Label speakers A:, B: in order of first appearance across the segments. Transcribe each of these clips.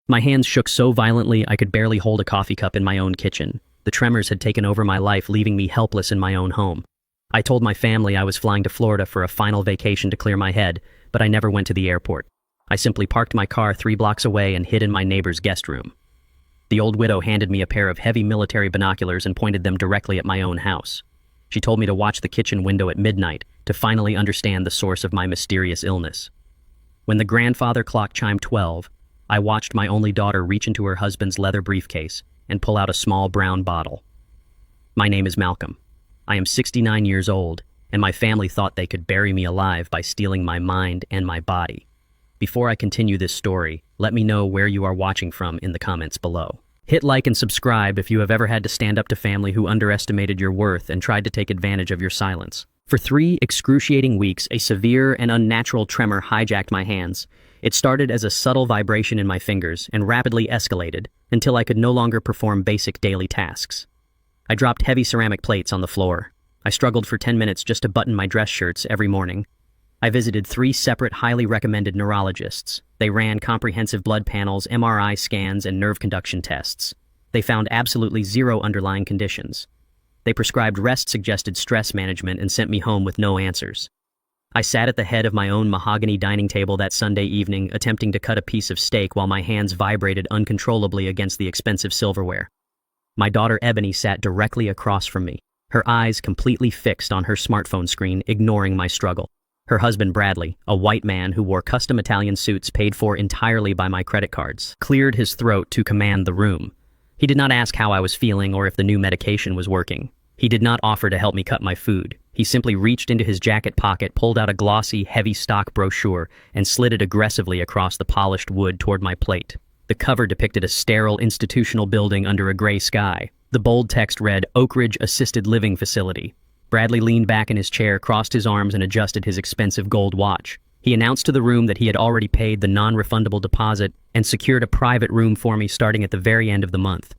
A: My hands shook so violently I could barely hold a coffee cup in my own kitchen. The tremors had taken over my life, leaving me helpless in my own home. I told my family I was flying to Florida for a final vacation to clear my head, but I never went to the airport. I simply parked my car 3 blocks away and hid in my neighbor's guest room. The old widow handed me a pair of heavy military binoculars and pointed them directly at my own house. She told me to watch the kitchen window at midnight to finally understand the source of my mysterious illness. When the grandfather clock chimed 12, I watched my only daughter reach into her husband's leather briefcase and pull out a small brown bottle. My name is Malcolm. I am 69 years old, and my family thought they could bury me alive by stealing my mind and my body. Before I continue this story, let me know where you are watching from in the comments below. Hit like and subscribe if you have ever had to stand up to family who underestimated your worth and tried to take advantage of your silence. For 3 excruciating weeks, a severe and unnatural tremor hijacked my hands. It started as a subtle vibration in my fingers and rapidly escalated until I could no longer perform basic daily tasks. I dropped heavy ceramic plates on the floor. I struggled for 10 minutes just to button my dress shirts every morning. I visited 3 separate highly recommended neurologists. They ran comprehensive blood panels, MRI scans, and nerve conduction tests. They found absolutely 0 underlying conditions. They prescribed rest-suggested stress management and sent me home with no answers. I sat at the head of my own mahogany dining table that Sunday evening, attempting to cut a piece of steak while my hands vibrated uncontrollably against the expensive silverware. My daughter Ebony sat directly across from me, her eyes completely fixed on her smartphone screen, ignoring my struggle. Her husband Bradley, a white man who wore custom Italian suits paid for entirely by my credit cards, cleared his throat to command the room. He did not ask how I was feeling or if the new medication was working. He did not offer to help me cut my food. He simply reached into his jacket pocket, pulled out a glossy, heavy stock brochure, and slid it aggressively across the polished wood toward my plate. The cover depicted a sterile institutional building under a gray sky. The bold text read, "Oak Ridge Assisted Living Facility." Bradley leaned back in his chair, crossed his arms, and adjusted his expensive gold watch. He announced to the room that he had already paid the non-refundable deposit and secured a private room for me starting at the very end of the month.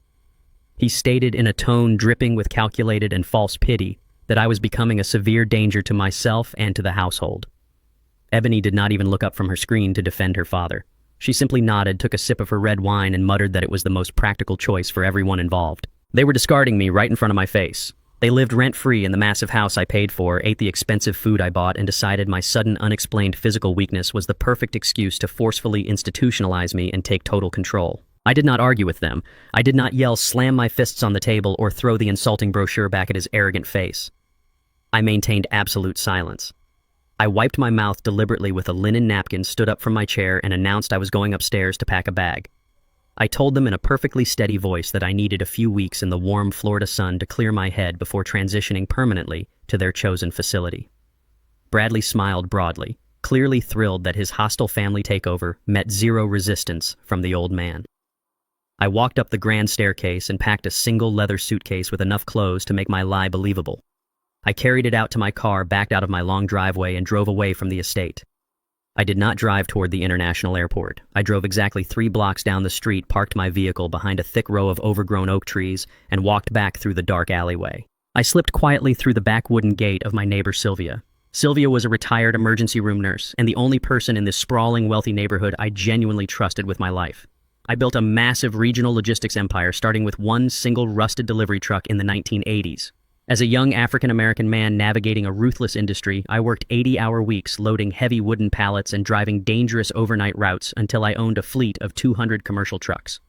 A: He stated in a tone dripping with calculated and false pity that I was becoming a severe danger to myself and to the household. Ebony did not even look up from her screen to defend her father. She simply nodded, took a sip of her red wine, and muttered that it was the most practical choice for everyone involved. They were discarding me right in front of my face. They lived rent-free in the massive house I paid for, ate the expensive food I bought, and decided my sudden unexplained physical weakness was the perfect excuse to forcefully institutionalize me and take total control. I did not argue with them. I did not yell, slam my fists on the table, or throw the insulting brochure back at his arrogant face. I maintained absolute silence. I wiped my mouth deliberately with a linen napkin, stood up from my chair, and announced I was going upstairs to pack a bag. I told them in a perfectly steady voice that I needed a few weeks in the warm Florida sun to clear my head before transitioning permanently to their chosen facility. Bradley smiled broadly, clearly thrilled that his hostile family takeover met 0 resistance from the old man. I walked up the grand staircase and packed a single leather suitcase with enough clothes to make my lie believable. I carried it out to my car, backed out of my long driveway, and drove away from the estate. I did not drive toward the international airport. I drove exactly 3 blocks down the street, parked my vehicle behind a thick row of overgrown oak trees, and walked back through the dark alleyway. I slipped quietly through the back wooden gate of my neighbor Sylvia. Sylvia was a retired emergency room nurse, and the only person in this sprawling, wealthy neighborhood I genuinely trusted with my life. I built a massive regional logistics empire, starting with one single rusted delivery truck in the 1980s. As a young African-American man navigating a ruthless industry, I worked 80-hour weeks loading heavy wooden pallets and driving dangerous overnight routes until I owned a fleet of 200 commercial trucks.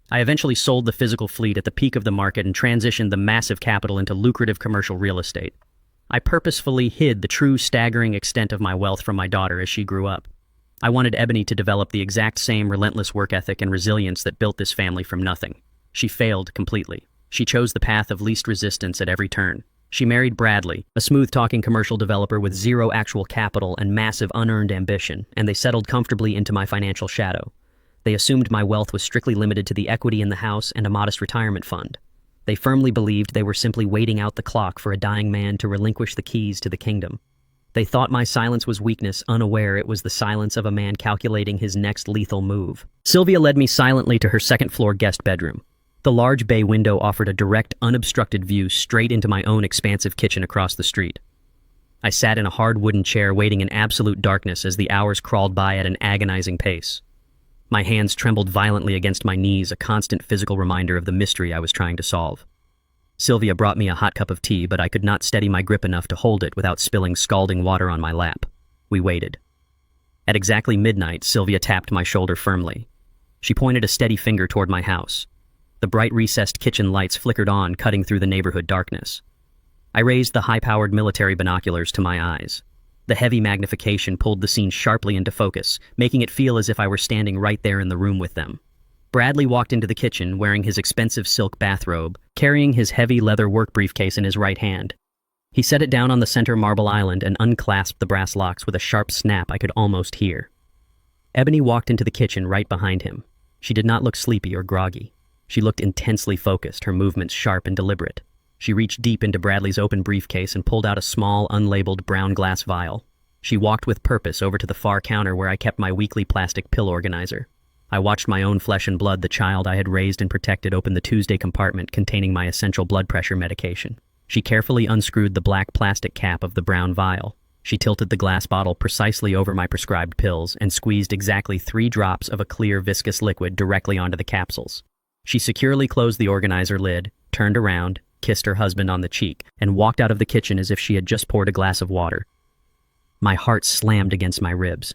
A: I eventually sold the physical fleet at the peak of the market and transitioned the massive capital into lucrative commercial real estate. I purposefully hid the true staggering extent of my wealth from my daughter as she grew up. I wanted Ebony to develop the exact same relentless work ethic and resilience that built this family from nothing. She failed completely. She chose the path of least resistance at every turn. She married Bradley, a smooth-talking commercial developer with 0 actual capital and massive unearned ambition, and they settled comfortably into my financial shadow. They assumed my wealth was strictly limited to the equity in the house and a modest retirement fund. They firmly believed they were simply waiting out the clock for a dying man to relinquish the keys to the kingdom. They thought my silence was weakness, unaware it was the silence of a man calculating his next lethal move. Sylvia led me silently to her second-floor guest bedroom. The large bay window offered a direct, unobstructed view straight into my own expansive kitchen across the street. I sat in a hard wooden chair waiting in absolute darkness as the hours crawled by at an agonizing pace. My hands trembled violently against my knees, a constant physical reminder of the mystery I was trying to solve. Sylvia brought me a hot cup of tea, but I could not steady my grip enough to hold it without spilling scalding water on my lap. We waited. At exactly midnight, Sylvia tapped my shoulder firmly. She pointed a steady finger toward my house. The bright recessed kitchen lights flickered on, cutting through the neighborhood darkness. I raised the high-powered military binoculars to my eyes. The heavy magnification pulled the scene sharply into focus, making it feel as if I were standing right there in the room with them. Bradley walked into the kitchen wearing his expensive silk bathrobe, carrying his heavy leather work briefcase in his right hand. He set it down on the center marble island and unclasped the brass locks with a sharp snap I could almost hear. Ebony walked into the kitchen right behind him. She did not look sleepy or groggy. She looked intensely focused, her movements sharp and deliberate. She reached deep into Bradley's open briefcase and pulled out a small, unlabeled brown glass vial. She walked with purpose over to the far counter where I kept my weekly plastic pill organizer. I watched my own flesh and blood, the child I had raised and protected, open the Tuesday compartment containing my essential blood pressure medication. She carefully unscrewed the black plastic cap of the brown vial. She tilted the glass bottle precisely over my prescribed pills and squeezed exactly 3 drops of a clear, viscous liquid directly onto the capsules. She securely closed the organizer lid, turned around, kissed her husband on the cheek, and walked out of the kitchen as if she had just poured a glass of water. My heart slammed against my ribs.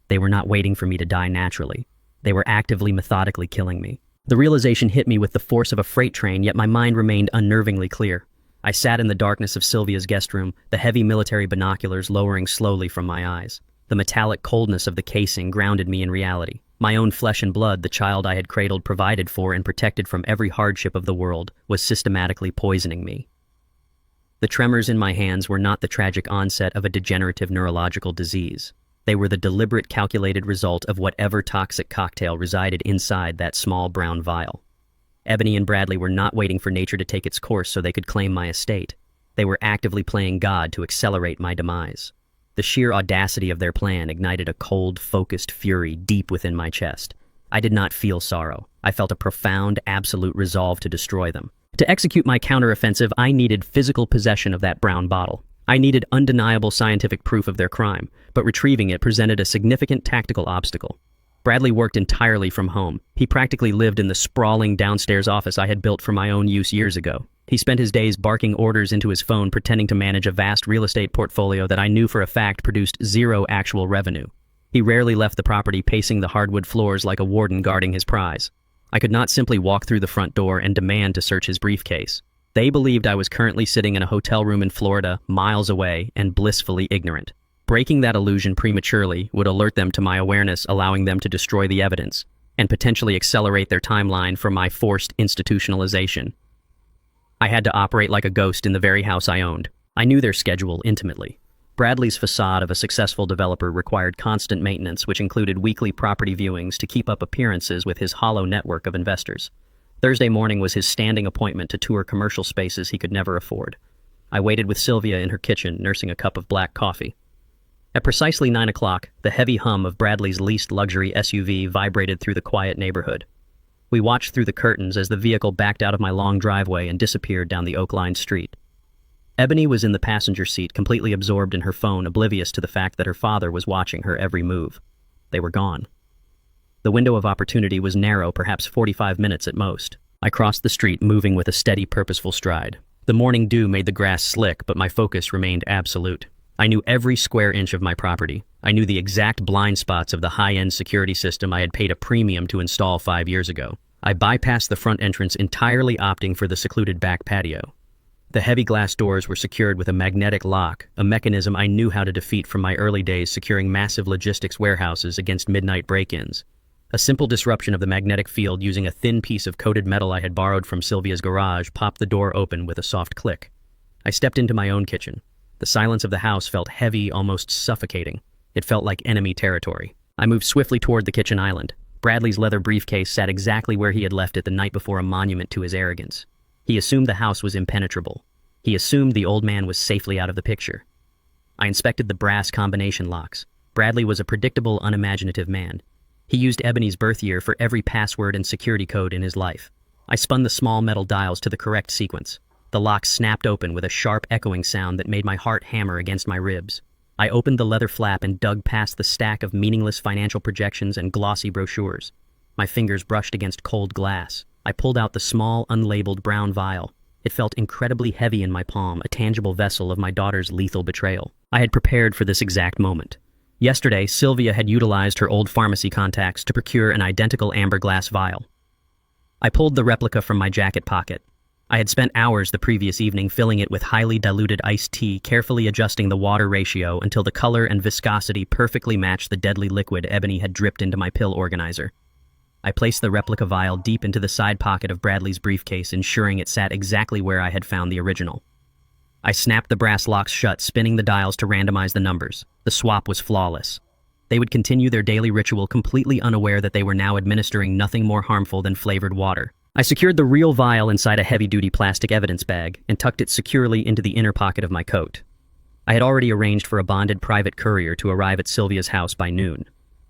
A: They were not waiting for me to die naturally. They were actively, methodically killing me. The realization hit me with the force of a freight train, yet my mind remained unnervingly clear. I sat in the darkness of Sylvia's guest room, the heavy military binoculars lowering slowly from my eyes. The metallic coldness of the casing grounded me in reality. My own flesh and blood, the child I had cradled, provided for, and protected from every hardship of the world, was systematically poisoning me. The tremors in my hands were not the tragic onset of a degenerative neurological disease. They were the deliberate, calculated result of whatever toxic cocktail resided inside that small brown vial. Ebony and Bradley were not waiting for nature to take its course so they could claim my estate. They were actively playing God to accelerate my demise. The sheer audacity of their plan ignited a cold, focused fury deep within my chest. I did not feel sorrow. I felt a profound, absolute resolve to destroy them. To execute my counteroffensive, I needed physical possession of that brown bottle. I needed undeniable scientific proof of their crime, but retrieving it presented a significant tactical obstacle. Bradley worked entirely from home. He practically lived in the sprawling downstairs office I had built for my own use years ago. He spent his days barking orders into his phone, pretending to manage a vast real estate portfolio that I knew for a fact produced 0 actual revenue. He rarely left the property, pacing the hardwood floors like a warden guarding his prize. I could not simply walk through the front door and demand to search his briefcase. They believed I was currently sitting in a hotel room in Florida, miles away, and blissfully ignorant. Breaking that illusion prematurely would alert them to my awareness, allowing them to destroy the evidence, and potentially accelerate their timeline for my forced institutionalization. I had to operate like a ghost in the very house I owned. I knew their schedule intimately. Bradley's facade of a successful developer required constant maintenance, which included weekly property viewings to keep up appearances with his hollow network of investors. Thursday morning was his standing appointment to tour commercial spaces he could never afford. I waited with Sylvia in her kitchen, nursing a cup of black coffee. At precisely 9 o'clock, the heavy hum of Bradley's leased luxury SUV vibrated through the quiet neighborhood. We watched through the curtains as the vehicle backed out of my long driveway and disappeared down the oak-lined street. Ebony was in the passenger seat, completely absorbed in her phone, oblivious to the fact that her father was watching her every move. They were gone. The window of opportunity was narrow, perhaps 45 minutes at most. I crossed the street, moving with a steady, purposeful stride. The morning dew made the grass slick, but my focus remained absolute. I knew every square inch of my property. I knew the exact blind spots of the high-end security system I had paid a premium to install 5 years ago. I bypassed the front entrance, entirely opting for the secluded back patio. The heavy glass doors were secured with a magnetic lock, a mechanism I knew how to defeat from my early days securing massive logistics warehouses against midnight break-ins. A simple disruption of the magnetic field using a thin piece of coated metal I had borrowed from Sylvia's garage popped the door open with a soft click. I stepped into my own kitchen. The silence of the house felt heavy, almost suffocating. It felt like enemy territory. I moved swiftly toward the kitchen island. Bradley's leather briefcase sat exactly where he had left it the night before, a monument to his arrogance. He assumed the house was impenetrable. He assumed the old man was safely out of the picture. I inspected the brass combination locks. Bradley was a predictable, unimaginative man. He used Ebony's birth year for every password and security code in his life. I spun the small metal dials to the correct sequence. The lock snapped open with a sharp, echoing sound that made my heart hammer against my ribs. I opened the leather flap and dug past the stack of meaningless financial projections and glossy brochures. My fingers brushed against cold glass. I pulled out the small, unlabeled brown vial. It felt incredibly heavy in my palm, a tangible vessel of my daughter's lethal betrayal. I had prepared for this exact moment. Yesterday, Sylvia had utilized her old pharmacy contacts to procure an identical amber glass vial. I pulled the replica from my jacket pocket. I had spent hours the previous evening filling it with highly diluted iced tea, carefully adjusting the water ratio until the color and viscosity perfectly matched the deadly liquid Ebony had dripped into my pill organizer. I placed the replica vial deep into the side pocket of Bradley's briefcase, ensuring it sat exactly where I had found the original. I snapped the brass locks shut, spinning the dials to randomize the numbers. The swap was flawless. They would continue their daily ritual completely unaware that they were now administering nothing more harmful than flavored water. I secured the real vial inside a heavy-duty plastic evidence bag and tucked it securely into the inner pocket of my coat. I had already arranged for a bonded private courier to arrive at Sylvia's house by noon.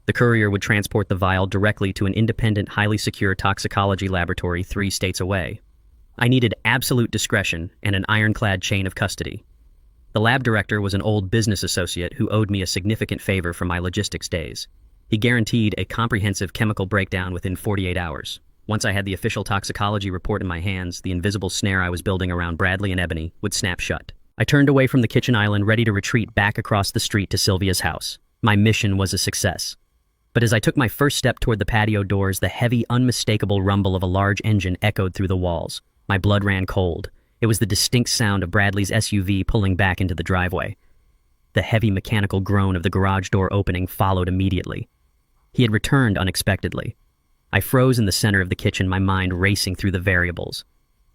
A: The courier would transport the vial directly to an independent, highly secure toxicology laboratory 3 states away. I needed absolute discretion and an ironclad chain of custody. The lab director was an old business associate who owed me a significant favor for my logistics days. He guaranteed a comprehensive chemical breakdown within 48 hours. Once I had the official toxicology report in my hands, the invisible snare I was building around Bradley and Ebony would snap shut. I turned away from the kitchen island, ready to retreat back across the street to Sylvia's house. My mission was a success. But as I took my first step toward the patio doors, the heavy, unmistakable rumble of a large engine echoed through the walls. My blood ran cold. It was the distinct sound of Bradley's SUV pulling back into the driveway. The heavy mechanical groan of the garage door opening followed immediately. He had returned unexpectedly. I froze in the center of the kitchen, my mind racing through the variables.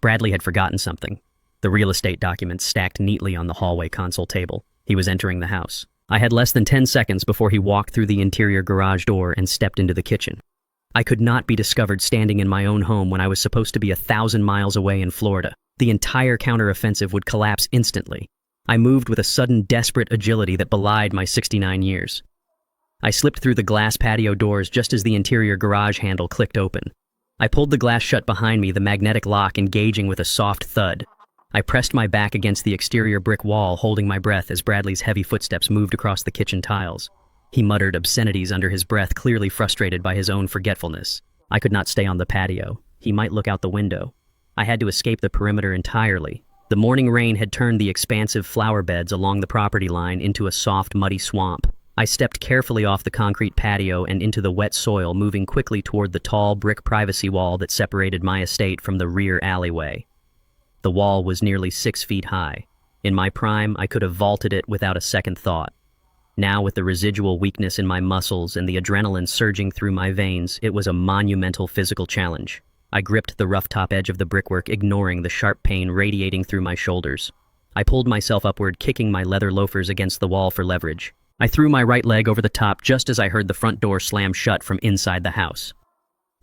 A: Bradley had forgotten something. The real estate documents stacked neatly on the hallway console table. He was entering the house. I had less than 10 seconds before he walked through the interior garage door and stepped into the kitchen. I could not be discovered standing in my own home when I was supposed to be 1,000 miles away in Florida. The entire counteroffensive would collapse instantly. I moved with a sudden, desperate agility that belied my 69 years. I slipped through the glass patio doors just as the interior garage handle clicked open. I pulled the glass shut behind me, the magnetic lock engaging with a soft thud. I pressed my back against the exterior brick wall, holding my breath as Bradley's heavy footsteps moved across the kitchen tiles. He muttered obscenities under his breath, clearly frustrated by his own forgetfulness. I could not stay on the patio. He might look out the window. I had to escape the perimeter entirely. The morning rain had turned the expansive flower beds along the property line into a soft, muddy swamp. I stepped carefully off the concrete patio and into the wet soil, moving quickly toward the tall brick privacy wall that separated my estate from the rear alleyway. The wall was nearly 6 feet high. In my prime, I could have vaulted it without a second thought. Now, with the residual weakness in my muscles and the adrenaline surging through my veins, it was a monumental physical challenge. I gripped the rough top edge of the brickwork, ignoring the sharp pain radiating through my shoulders. I pulled myself upward, kicking my leather loafers against the wall for leverage. I threw my right leg over the top just as I heard the front door slam shut from inside the house.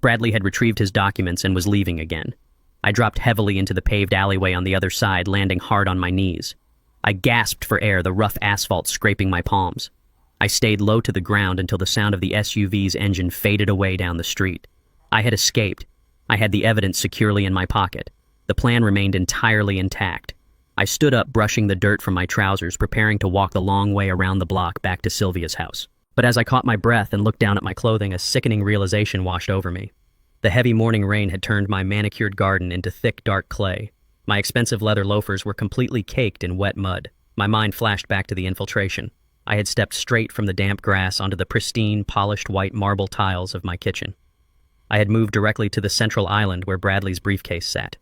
A: Bradley had retrieved his documents and was leaving again. I dropped heavily into the paved alleyway on the other side, landing hard on my knees. I gasped for air, the rough asphalt scraping my palms. I stayed low to the ground until the sound of the SUV's engine faded away down the street. I had escaped. I had the evidence securely in my pocket. The plan remained entirely intact. I stood up, brushing the dirt from my trousers, preparing to walk the long way around the block back to Sylvia's house. But as I caught my breath and looked down at my clothing, a sickening realization washed over me. The heavy morning rain had turned my manicured garden into thick, dark clay. My expensive leather loafers were completely caked in wet mud. My mind flashed back to the infiltration. I had stepped straight from the damp grass onto the pristine, polished white marble tiles of my kitchen. I had moved directly to the central island where Bradley's briefcase sat.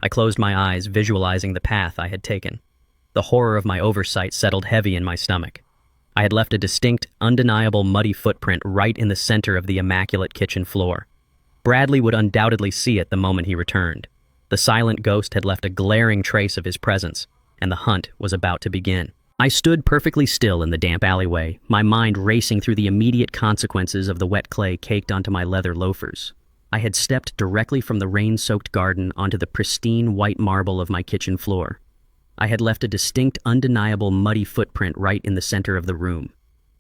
A: I closed my eyes, visualizing the path I had taken. The horror of my oversight settled heavy in my stomach. I had left a distinct, undeniable muddy footprint right in the center of the immaculate kitchen floor. Bradley would undoubtedly see it the moment he returned. The silent ghost had left a glaring trace of his presence, and the hunt was about to begin. I stood perfectly still in the damp alleyway, my mind racing through the immediate consequences of the wet clay caked onto my leather loafers. I had stepped directly from the rain-soaked garden onto the pristine white marble of my kitchen floor. I had left a distinct, undeniable muddy footprint right in the center of the room.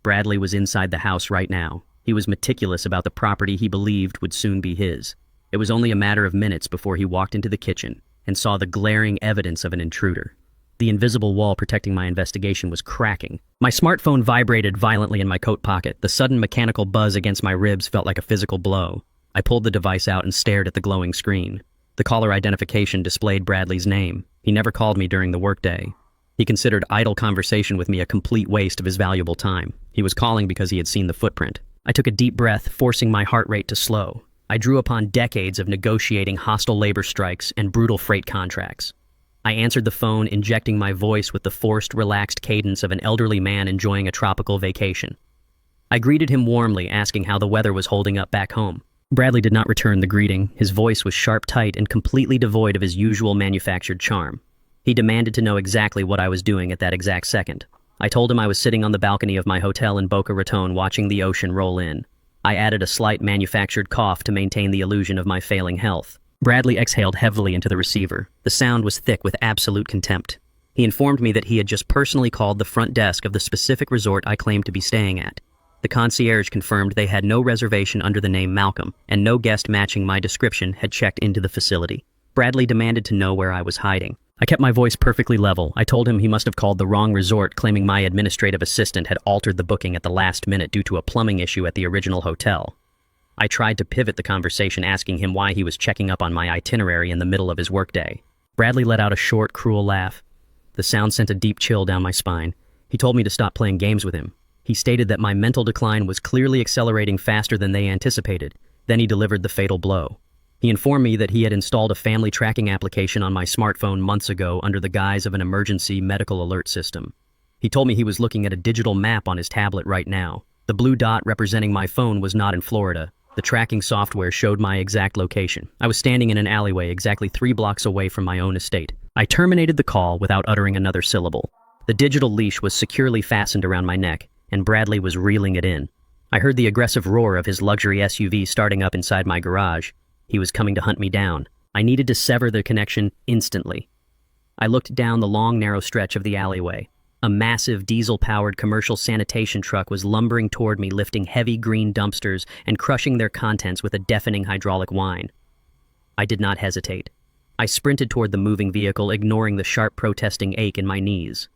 A: Bradley was inside the house right now. He was meticulous about the property he believed would soon be his. It was only a matter of minutes before he walked into the kitchen and saw the glaring evidence of an intruder. The invisible wall protecting my investigation was cracking. My smartphone vibrated violently in my coat pocket. The sudden mechanical buzz against my ribs felt like a physical blow. I pulled the device out and stared at the glowing screen. The caller identification displayed Bradley's name. He never called me during the workday. He considered idle conversation with me a complete waste of his valuable time. He was calling because he had seen the footprint. I took a deep breath, forcing my heart rate to slow. I drew upon decades of negotiating hostile labor strikes and brutal freight contracts. I answered the phone, injecting my voice with the forced, relaxed cadence of an elderly man enjoying a tropical vacation. I greeted him warmly, asking how the weather was holding up back home. Bradley did not return the greeting. His voice was sharp, tight, and completely devoid of his usual manufactured charm. He demanded to know exactly what I was doing at that exact second. I told him I was sitting on the balcony of my hotel in Boca Raton watching the ocean roll in. I added a slight manufactured cough to maintain the illusion of my failing health. Bradley exhaled heavily into the receiver. The sound was thick with absolute contempt. He informed me that he had just personally called the front desk of the specific resort I claimed to be staying at. The concierge confirmed they had no reservation under the name Malcolm, and no guest matching my description had checked into the facility. Bradley demanded to know where I was hiding. I kept my voice perfectly level. I told him he must have called the wrong resort, claiming my administrative assistant had altered the booking at the last minute due to a plumbing issue at the original hotel. I tried to pivot the conversation, asking him why he was checking up on my itinerary in the middle of his workday. Bradley let out a short, cruel laugh. The sound sent a deep chill down my spine. He told me to stop playing games with him. He stated that my mental decline was clearly accelerating faster than they anticipated. Then he delivered the fatal blow. He informed me that he had installed a family tracking application on my smartphone months ago under the guise of an emergency medical alert system. He told me he was looking at a digital map on his tablet right now. The blue dot representing my phone was not in Florida. The tracking software showed my exact location. I was standing in an alleyway exactly 3 blocks away from my own estate. I terminated the call without uttering another syllable. The digital leash was securely fastened around my neck, and Bradley was reeling it in. I heard the aggressive roar of his luxury SUV starting up inside my garage. He was coming to hunt me down. I needed to sever the connection instantly. I looked down the long, narrow stretch of the alleyway. A massive diesel-powered commercial sanitation truck was lumbering toward me, lifting heavy green dumpsters and crushing their contents with a deafening hydraulic whine. I did not hesitate. I sprinted toward the moving vehicle, ignoring the sharp protesting ache in my knees.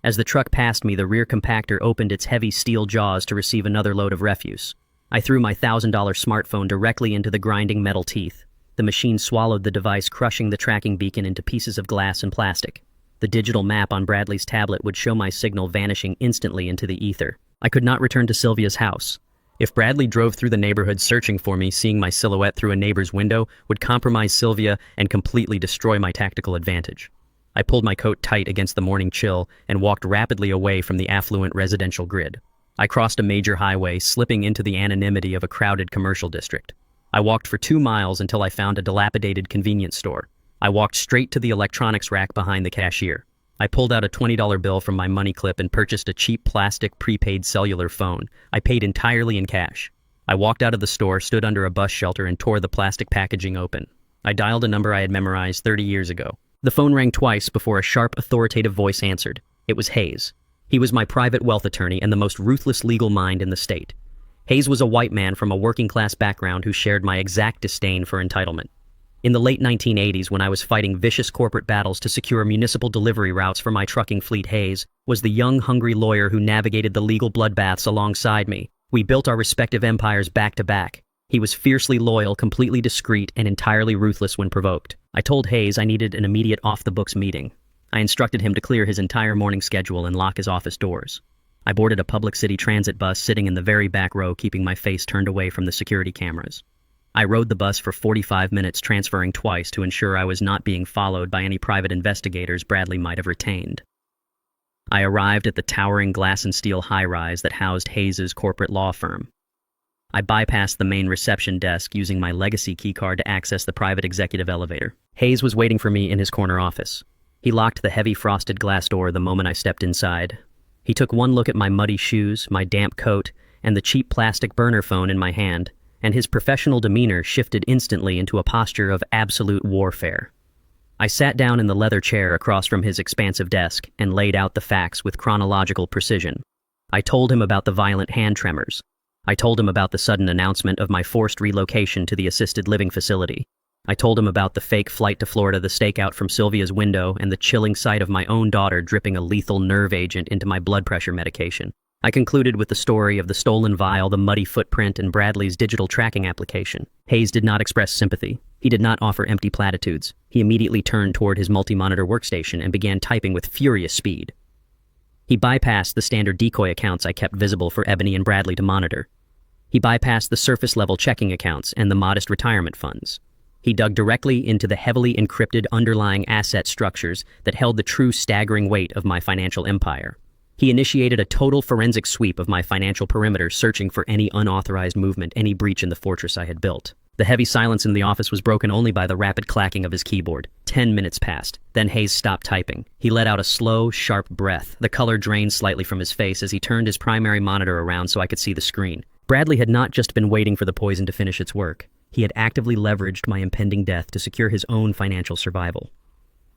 A: As the truck passed me, the rear compactor opened its heavy steel jaws to receive another load of refuse. I threw my $1,000 smartphone directly into the grinding metal teeth. The machine swallowed the device, crushing the tracking beacon into pieces of glass and plastic. The digital map on Bradley's tablet would show my signal vanishing instantly into the ether. I could not return to Sylvia's house. If Bradley drove through the neighborhood searching for me, seeing my silhouette through a neighbor's window would compromise Sylvia and completely destroy my tactical advantage. I pulled my coat tight against the morning chill and walked rapidly away from the affluent residential grid. I crossed a major highway, slipping into the anonymity of a crowded commercial district. I walked for 2 miles until I found a dilapidated convenience store. I walked straight to the electronics rack behind the cashier. I pulled out a $20 bill from my money clip and purchased a cheap plastic prepaid cellular phone. I paid entirely in cash. I walked out of the store, stood under a bus shelter, and tore the plastic packaging open. I dialed a number I had memorized 30 years ago. The phone rang twice before a sharp, authoritative voice answered. It was Hayes. He was my private wealth attorney and the most ruthless legal mind in the state. Hayes was a white man from a working-class background who shared my exact disdain for entitlement. In the late 1980s, when I was fighting vicious corporate battles to secure municipal delivery routes for my trucking fleet, Hayes was the young, hungry lawyer who navigated the legal bloodbaths alongside me. We built our respective empires back to back. He was fiercely loyal, completely discreet, and entirely ruthless when provoked. I told Hayes I needed an immediate off-the-books meeting. I instructed him to clear his entire morning schedule and lock his office doors. I boarded a public city transit bus, sitting in the very back row, keeping my face turned away from the security cameras. I rode the bus for 45 minutes, transferring twice to ensure I was not being followed by any private investigators Bradley might have retained. I arrived at the towering glass and steel high-rise that housed Hayes's corporate law firm. I bypassed the main reception desk, using my legacy keycard to access the private executive elevator. Hayes was waiting for me in his corner office. He locked the heavy frosted glass door the moment I stepped inside. He took one look at my muddy shoes, my damp coat, and the cheap plastic burner phone in my hand, and his professional demeanor shifted instantly into a posture of absolute warfare. I sat down in the leather chair across from his expansive desk and laid out the facts with chronological precision. I told him about the violent hand tremors. I told him about the sudden announcement of my forced relocation to the assisted living facility. I told him about the fake flight to Florida, the stakeout from Sylvia's window, and the chilling sight of my own daughter dripping a lethal nerve agent into my blood pressure medication. I concluded with the story of the stolen vial, the muddy footprint, and Bradley's digital tracking application. Hayes did not express sympathy. He did not offer empty platitudes. He immediately turned toward his multi-monitor workstation and began typing with furious speed. He bypassed the standard decoy accounts I kept visible for Ebony and Bradley to monitor. He bypassed the surface-level checking accounts and the modest retirement funds. He dug directly into the heavily encrypted underlying asset structures that held the true staggering weight of my financial empire. He initiated a total forensic sweep of my financial perimeter, searching for any unauthorized movement, any breach in the fortress I had built. The heavy silence in the office was broken only by the rapid clacking of his keyboard. 10 minutes passed. Then Hayes stopped typing. He let out a slow, sharp breath. The color drained slightly from his face as he turned his primary monitor around so I could see the screen. Bradley had not just been waiting for the poison to finish its work. He had actively leveraged my impending death to secure his own financial survival.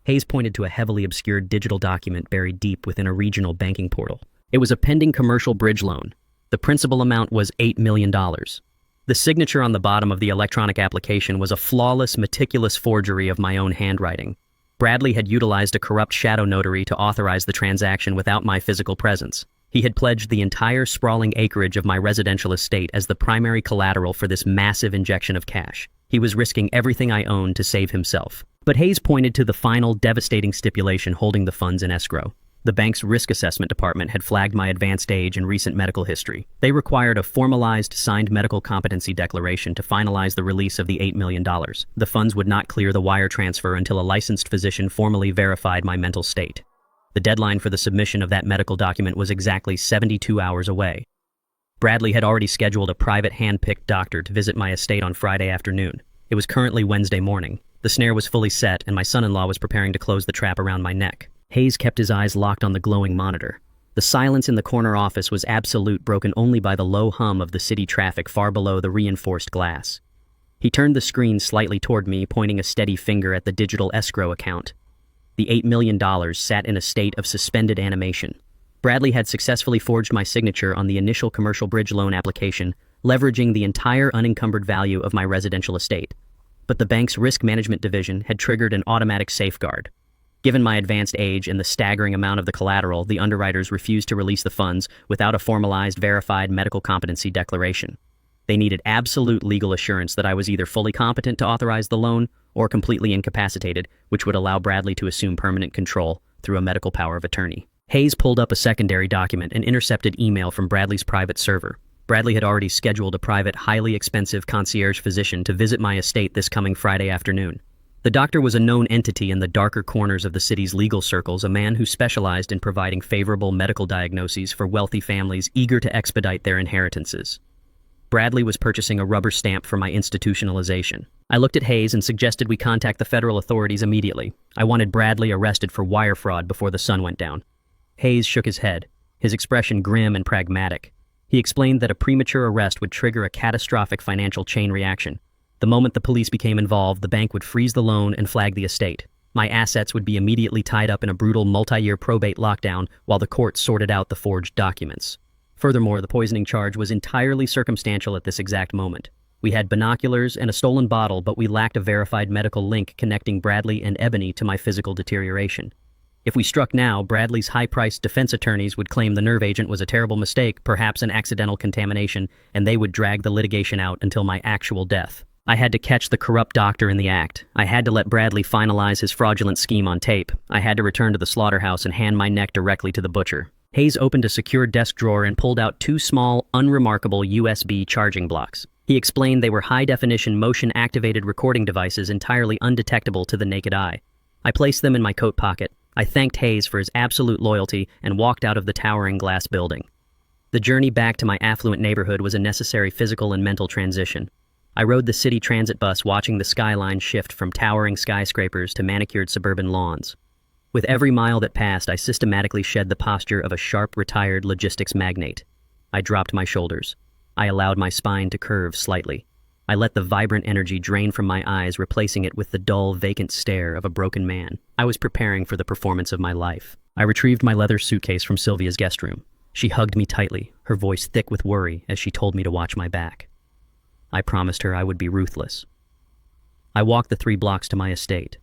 A: Hayes pointed to a heavily obscured digital document buried deep within a regional banking portal. It was a pending commercial bridge loan. The principal amount was $8 million. The signature on the bottom of the electronic application was a flawless, meticulous forgery of my own handwriting. Bradley had utilized a corrupt shadow notary to authorize the transaction without my physical presence. He had pledged the entire sprawling acreage of my residential estate as the primary collateral for this massive injection of cash. He was risking everything I owned to save himself. But Hayes pointed to the final, devastating stipulation holding the funds in escrow. The bank's risk assessment department had flagged my advanced age and recent medical history. They required a formalized, signed medical competency declaration to finalize the release of the $8 million. The funds would not clear the wire transfer until a licensed physician formally verified my mental state. The deadline for the submission of that medical document was exactly 72 hours away. Bradley had already scheduled a private hand-picked doctor to visit my estate on Friday afternoon. It was currently Wednesday morning. The snare was fully set, and my son-in-law was preparing to close the trap around my neck. Hayes kept his eyes locked on the glowing monitor. The silence in the corner office was absolute, broken only by the low hum of the city traffic far below the reinforced glass. He turned the screen slightly toward me, pointing a steady finger at the digital escrow account. The $8 million sat in a state of suspended animation. Bradley had successfully forged my signature on the initial commercial bridge loan application, leveraging the entire unencumbered value of my residential estate. But the bank's risk management division had triggered an automatic safeguard. Given my advanced age and the staggering amount of the collateral, the underwriters refused to release the funds without a formalized, verified medical competency declaration. They needed absolute legal assurance that I was either fully competent to authorize the loan or completely incapacitated, which would allow Bradley to assume permanent control through a medical power of attorney. Hayes pulled up a secondary document, an intercepted email from Bradley's private server. Bradley had already scheduled a private, highly expensive concierge physician to visit my estate this coming Friday afternoon. The doctor was a known entity in the darker corners of the city's legal circles, a man who specialized in providing favorable medical diagnoses for wealthy families eager to expedite their inheritances. Bradley was purchasing a rubber stamp for my institutionalization. I looked at Hayes and suggested we contact the federal authorities immediately. I wanted Bradley arrested for wire fraud before the sun went down. Hayes shook his head, his expression grim and pragmatic. He explained that a premature arrest would trigger a catastrophic financial chain reaction. The moment the police became involved, the bank would freeze the loan and flag the estate. My assets would be immediately tied up in a brutal multi-year probate lockdown while the court sorted out the forged documents. Furthermore, the poisoning charge was entirely circumstantial at this exact moment. We had binoculars and a stolen bottle, but we lacked a verified medical link connecting Bradley and Ebony to my physical deterioration. If we struck now, Bradley's high-priced defense attorneys would claim the nerve agent was a terrible mistake, perhaps an accidental contamination, and they would drag the litigation out until my actual death. I had to catch the corrupt doctor in the act. I had to let Bradley finalize his fraudulent scheme on tape. I had to return to the slaughterhouse and hand my neck directly to the butcher. Hayes opened a secure desk drawer and pulled out two small, unremarkable USB charging blocks. He explained they were high-definition, motion-activated recording devices entirely undetectable to the naked eye. I placed them in my coat pocket. I thanked Hayes for his absolute loyalty and walked out of the towering glass building. The journey back to my affluent neighborhood was a necessary physical and mental transition. I rode the city transit bus, watching the skyline shift from towering skyscrapers to manicured suburban lawns. With every mile that passed, I systematically shed the posture of a sharp, retired logistics magnate. I dropped my shoulders. I allowed my spine to curve slightly. I let the vibrant energy drain from my eyes, replacing it with the dull, vacant stare of a broken man. I was preparing for the performance of my life. I retrieved my leather suitcase from Sylvia's guest room. She hugged me tightly, her voice thick with worry as she told me to watch my back. I promised her I would be ruthless. I walked the 3 blocks to my estate.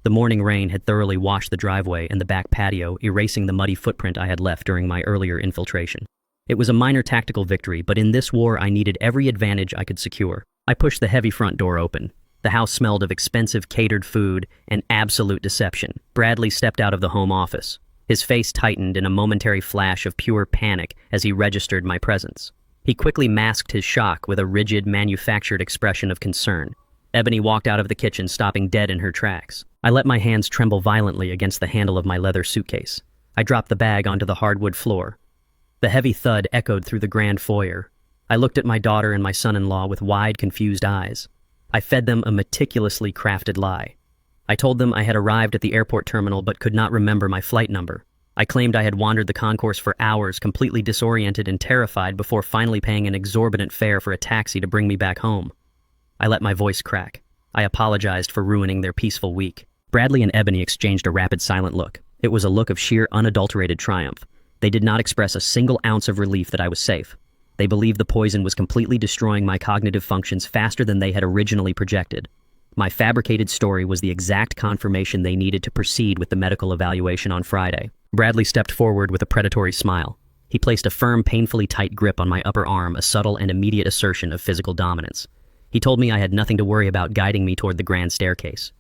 A: The morning rain had thoroughly washed the driveway and the back patio, erasing the muddy footprint I had left during my earlier infiltration. It was a minor tactical victory, but in this war I needed every advantage I could secure. I pushed the heavy front door open. The house smelled of expensive catered food and absolute deception. Bradley stepped out of the home office. His face tightened in a momentary flash of pure panic as he registered my presence. He quickly masked his shock with a rigid, manufactured expression of concern. Ebony walked out of the kitchen, stopping dead in her tracks. I let my hands tremble violently against the handle of my leather suitcase. I dropped the bag onto the hardwood floor. The heavy thud echoed through the grand foyer. I looked at my daughter and my son-in-law with wide, confused eyes. I fed them a meticulously crafted lie. I told them I had arrived at the airport terminal but could not remember my flight number. I claimed I had wandered the concourse for hours, completely disoriented and terrified, before finally paying an exorbitant fare for a taxi to bring me back home. I let my voice crack. I apologized for ruining their peaceful week. Bradley and Ebony exchanged a rapid, silent look. It was a look of sheer, unadulterated triumph. They did not express a single ounce of relief that I was safe. They believed the poison was completely destroying my cognitive functions faster than they had originally projected. My fabricated story was the exact confirmation they needed to proceed with the medical evaluation on Friday. Bradley stepped forward with a predatory smile. He placed a firm, painfully tight grip on my upper arm, a subtle and immediate assertion of physical dominance. He told me I had nothing to worry about, guiding me toward the grand staircase.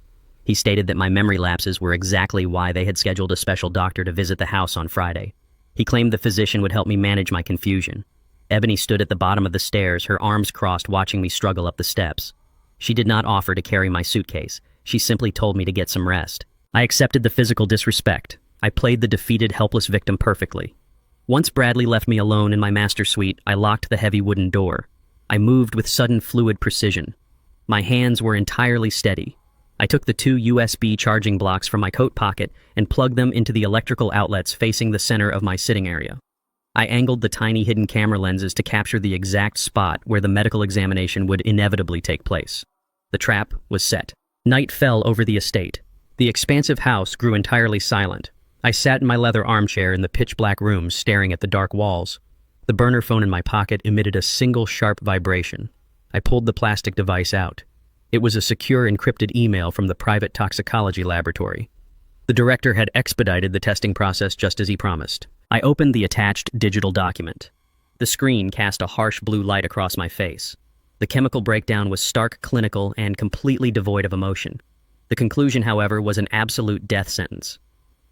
A: He stated that my memory lapses were exactly why they had scheduled a special doctor to visit the house on Friday. He claimed the physician would help me manage my confusion. Ebony stood at the bottom of the stairs, her arms crossed, watching me struggle up the steps. She did not offer to carry my suitcase. She simply told me to get some rest. I accepted the physical disrespect. I played the defeated, helpless victim perfectly. Once Bradley left me alone in my master suite, I locked the heavy wooden door. I moved with sudden, fluid precision. My hands were entirely steady. I took the 2 USB charging blocks from my coat pocket and plugged them into the electrical outlets facing the center of my sitting area. I angled the tiny hidden camera lenses to capture the exact spot where the medical examination would inevitably take place. The trap was set. Night fell over the estate. The expansive house grew entirely silent. I sat in my leather armchair in the pitch-black room, staring at the dark walls. The burner phone in my pocket emitted a single sharp vibration. I pulled the plastic device out. It was a secure, encrypted email from the private toxicology laboratory. The director had expedited the testing process just as he promised. I opened the attached digital document. The screen cast a harsh blue light across my face. The chemical breakdown was stark, clinical, and completely devoid of emotion. The conclusion, however, was an absolute death sentence.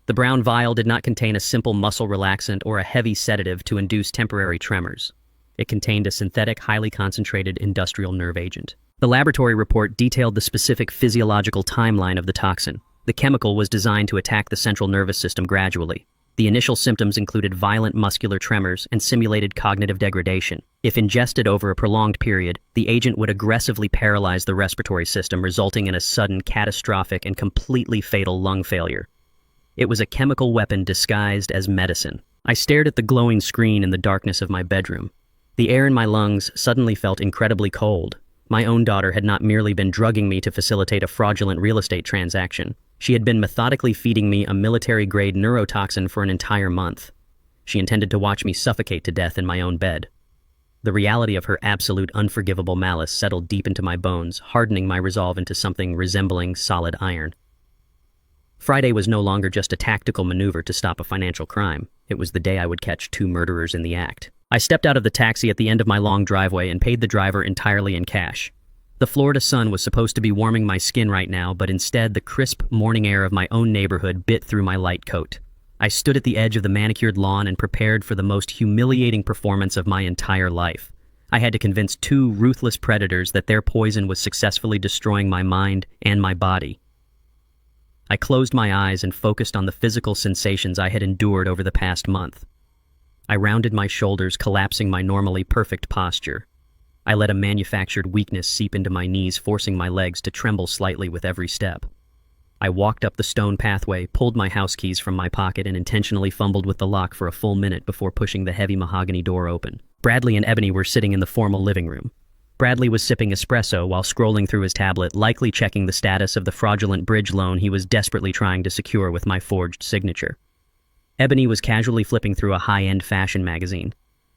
A: The brown vial did not contain a simple muscle relaxant or a heavy sedative to induce temporary tremors. It contained a synthetic, highly concentrated industrial nerve agent. The laboratory report detailed the specific physiological timeline of the toxin. The chemical was designed to attack the central nervous system gradually. The initial symptoms included violent muscular tremors and simulated cognitive degradation. If ingested over a prolonged period, the agent would aggressively paralyze the respiratory system, resulting in a sudden, catastrophic, and completely fatal lung failure. It was a chemical weapon disguised as medicine. I stared at the glowing screen in the darkness of my bedroom. The air in my lungs suddenly felt incredibly cold. My own daughter had not merely been drugging me to facilitate a fraudulent real estate transaction. She had been methodically feeding me a military-grade neurotoxin for an entire month. She intended to watch me suffocate to death in my own bed. The reality of her absolute, unforgivable malice settled deep into my bones, hardening my resolve into something resembling solid iron. Friday was no longer just a tactical maneuver to stop a financial crime. It was the day I would catch 2 murderers in the act. I stepped out of the taxi at the end of my long driveway and paid the driver entirely in cash. The Florida sun was supposed to be warming my skin right now, but instead the crisp morning air of my own neighborhood bit through my light coat. I stood at the edge of the manicured lawn and prepared for the most humiliating performance of my entire life. I had to convince 2 ruthless predators that their poison was successfully destroying my mind and my body. I closed my eyes and focused on the physical sensations I had endured over the past month. I rounded my shoulders, collapsing my normally perfect posture. I let a manufactured weakness seep into my knees, forcing my legs to tremble slightly with every step. I walked up the stone pathway, pulled my house keys from my pocket, and intentionally fumbled with the lock for a full minute before pushing the heavy mahogany door open. Bradley and Ebony were sitting in the formal living room. Bradley was sipping espresso while scrolling through his tablet, likely checking the status of the fraudulent bridge loan he was desperately trying to secure with my forged signature. Ebony was casually flipping through a high-end fashion magazine.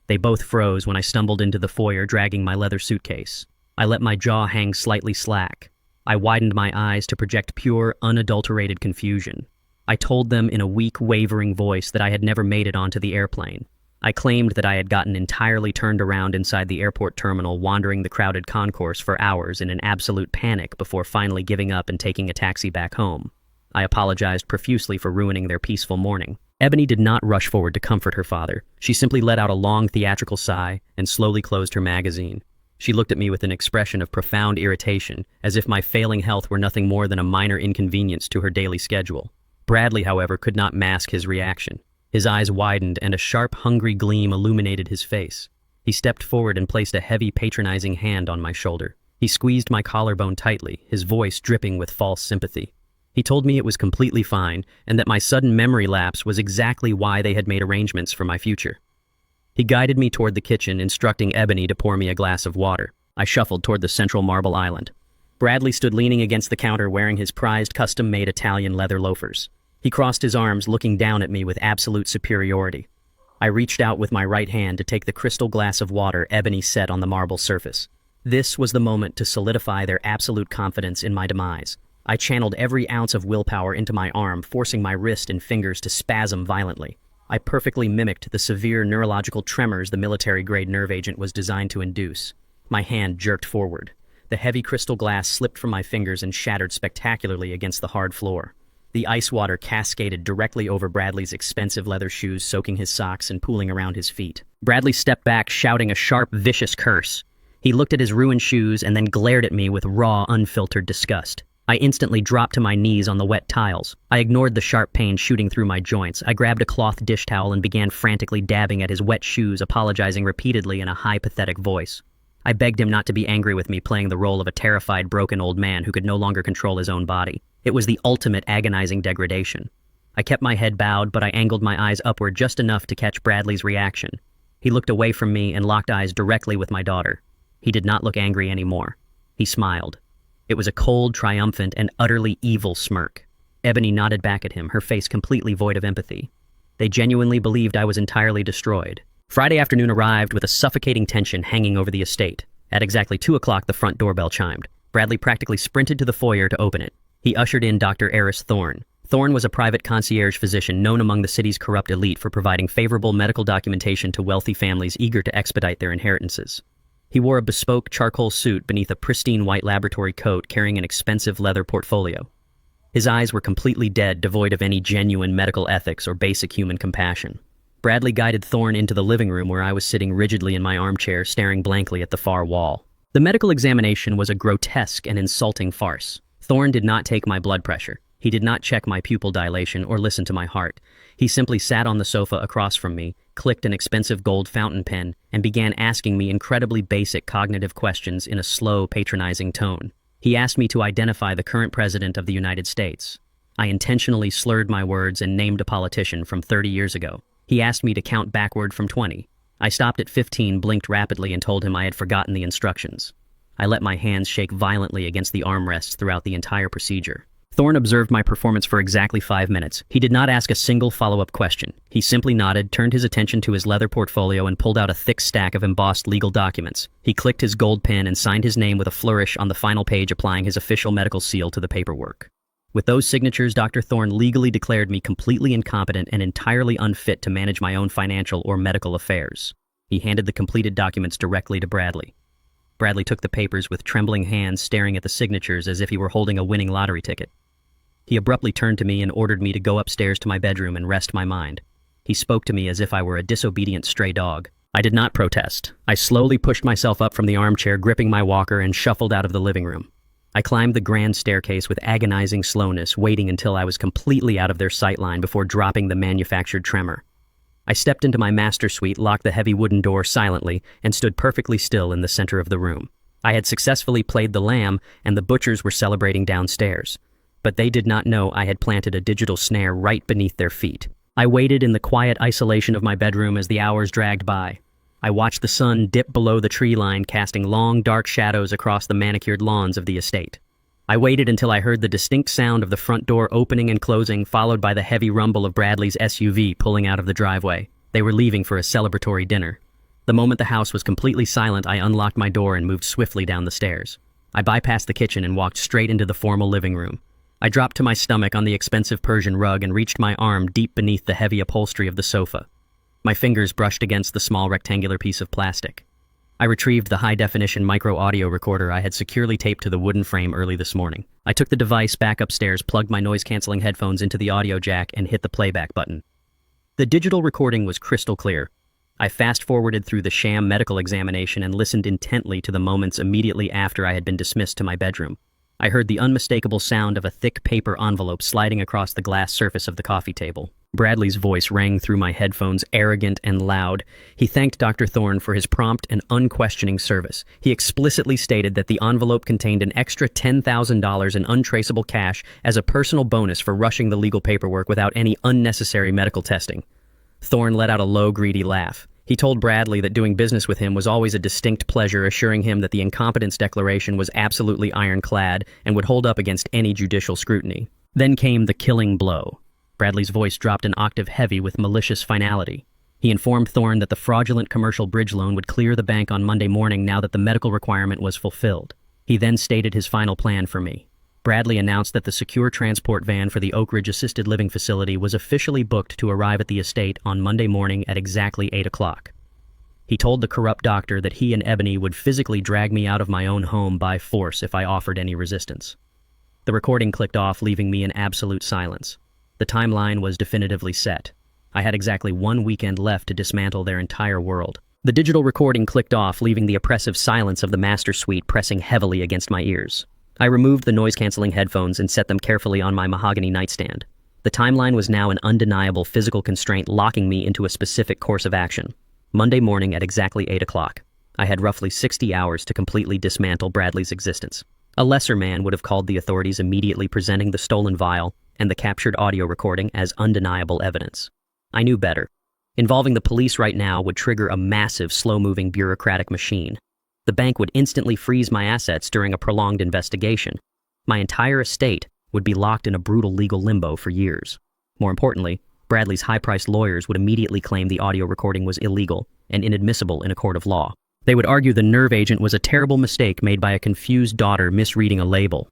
A: They both froze when I stumbled into the foyer, dragging my leather suitcase. I let my jaw hang slightly slack. I widened my eyes to project pure, unadulterated confusion. I told them in a weak, wavering voice that I had never made it onto the airplane. I claimed that I had gotten entirely turned around inside the airport terminal, wandering the crowded concourse for hours in an absolute panic before finally giving up and taking a taxi back home. I apologized profusely for ruining their peaceful morning. Ebony did not rush forward to comfort her father. She simply let out a long theatrical sigh and slowly closed her magazine. She looked at me with an expression of profound irritation, as if my failing health were nothing more than a minor inconvenience to her daily schedule. Bradley, however, could not mask his reaction. His eyes widened and a sharp, hungry gleam illuminated his face. He stepped forward and placed a heavy, patronizing hand on my shoulder. He squeezed my collarbone tightly, his voice dripping with false sympathy. He told me it was completely fine and that my sudden memory lapse was exactly why they had made arrangements for my future. He guided me toward the kitchen, instructing Ebony to pour me a glass of water. I shuffled toward the central marble island. Bradley stood leaning against the counter wearing his prized custom-made Italian leather loafers. He crossed his arms, looking down at me with absolute superiority. I reached out with my right hand to take the crystal glass of water Ebony set on the marble surface. This was the moment to solidify their absolute confidence in my demise. I channeled every ounce of willpower into my arm, forcing my wrist and fingers to spasm violently. I perfectly mimicked the severe neurological tremors the military-grade nerve agent was designed to induce. My hand jerked forward. The heavy crystal glass slipped from my fingers and shattered spectacularly against the hard floor. The ice water cascaded directly over Bradley's expensive leather shoes, soaking his socks and pooling around his feet. Bradley stepped back, shouting a sharp, vicious curse. He looked at his ruined shoes and then glared at me with raw, unfiltered disgust. I instantly dropped to my knees on the wet tiles. I ignored the sharp pain shooting through my joints. I grabbed a cloth dish towel and began frantically dabbing at his wet shoes, apologizing repeatedly in a high, pathetic voice. I begged him not to be angry with me, playing the role of a terrified, broken old man who could no longer control his own body. It was the ultimate agonizing degradation. I kept my head bowed, but I angled my eyes upward just enough to catch Bradley's reaction. He looked away from me and locked eyes directly with my daughter. He did not look angry anymore. He smiled. It was a cold, triumphant, and utterly evil smirk. Ebony nodded back at him, her face completely void of empathy. They genuinely believed I was entirely destroyed. Friday afternoon arrived with a suffocating tension hanging over the estate. At exactly 2 o'clock, the front doorbell chimed. Bradley practically sprinted to the foyer to open it. He ushered in Dr. Eris Thorne. Thorne was a private concierge physician known among the city's corrupt elite for providing favorable medical documentation to wealthy families eager to expedite their inheritances. He wore a bespoke charcoal suit beneath a pristine white laboratory coat, carrying an expensive leather portfolio. His eyes were completely dead, devoid of any genuine medical ethics or basic human compassion. Bradley guided Thorne into the living room where I was sitting rigidly in my armchair, staring blankly at the far wall. The medical examination was a grotesque and insulting farce. Thorne did not take my blood pressure. He did not check my pupil dilation or listen to my heart. He simply sat on the sofa across from me, clicked an expensive gold fountain pen, and began asking me incredibly basic cognitive questions in a slow, patronizing tone. He asked me to identify the current president of the United States. I intentionally slurred my words and named a politician from 30 years ago. He asked me to count backward from 20. I stopped at 15, blinked rapidly, and told him I had forgotten the instructions. I let my hands shake violently against the armrests throughout the entire procedure. Thorne observed my performance for exactly 5 minutes. He did not ask a single follow-up question. He simply nodded, turned his attention to his leather portfolio, and pulled out a thick stack of embossed legal documents. He clicked his gold pen and signed his name with a flourish on the final page, applying his official medical seal to the paperwork. With those signatures, Dr. Thorne legally declared me completely incompetent and entirely unfit to manage my own financial or medical affairs. He handed the completed documents directly to Bradley. Bradley took the papers with trembling hands, staring at the signatures as if he were holding a winning lottery ticket. He abruptly turned to me and ordered me to go upstairs to my bedroom and rest my mind. He spoke to me as if I were a disobedient stray dog. I did not protest. I slowly pushed myself up from the armchair, gripping my walker, and shuffled out of the living room. I climbed the grand staircase with agonizing slowness, waiting until I was completely out of their sightline before dropping the manufactured tremor. I stepped into my master suite, locked the heavy wooden door silently, and stood perfectly still in the center of the room. I had successfully played the lamb, and the butchers were celebrating downstairs. But they did not know I had planted a digital snare right beneath their feet. I waited in the quiet isolation of my bedroom as the hours dragged by. I watched the sun dip below the tree line, casting long, dark shadows across the manicured lawns of the estate. I waited until I heard the distinct sound of the front door opening and closing, followed by the heavy rumble of Bradley's SUV pulling out of the driveway. They were leaving for a celebratory dinner. The moment the house was completely silent, I unlocked my door and moved swiftly down the stairs. I bypassed the kitchen and walked straight into the formal living room. I dropped to my stomach on the expensive Persian rug and reached my arm deep beneath the heavy upholstery of the sofa. My fingers brushed against the small rectangular piece of plastic. I retrieved the high-definition micro-audio recorder I had securely taped to the wooden frame early this morning. I took the device back upstairs, plugged my noise-canceling headphones into the audio jack, and hit the playback button. The digital recording was crystal clear. I fast-forwarded through the sham medical examination and listened intently to the moments immediately after I had been dismissed to my bedroom. I heard the unmistakable sound of a thick paper envelope sliding across the glass surface of the coffee table. Bradley's voice rang through my headphones, arrogant and loud. He thanked Dr. Thorne for his prompt and unquestioning service. He explicitly stated that the envelope contained an extra $10,000 in untraceable cash as a personal bonus for rushing the legal paperwork without any unnecessary medical testing. Thorne let out a low, greedy laugh. He told Bradley that doing business with him was always a distinct pleasure, assuring him that the incompetence declaration was absolutely ironclad and would hold up against any judicial scrutiny. Then came the killing blow. Bradley's voice dropped an octave heavy with malicious finality. He informed Thorne that the fraudulent commercial bridge loan would clear the bank on Monday morning now that the medical requirement was fulfilled. He then stated his final plan for me. Bradley announced that the secure transport van for the Oak Ridge Assisted Living Facility was officially booked to arrive at the estate on Monday morning at exactly 8 o'clock. He told the corrupt doctor that he and Ebony would physically drag me out of my own home by force if I offered any resistance. The recording clicked off, leaving me in absolute silence. The timeline was definitively set. I had exactly 1 weekend left to dismantle their entire world. The digital recording clicked off, leaving the oppressive silence of the master suite pressing heavily against my ears. I removed the noise-canceling headphones and set them carefully on my mahogany nightstand. The timeline was now an undeniable physical constraint, locking me into a specific course of action. Monday morning at exactly 8 o'clock. I had roughly 60 hours to completely dismantle Bradley's existence. A lesser man would have called the authorities, immediately presenting the stolen vial and the captured audio recording as undeniable evidence. I knew better. Involving the police right now would trigger a massive, slow-moving bureaucratic machine. The bank would instantly freeze my assets during a prolonged investigation. My entire estate would be locked in a brutal legal limbo for years. More importantly, Bradley's high-priced lawyers would immediately claim the audio recording was illegal and inadmissible in a court of law. They would argue the nerve agent was a terrible mistake made by a confused daughter misreading a label.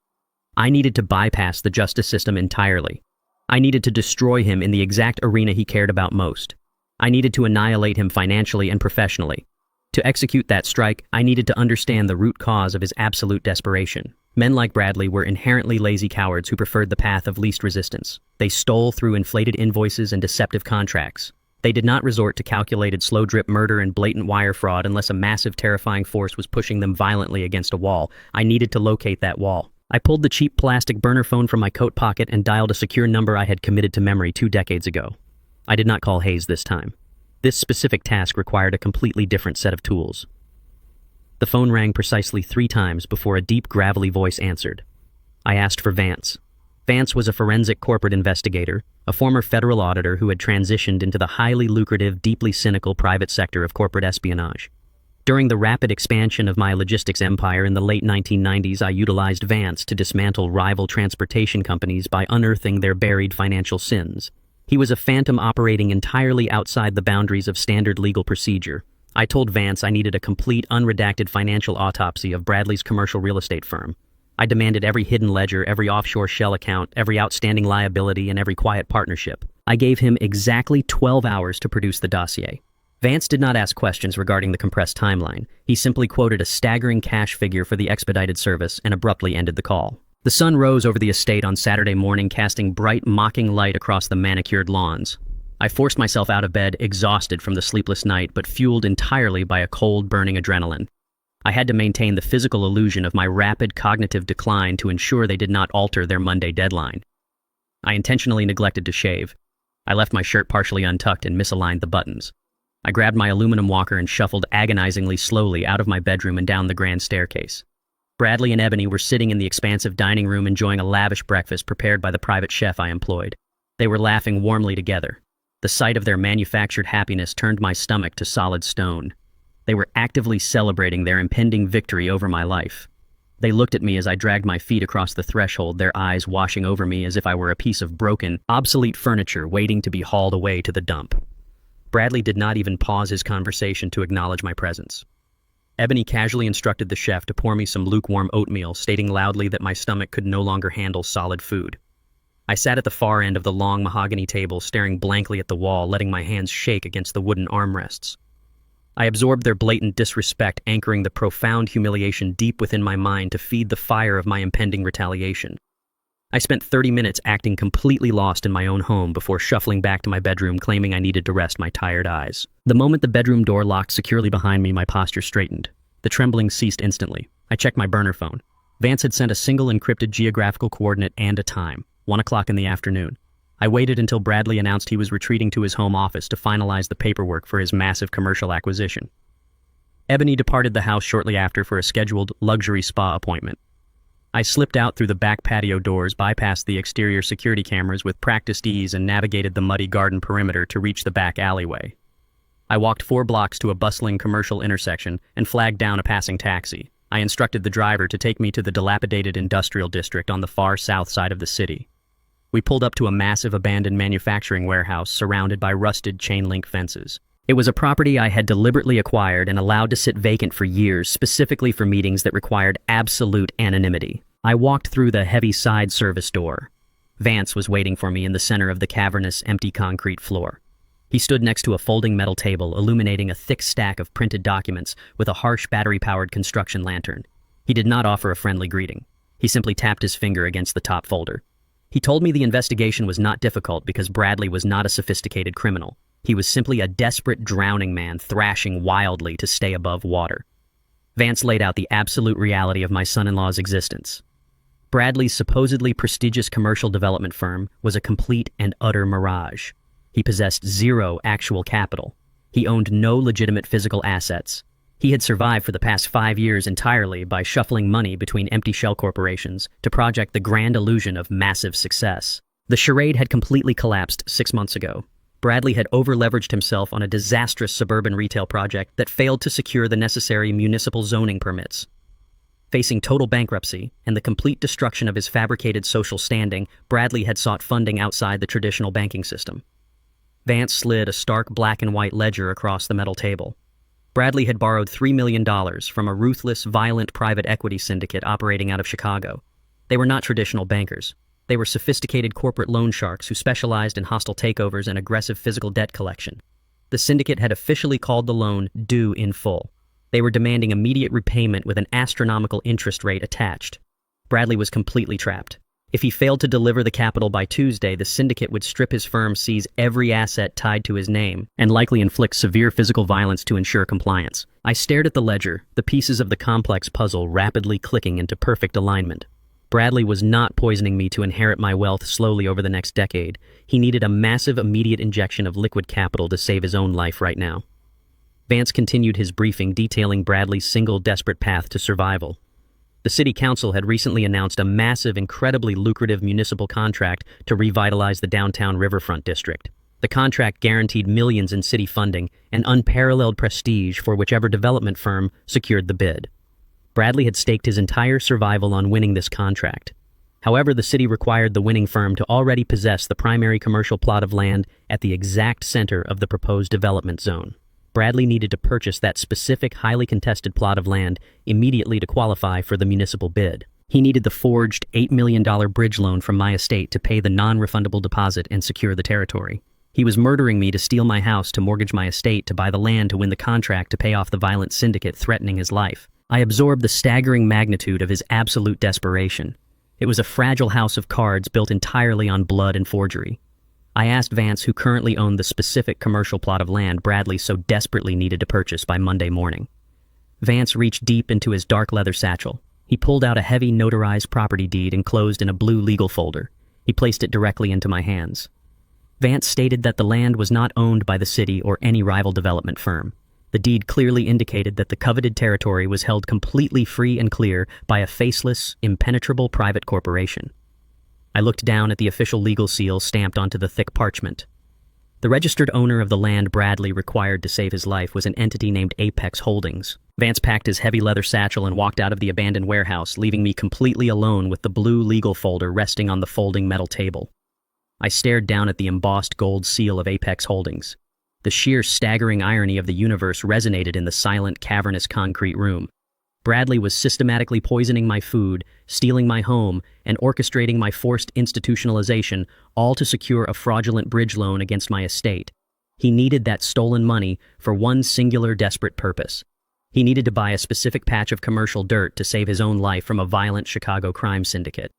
A: I needed to bypass the justice system entirely. I needed to destroy him in the exact arena he cared about most. I needed to annihilate him financially and professionally. To execute that strike, I needed to understand the root cause of his absolute desperation. Men like Bradley were inherently lazy cowards who preferred the path of least resistance. They stole through inflated invoices and deceptive contracts. They did not resort to calculated slow-drip murder and blatant wire fraud unless a massive, terrifying force was pushing them violently against a wall. I needed to locate that wall. I pulled the cheap plastic burner phone from my coat pocket and dialed a secure number I had committed to memory 2 decades ago. I did not call Hayes this time. This specific task required a completely different set of tools. The phone rang precisely 3 times before a deep, gravelly voice answered. I asked for Vance. Vance was a forensic corporate investigator, a former federal auditor who had transitioned into the highly lucrative, deeply cynical private sector of corporate espionage. During the rapid expansion of my logistics empire in the late 1990s, I utilized Vance to dismantle rival transportation companies by unearthing their buried financial sins. He was a phantom operating entirely outside the boundaries of standard legal procedure. I told Vance I needed a complete, unredacted financial autopsy of Bradley's commercial real estate firm. I demanded every hidden ledger, every offshore shell account, every outstanding liability, and every quiet partnership. I gave him exactly 12 hours to produce the dossier. Vance did not ask questions regarding the compressed timeline. He simply quoted a staggering cash figure for the expedited service and abruptly ended the call. The sun rose over the estate on Saturday morning, casting bright, mocking light across the manicured lawns. I forced myself out of bed, exhausted from the sleepless night, but fueled entirely by a cold, burning adrenaline. I had to maintain the physical illusion of my rapid cognitive decline to ensure they did not alter their Monday deadline. I intentionally neglected to shave. I left my shirt partially untucked and misaligned the buttons. I grabbed my aluminum walker and shuffled agonizingly slowly out of my bedroom and down the grand staircase. Bradley and Ebony were sitting in the expansive dining room enjoying a lavish breakfast prepared by the private chef I employed. They were laughing warmly together. The sight of their manufactured happiness turned my stomach to solid stone. They were actively celebrating their impending victory over my life. They looked at me as I dragged my feet across the threshold, their eyes washing over me as if I were a piece of broken, obsolete furniture waiting to be hauled away to the dump. Bradley did not even pause his conversation to acknowledge my presence. Ebony casually instructed the chef to pour me some lukewarm oatmeal, stating loudly that my stomach could no longer handle solid food. I sat at the far end of the long mahogany table, staring blankly at the wall, letting my hands shake against the wooden armrests. I absorbed their blatant disrespect, anchoring the profound humiliation deep within my mind to feed the fire of my impending retaliation. I spent 30 minutes acting completely lost in my own home before shuffling back to my bedroom, claiming I needed to rest my tired eyes. The moment the bedroom door locked securely behind me, my posture straightened. The trembling ceased instantly. I checked my burner phone. Vance had sent a single encrypted geographical coordinate and a time, 1 o'clock in the afternoon. I waited until Bradley announced he was retreating to his home office to finalize the paperwork for his massive commercial acquisition. Ebony departed the house shortly after for a scheduled luxury spa appointment. I slipped out through the back patio doors, bypassed the exterior security cameras with practiced ease, and navigated the muddy garden perimeter to reach the back alleyway. I walked 4 blocks to a bustling commercial intersection and flagged down a passing taxi. I instructed the driver to take me to the dilapidated industrial district on the far south side of the city. We pulled up to a massive abandoned manufacturing warehouse surrounded by rusted chain-link fences. It was a property I had deliberately acquired and allowed to sit vacant for years, specifically for meetings that required absolute anonymity. I walked through the heavy side service door. Vance was waiting for me in the center of the cavernous, empty concrete floor. He stood next to a folding metal table, illuminating a thick stack of printed documents with a harsh battery-powered construction lantern. He did not offer a friendly greeting. He simply tapped his finger against the top folder. He told me the investigation was not difficult because Bradley was not a sophisticated criminal. He was simply a desperate drowning man thrashing wildly to stay above water. Vance laid out the absolute reality of my son-in-law's existence. Bradley's supposedly prestigious commercial development firm was a complete and utter mirage. He possessed 0 actual capital. He owned no legitimate physical assets. He had survived for the past 5 years entirely by shuffling money between empty shell corporations to project the grand illusion of massive success. The charade had completely collapsed 6 months ago. Bradley had over-leveraged himself on a disastrous suburban retail project that failed to secure the necessary municipal zoning permits. Facing total bankruptcy and the complete destruction of his fabricated social standing, Bradley had sought funding outside the traditional banking system. Vance slid a stark black and white ledger across the metal table. Bradley had borrowed $3 million from a ruthless, violent private equity syndicate operating out of Chicago. They were not traditional bankers. They were sophisticated corporate loan sharks who specialized in hostile takeovers and aggressive physical debt collection. The syndicate had officially called the loan due in full. They were demanding immediate repayment with an astronomical interest rate attached. Bradley was completely trapped. If he failed to deliver the capital by Tuesday, the syndicate would strip his firm, seize every asset tied to his name, and likely inflict severe physical violence to ensure compliance. I stared at the ledger, the pieces of the complex puzzle rapidly clicking into perfect alignment. Bradley was not poisoning me to inherit my wealth slowly over the next decade. He needed a massive immediate injection of liquid capital to save his own life right now. Vance continued his briefing, detailing Bradley's single desperate path to survival. The city council had recently announced a massive, incredibly lucrative municipal contract to revitalize the downtown riverfront district. The contract guaranteed millions in city funding and unparalleled prestige for whichever development firm secured the bid. Bradley had staked his entire survival on winning this contract. However, the city required the winning firm to already possess the primary commercial plot of land at the exact center of the proposed development zone. Bradley needed to purchase that specific, highly contested plot of land immediately to qualify for the municipal bid. He needed the forged $8 million bridge loan from my estate to pay the non-refundable deposit and secure the territory. He was murdering me to steal my house, to mortgage my estate, to buy the land, to win the contract, to pay off the violent syndicate threatening his life. I absorbed the staggering magnitude of his absolute desperation. It was a fragile house of cards built entirely on blood and forgery. I asked Vance, who currently owned the specific commercial plot of land Bradley so desperately needed to purchase by Monday morning. Vance reached deep into his dark leather satchel. He pulled out a heavy notarized property deed enclosed in a blue legal folder. He placed it directly into my hands. Vance stated that the land was not owned by the city or any rival development firm. The deed clearly indicated that the coveted territory was held completely free and clear by a faceless, impenetrable private corporation. I looked down at the official legal seal stamped onto the thick parchment. The registered owner of the land Bradley required to save his life was an entity named Apex Holdings. Vance packed his heavy leather satchel and walked out of the abandoned warehouse, leaving me completely alone with the blue legal folder resting on the folding metal table. I stared down at the embossed gold seal of Apex Holdings. The sheer staggering irony of the universe resonated in the silent, cavernous concrete room. Bradley was systematically poisoning my food, stealing my home, and orchestrating my forced institutionalization, all to secure a fraudulent bridge loan against my estate. He needed that stolen money for one singular desperate purpose. He needed to buy a specific patch of commercial dirt to save his own life from a violent Chicago crime syndicate.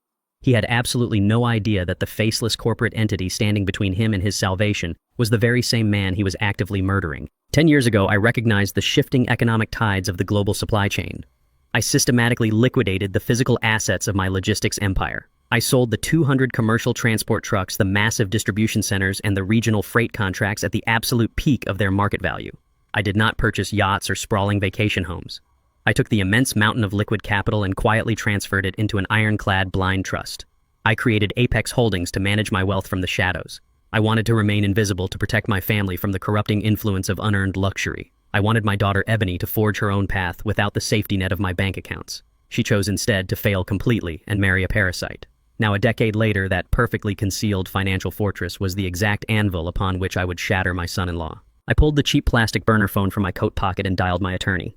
A: He had absolutely no idea that the faceless corporate entity standing between him and his salvation was the very same man he was actively murdering. 10 years ago, I recognized the shifting economic tides of the global supply chain. I systematically liquidated the physical assets of my logistics empire. I sold the 200 commercial transport trucks, the massive distribution centers, and the regional freight contracts at the absolute peak of their market value. I did not purchase yachts or sprawling vacation homes. I took the immense mountain of liquid capital and quietly transferred it into an ironclad blind trust. I created Apex Holdings to manage my wealth from the shadows. I wanted to remain invisible to protect my family from the corrupting influence of unearned luxury. I wanted my daughter Ebony to forge her own path without the safety net of my bank accounts. She chose instead to fail completely and marry a parasite. Now, a decade later, that perfectly concealed financial fortress was the exact anvil upon which I would shatter my son-in-law. I pulled the cheap plastic burner phone from my coat pocket and dialed my attorney.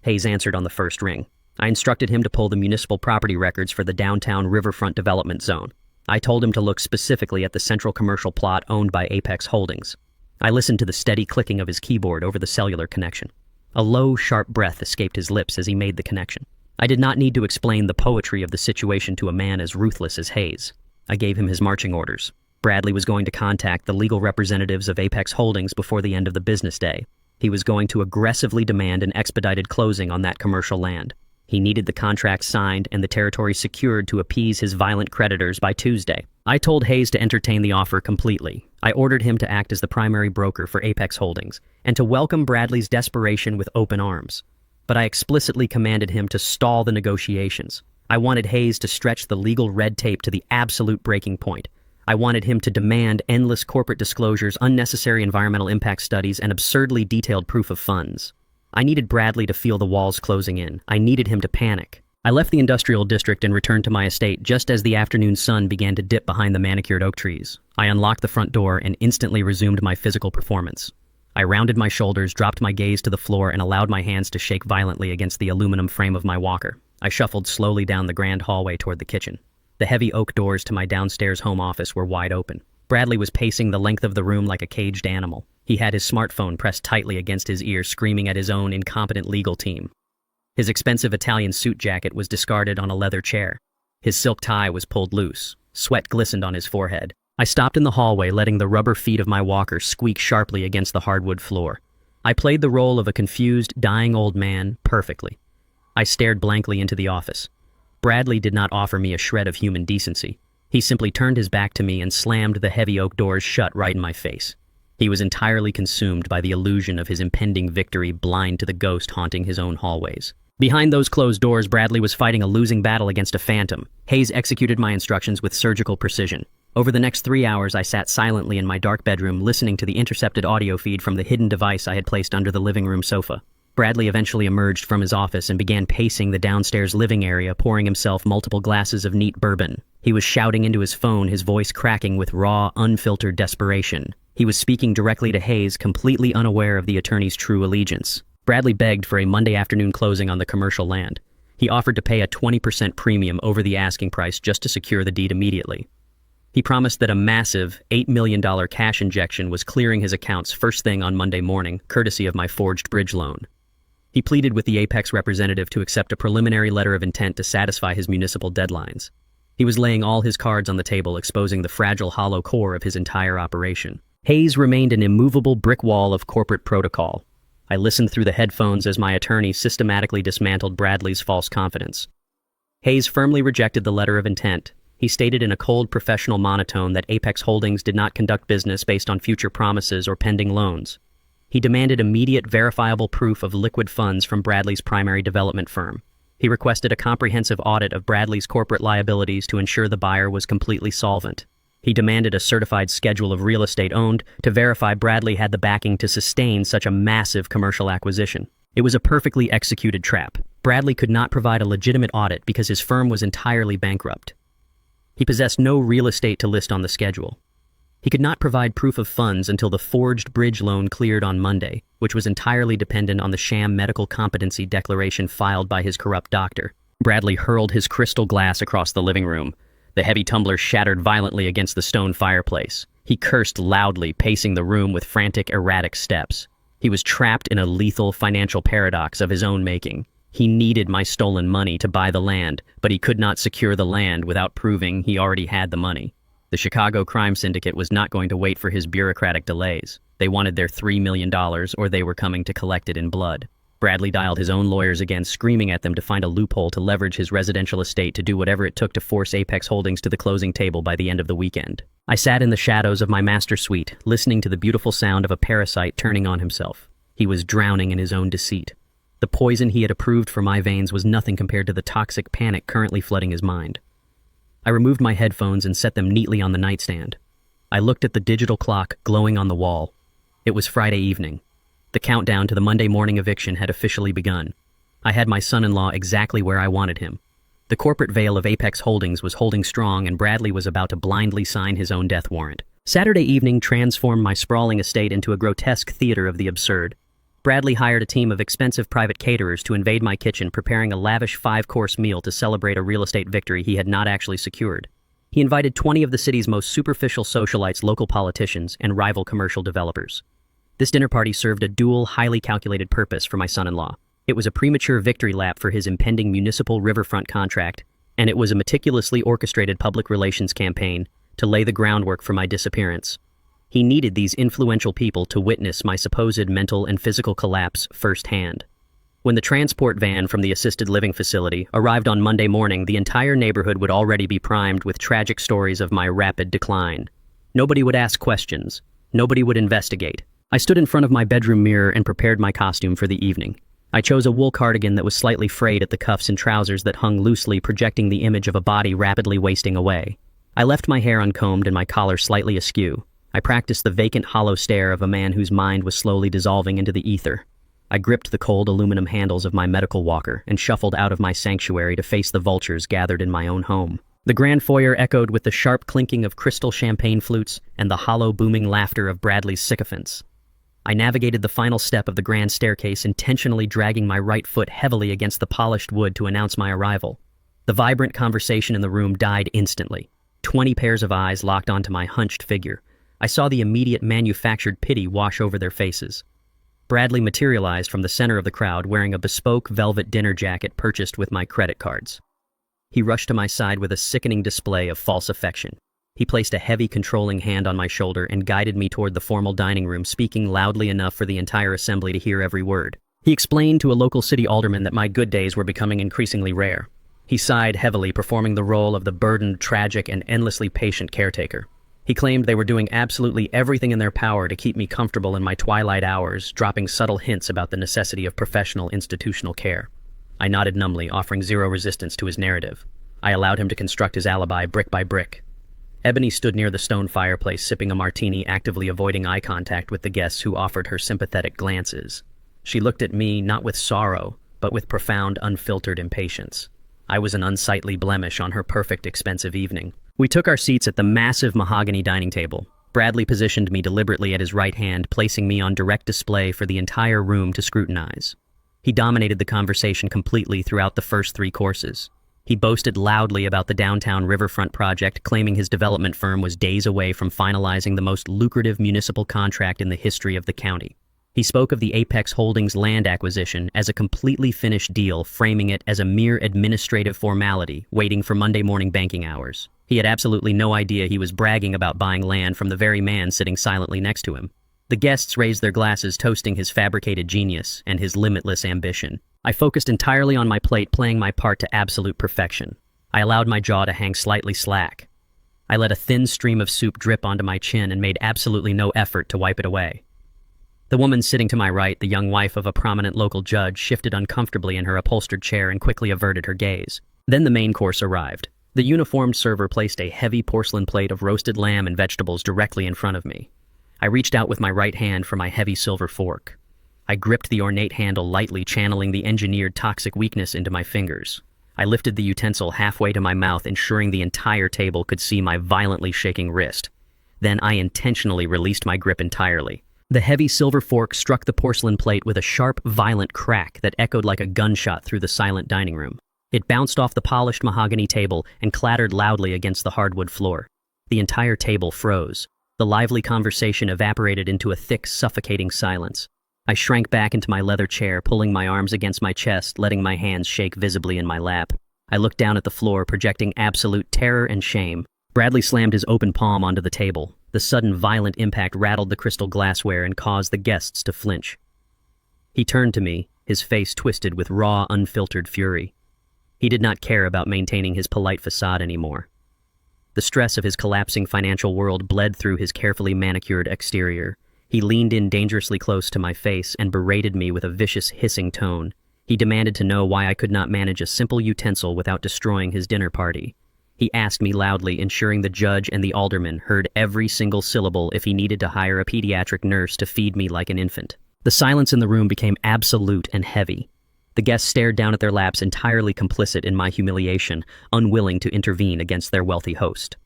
A: Hayes answered on the first ring. I instructed him to pull the municipal property records for the downtown riverfront development zone. I told him to look specifically at the central commercial plot owned by Apex Holdings. I listened to the steady clicking of his keyboard over the cellular connection. A low, sharp breath escaped his lips as he made the connection. I did not need to explain the poetry of the situation to a man as ruthless as Hayes. I gave him his marching orders. Bradley was going to contact the legal representatives of Apex Holdings before the end of the business day. He was going to aggressively demand an expedited closing on that commercial land. He needed the contract signed and the territory secured to appease his violent creditors by Tuesday. I told Hayes to entertain the offer completely. I ordered him to act as the primary broker for Apex Holdings and to welcome Bradley's desperation with open arms. But I explicitly commanded him to stall the negotiations. I wanted Hayes to stretch the legal red tape to the absolute breaking point. I wanted him to demand endless corporate disclosures, unnecessary environmental impact studies, and absurdly detailed proof of funds. I needed Bradley to feel the walls closing in. I needed him to panic. I left the industrial district and returned to my estate just as the afternoon sun began to dip behind the manicured oak trees. I unlocked the front door and instantly resumed my physical performance. I rounded my shoulders, dropped my gaze to the floor, and allowed my hands to shake violently against the aluminum frame of my walker. I shuffled slowly down the grand hallway toward the kitchen. The heavy oak doors to my downstairs home office were wide open. Bradley was pacing the length of the room like a caged animal. He had his smartphone pressed tightly against his ear, screaming at his own incompetent legal team. His expensive Italian suit jacket was discarded on a leather chair. His silk tie was pulled loose. Sweat glistened on his forehead. I stopped in the hallway, letting the rubber feet of my walker squeak sharply against the hardwood floor. I played the role of a confused, dying old man perfectly. I stared blankly into the office. Bradley did not offer me a shred of human decency. He simply turned his back to me and slammed the heavy oak doors shut right in my face. He was entirely consumed by the illusion of his impending victory, blind to the ghost haunting his own hallways. Behind those closed doors, Bradley was fighting a losing battle against a phantom. Hayes executed my instructions with surgical precision. Over the next 3 hours, I sat silently in my dark bedroom, listening to the intercepted audio feed from the hidden device I had placed under the living room sofa. Bradley eventually emerged from his office and began pacing the downstairs living area, pouring himself multiple glasses of neat bourbon. He was shouting into his phone, his voice cracking with raw, unfiltered desperation. He was speaking directly to Hayes, completely unaware of the attorney's true allegiance. Bradley begged for a Monday afternoon closing on the commercial land. He offered to pay a 20% premium over the asking price just to secure the deed immediately. He promised that a massive $8 million cash injection was clearing his accounts first thing on Monday morning, courtesy of my forged bridge loan. He pleaded with the Apex representative to accept a preliminary letter of intent to satisfy his municipal deadlines. He was laying all his cards on the table, exposing the fragile, hollow core of his entire operation. Hayes remained an immovable brick wall of corporate protocol. I listened through the headphones as my attorney systematically dismantled Bradley's false confidence. Hayes firmly rejected the letter of intent. He stated in a cold, professional monotone that Apex Holdings did not conduct business based on future promises or pending loans. He demanded immediate, verifiable proof of liquid funds from Bradley's primary development firm. He requested a comprehensive audit of Bradley's corporate liabilities to ensure the buyer was completely solvent. He demanded a certified schedule of real estate owned to verify Bradley had the backing to sustain such a massive commercial acquisition. It was a perfectly executed trap. Bradley could not provide a legitimate audit because his firm was entirely bankrupt. He possessed no real estate to list on the schedule. He could not provide proof of funds until the forged bridge loan cleared on Monday, which was entirely dependent on the sham medical competency declaration filed by his corrupt doctor. Bradley hurled his crystal glass across the living room. The heavy tumbler shattered violently against the stone fireplace. He cursed loudly, pacing the room with frantic, erratic steps. He was trapped in a lethal financial paradox of his own making. He needed my stolen money to buy the land, but he could not secure the land without proving he already had the money. The Chicago crime syndicate was not going to wait for his bureaucratic delays. They wanted their $3 million, or they were coming to collect it in blood. Bradley dialed his own lawyers again, screaming at them to find a loophole to leverage his residential estate to do whatever it took to force Apex Holdings to the closing table by the end of the weekend. I sat in the shadows of my master suite, listening to the beautiful sound of a parasite turning on himself. He was drowning in his own deceit. The poison he had approved for my veins was nothing compared to the toxic panic currently flooding his mind. I removed my headphones and set them neatly on the nightstand. I looked at the digital clock glowing on the wall. It was Friday evening. The countdown to the Monday morning eviction had officially begun. I had my son-in-law exactly where I wanted him. The corporate veil of Apex Holdings was holding strong, and Bradley was about to blindly sign his own death warrant. Saturday evening transformed my sprawling estate into a grotesque theater of the absurd. Bradley hired a team of expensive private caterers to invade my kitchen, preparing a lavish 5-course meal to celebrate a real estate victory he had not actually secured. He invited 20 of the city's most superficial socialites, local politicians, and rival commercial developers. This dinner party served a dual, highly calculated purpose for my son-in-law. It was a premature victory lap for his impending municipal riverfront contract, and it was a meticulously orchestrated public relations campaign to lay the groundwork for my disappearance. He needed these influential people to witness my supposed mental and physical collapse firsthand. When the transport van from the assisted living facility arrived on Monday morning, the entire neighborhood would already be primed with tragic stories of my rapid decline. Nobody would ask questions. Nobody would investigate. I stood in front of my bedroom mirror and prepared my costume for the evening. I chose a wool cardigan that was slightly frayed at the cuffs and trousers that hung loosely, projecting the image of a body rapidly wasting away. I left my hair uncombed and my collar slightly askew. I practiced the vacant, hollow stare of a man whose mind was slowly dissolving into the ether. I gripped the cold aluminum handles of my medical walker and shuffled out of my sanctuary to face the vultures gathered in my own home. The grand foyer echoed with the sharp clinking of crystal champagne flutes and the hollow, booming laughter of Bradley's sycophants. I navigated the final step of the grand staircase, intentionally dragging my right foot heavily against the polished wood to announce my arrival. The vibrant conversation in the room died instantly. 20 pairs of eyes locked onto my hunched figure. I saw the immediate manufactured pity wash over their faces. Bradley materialized from the center of the crowd wearing a bespoke velvet dinner jacket purchased with my credit cards. He rushed to my side with a sickening display of false affection. He placed a heavy, controlling hand on my shoulder and guided me toward the formal dining room, speaking loudly enough for the entire assembly to hear every word. He explained to a local city alderman that my good days were becoming increasingly rare. He sighed heavily, performing the role of the burdened, tragic, and endlessly patient caretaker. He claimed they were doing absolutely everything in their power to keep me comfortable in my twilight hours, dropping subtle hints about the necessity of professional institutional care. I nodded numbly, offering zero resistance to his narrative. I allowed him to construct his alibi brick by brick. Ebony stood near the stone fireplace, sipping a martini, actively avoiding eye contact with the guests who offered her sympathetic glances. She looked at me not with sorrow, but with profound, unfiltered impatience. I was an unsightly blemish on her perfect, expensive evening. We took our seats at the massive mahogany dining table. Bradley positioned me deliberately at his right hand, placing me on direct display for the entire room to scrutinize. He dominated the conversation completely throughout the first 3 courses. He boasted loudly about the downtown riverfront project, claiming his development firm was days away from finalizing the most lucrative municipal contract in the history of the county. He spoke of the Apex Holdings land acquisition as a completely finished deal, framing it as a mere administrative formality, waiting for Monday morning banking hours. He had absolutely no idea he was bragging about buying land from the very man sitting silently next to him. The guests raised their glasses, toasting his fabricated genius and his limitless ambition. I focused entirely on my plate, playing my part to absolute perfection. I allowed my jaw to hang slightly slack. I let a thin stream of soup drip onto my chin and made absolutely no effort to wipe it away. The woman sitting to my right, the young wife of a prominent local judge, shifted uncomfortably in her upholstered chair and quickly averted her gaze. Then the main course arrived. The uniformed server placed a heavy porcelain plate of roasted lamb and vegetables directly in front of me. I reached out with my right hand for my heavy silver fork. I gripped the ornate handle lightly, channeling the engineered toxic weakness into my fingers. I lifted the utensil halfway to my mouth, ensuring the entire table could see my violently shaking wrist. Then I intentionally released my grip entirely. The heavy silver fork struck the porcelain plate with a sharp, violent crack that echoed like a gunshot through the silent dining room. It bounced off the polished mahogany table and clattered loudly against the hardwood floor. The entire table froze. The lively conversation evaporated into a thick, suffocating silence. I shrank back into my leather chair, pulling my arms against my chest, letting my hands shake visibly in my lap. I looked down at the floor, projecting absolute terror and shame. Bradley slammed his open palm onto the table. The sudden violent impact rattled the crystal glassware and caused the guests to flinch. He turned to me, his face twisted with raw, unfiltered fury. He did not care about maintaining his polite facade anymore. The stress of his collapsing financial world bled through his carefully manicured exterior. He leaned in dangerously close to my face and berated me with a vicious, hissing tone. He demanded to know why I could not manage a simple utensil without destroying his dinner party. He asked me loudly, ensuring the judge and the alderman heard every single syllable if he needed to hire a pediatric nurse to feed me like an infant. The silence in the room became absolute and heavy. The guests stared down at their laps, entirely complicit in my humiliation, unwilling to intervene against their wealthy host.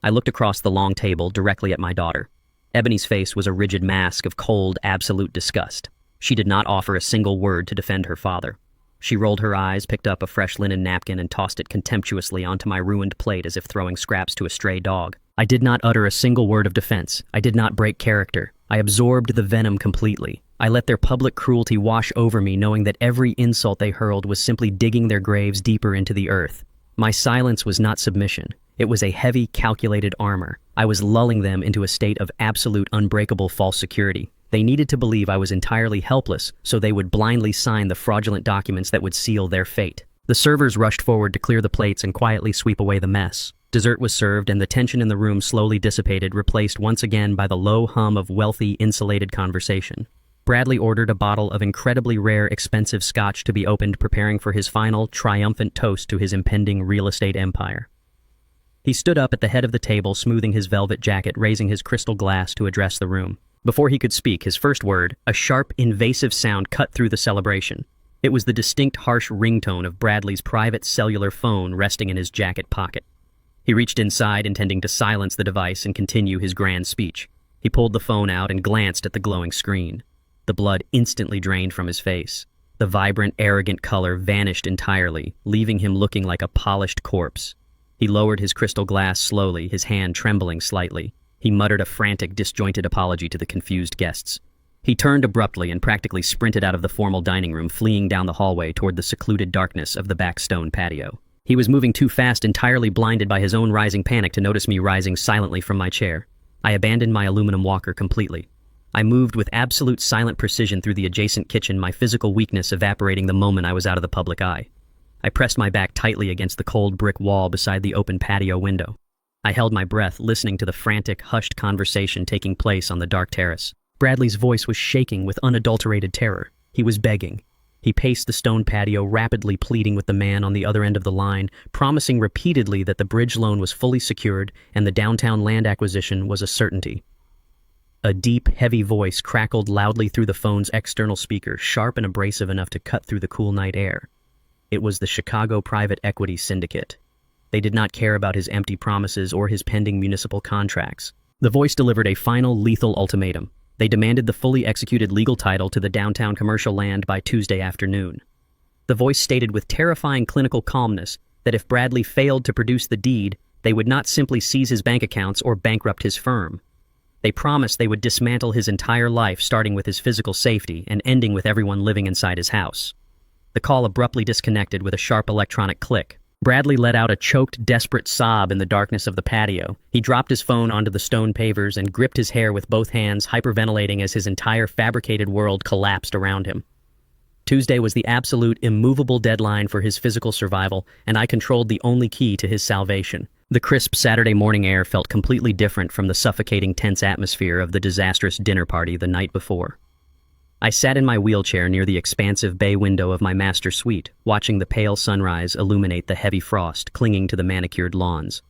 A: I looked across the long table directly at my daughter. Ebony's face was a rigid mask of cold, absolute disgust. She did not offer a single word to defend her father. She rolled her eyes, picked up a fresh linen napkin, and tossed it contemptuously onto my ruined plate as if throwing scraps to a stray dog. I did not utter a single word of defense. I did not break character. I absorbed the venom completely. I let their public cruelty wash over me, knowing that every insult they hurled was simply digging their graves deeper into the earth. My silence was not submission. It was a heavy, calculated armor. I was lulling them into a state of absolute, unbreakable false security. They needed to believe I was entirely helpless, so they would blindly sign the fraudulent documents that would seal their fate. The servers rushed forward to clear the plates and quietly sweep away the mess. Dessert was served, and the tension in the room slowly dissipated, replaced once again by the low hum of wealthy, insulated conversation. Bradley ordered a bottle of incredibly rare, expensive scotch to be opened, preparing for his final, triumphant toast to his impending real estate empire. He stood up at the head of the table, smoothing his velvet jacket, raising his crystal glass to address the room. Before he could speak his first word, a sharp, invasive sound cut through the celebration. It was the distinct, harsh ringtone of Bradley's private cellular phone resting in his jacket pocket. He reached inside, intending to silence the device and continue his grand speech. He pulled the phone out and glanced at the glowing screen. The blood instantly drained from his face. The vibrant, arrogant color vanished entirely, leaving him looking like a polished corpse. He lowered his crystal glass slowly, his hand trembling slightly. He muttered a frantic, disjointed apology to the confused guests. He turned abruptly and practically sprinted out of the formal dining room, fleeing down the hallway toward the secluded darkness of the back stone patio. He was moving too fast, entirely blinded by his own rising panic, to notice me rising silently from my chair. I abandoned my aluminum walker completely. I moved with absolute silent precision through the adjacent kitchen, my physical weakness evaporating the moment I was out of the public eye. I pressed my back tightly against the cold brick wall beside the open patio window. I held my breath, listening to the frantic, hushed conversation taking place on the dark terrace. Bradley's voice was shaking with unadulterated terror. He was begging. He paced the stone patio, rapidly pleading with the man on the other end of the line, promising repeatedly that the bridge loan was fully secured and the downtown land acquisition was a certainty. A deep, heavy voice crackled loudly through the phone's external speaker, sharp and abrasive enough to cut through the cool night air. It was the Chicago Private Equity Syndicate. They did not care about his empty promises or his pending municipal contracts. The voice delivered a final, lethal ultimatum. They demanded the fully executed legal title to the downtown commercial land by Tuesday afternoon. The voice stated with terrifying clinical calmness that if Bradley failed to produce the deed, they would not simply seize his bank accounts or bankrupt his firm. They promised they would dismantle his entire life, starting with his physical safety and ending with everyone living inside his house. The call abruptly disconnected with a sharp electronic click. Bradley let out a choked, desperate sob in the darkness of the patio. He dropped his phone onto the stone pavers and gripped his hair with both hands, hyperventilating as his entire fabricated world collapsed around him. Tuesday was the absolute, immovable deadline for his physical survival, and I controlled the only key to his salvation. The crisp Saturday morning air felt completely different from the suffocating, tense atmosphere of the disastrous dinner party the night before. I sat in my wheelchair near the expansive bay window of my master suite, watching the pale sunrise illuminate the heavy frost clinging to the manicured lawns.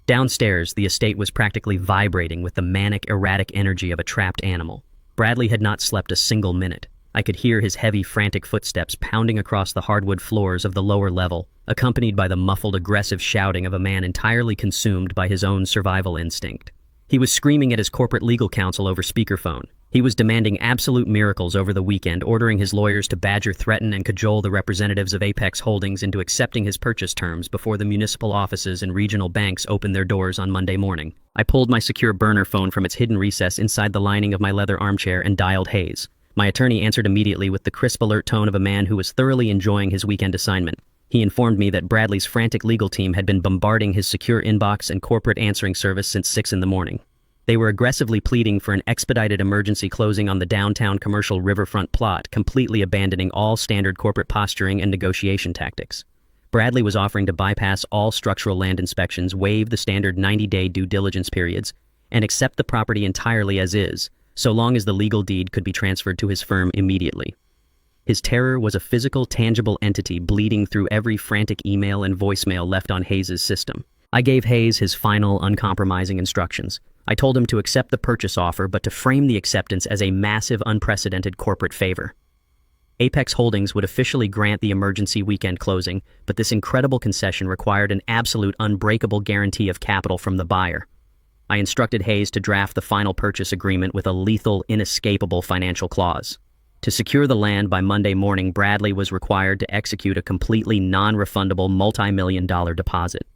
A: Downstairs, the estate was practically vibrating with the manic, erratic energy of a trapped animal. Bradley had not slept a single minute. I could hear his heavy, frantic footsteps pounding across the hardwood floors of the lower level, accompanied by the muffled, aggressive shouting of a man entirely consumed by his own survival instinct. He was screaming at his corporate legal counsel over speakerphone. He was demanding absolute miracles over the weekend, ordering his lawyers to badger, threaten, and cajole the representatives of Apex Holdings into accepting his purchase terms before the municipal offices and regional banks opened their doors on Monday morning. I pulled my secure burner phone from its hidden recess inside the lining of my leather armchair and dialed Hayes. My attorney answered immediately with the crisp, alert tone of a man who was thoroughly enjoying his weekend assignment. He informed me that Bradley's frantic legal team had been bombarding his secure inbox and corporate answering service since 6 in the morning. They were aggressively pleading for an expedited emergency closing on the downtown commercial riverfront plot, completely abandoning all standard corporate posturing and negotiation tactics. Bradley was offering to bypass all structural land inspections, waive the standard 90-day due diligence periods, and accept the property entirely as is, so long as the legal deed could be transferred to his firm immediately. His terror was a physical, tangible entity bleeding through every frantic email and voicemail left on Hayes' system. I gave Hayes his final, uncompromising instructions. I told him to accept the purchase offer, but to frame the acceptance as a massive, unprecedented corporate favor. Apex Holdings would officially grant the emergency weekend closing, but this incredible concession required an absolute, unbreakable guarantee of capital from the buyer. I instructed Hayes to draft the final purchase agreement with a lethal, inescapable financial clause. To secure the land by Monday morning, Bradley was required to execute a completely non-refundable multi-million-dollar deposit.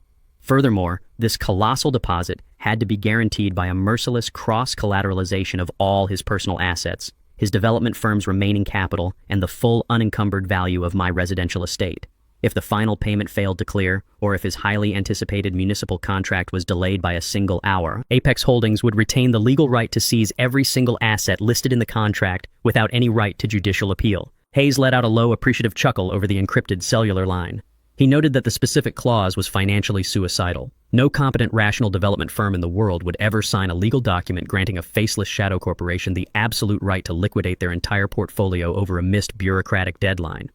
A: Furthermore, this colossal deposit had to be guaranteed by a merciless cross-collateralization of all his personal assets, his development firm's remaining capital, and the full unencumbered value of my residential estate. If the final payment failed to clear, or if his highly anticipated municipal contract was delayed by a single hour, Apex Holdings would retain the legal right to seize every single asset listed in the contract without any right to judicial appeal. Hayes let out a low, appreciative chuckle over the encrypted cellular line. He noted that the specific clause was financially suicidal. No competent, rational development firm in the world would ever sign a legal document granting a faceless shadow corporation the absolute right to liquidate their entire portfolio over a missed bureaucratic deadline.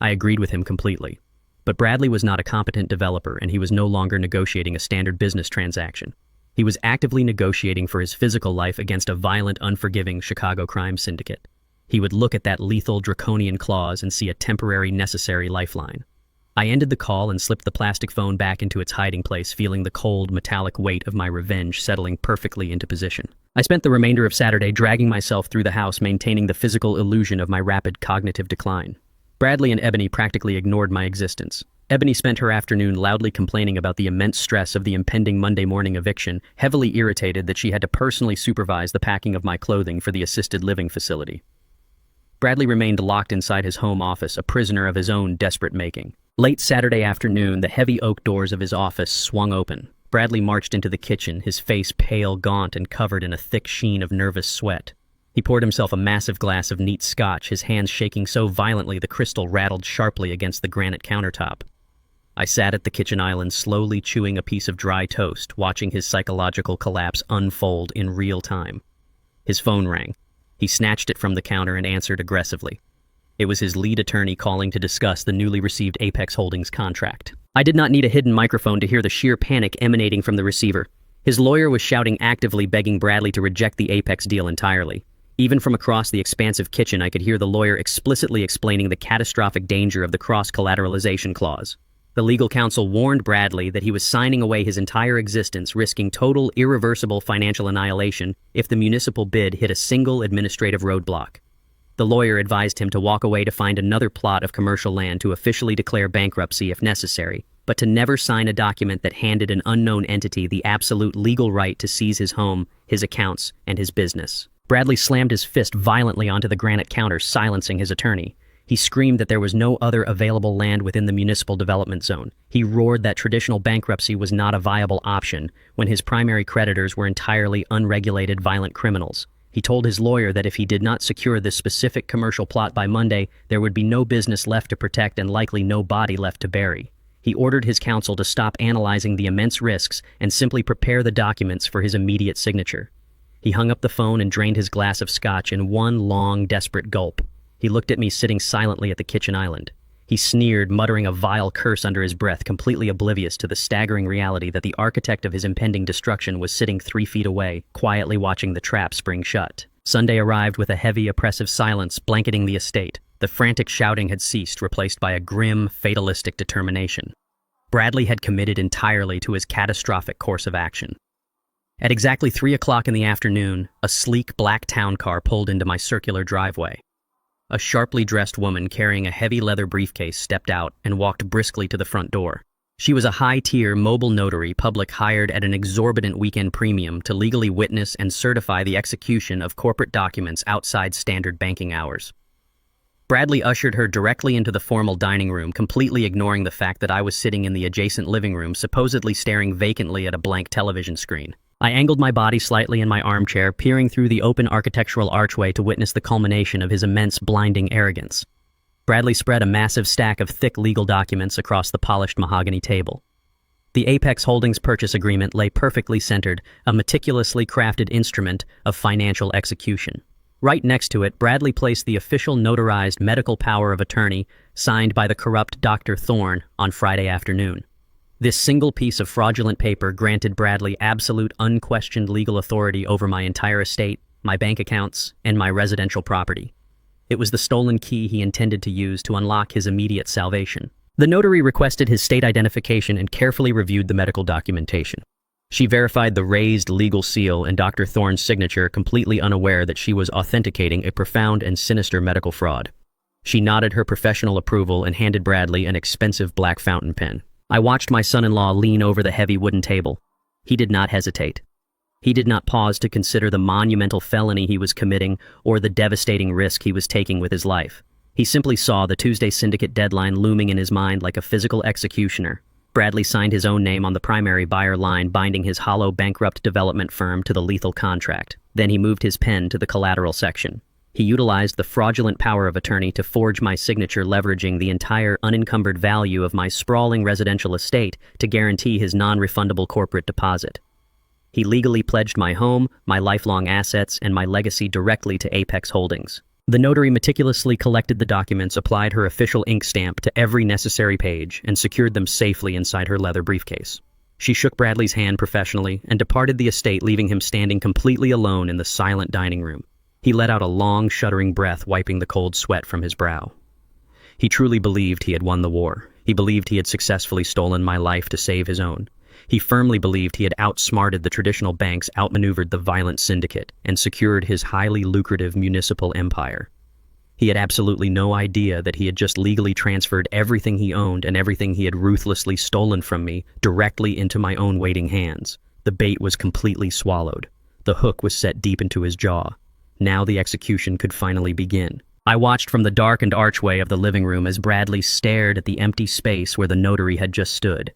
A: I agreed with him completely. But Bradley was not a competent developer, and he was no longer negotiating a standard business transaction. He was actively negotiating for his physical life against a violent, unforgiving Chicago crime syndicate. He would look at that lethal, draconian clause and see a temporary, necessary lifeline. I ended the call and slipped the plastic phone back into its hiding place, feeling the cold, metallic weight of my revenge settling perfectly into position. I spent the remainder of Saturday dragging myself through the house, maintaining the physical illusion of my rapid cognitive decline. Bradley and Ebony practically ignored my existence. Ebony spent her afternoon loudly complaining about the immense stress of the impending Monday morning eviction, heavily irritated that she had to personally supervise the packing of my clothing for the assisted living facility. Bradley remained locked inside his home office, a prisoner of his own desperate making. Late Saturday afternoon, the heavy oak doors of his office swung open. Bradley marched into the kitchen, his face pale, gaunt, and covered in a thick sheen of nervous sweat. He poured himself a massive glass of neat scotch, his hands shaking so violently the crystal rattled sharply against the granite countertop. I sat at the kitchen island, slowly chewing a piece of dry toast, watching his psychological collapse unfold in real time. His phone rang. He snatched it from the counter and answered aggressively. It was his lead attorney calling to discuss the newly received Apex Holdings contract. I did not need a hidden microphone to hear the sheer panic emanating from the receiver. His lawyer was shouting, actively begging Bradley to reject the Apex deal entirely. Even from across the expansive kitchen, I could hear the lawyer explicitly explaining the catastrophic danger of the cross-collateralization clause. The legal counsel warned Bradley that he was signing away his entire existence, risking total, irreversible financial annihilation if the municipal bid hit a single administrative roadblock. The lawyer advised him to walk away to find another plot of commercial land to officially declare bankruptcy if necessary, but to never sign a document that handed an unknown entity the absolute legal right to seize his home, his accounts, and his business. Bradley slammed his fist violently onto the granite counter, silencing his attorney. He screamed that there was no other available land within the municipal development zone. He roared that traditional bankruptcy was not a viable option when his primary creditors were entirely unregulated violent criminals. He told his lawyer that if he did not secure this specific commercial plot by Monday, there would be no business left to protect and likely no body left to bury. He ordered his counsel to stop analyzing the immense risks and simply prepare the documents for his immediate signature. He hung up the phone and drained his glass of scotch in one long, desperate gulp. He looked at me sitting silently at the kitchen island. He sneered, muttering a vile curse under his breath, completely oblivious to the staggering reality that the architect of his impending destruction was sitting 3 feet away, quietly watching the trap spring shut. Sunday arrived with a heavy, oppressive silence blanketing the estate. The frantic shouting had ceased, replaced by a grim, fatalistic determination. Bradley had committed entirely to his catastrophic course of action. At exactly 3 o'clock in the afternoon, a sleek black town car pulled into my circular driveway. A sharply dressed woman carrying a heavy leather briefcase stepped out and walked briskly to the front door. She was a high-tier mobile notary public hired at an exorbitant weekend premium to legally witness and certify the execution of corporate documents outside standard banking hours. Bradley ushered her directly into the formal dining room, completely ignoring the fact that I was sitting in the adjacent living room, supposedly staring vacantly at a blank television screen. I angled my body slightly in my armchair, peering through the open architectural archway to witness the culmination of his immense, blinding arrogance. Bradley spread a massive stack of thick legal documents across the polished mahogany table. The Apex Holdings purchase agreement lay perfectly centered, a meticulously crafted instrument of financial execution. Right next to it, Bradley placed the official notarized medical power of attorney signed by the corrupt Dr. Thorne on Friday afternoon. This single piece of fraudulent paper granted Bradley absolute, unquestioned legal authority over my entire estate, my bank accounts, and my residential property. It was the stolen key he intended to use to unlock his immediate salvation. The notary requested his state identification and carefully reviewed the medical documentation. She verified the raised legal seal and Dr. Thorne's signature, completely unaware that she was authenticating a profound and sinister medical fraud. She nodded her professional approval and handed Bradley an expensive black fountain pen. I watched my son-in-law lean over the heavy wooden table. He did not hesitate. He did not pause to consider the monumental felony he was committing or the devastating risk he was taking with his life. He simply saw the Tuesday syndicate deadline looming in his mind like a physical executioner. Bradley signed his own name on the primary buyer line, binding his hollow bankrupt development firm to the lethal contract. Then he moved his pen to the collateral section. He utilized the fraudulent power of attorney to forge my signature, leveraging the entire unencumbered value of my sprawling residential estate to guarantee his non-refundable corporate deposit. He legally pledged my home, my lifelong assets, and my legacy directly to Apex Holdings. The notary meticulously collected the documents, applied her official ink stamp to every necessary page, and secured them safely inside her leather briefcase. She shook Bradley's hand professionally and departed the estate, leaving him standing completely alone in the silent dining room. He let out a long, shuddering breath, wiping the cold sweat from his brow. He truly believed he had won the war. He believed he had successfully stolen my life to save his own. He firmly believed he had outsmarted the traditional banks, outmaneuvered the violent syndicate, and secured his highly lucrative municipal empire. He had absolutely no idea that he had just legally transferred everything he owned and everything he had ruthlessly stolen from me directly into my own waiting hands. The bait was completely swallowed. The hook was set deep into his jaw. Now the execution could finally begin. I watched from the darkened archway of the living room as Bradley stared at the empty space where the notary had just stood.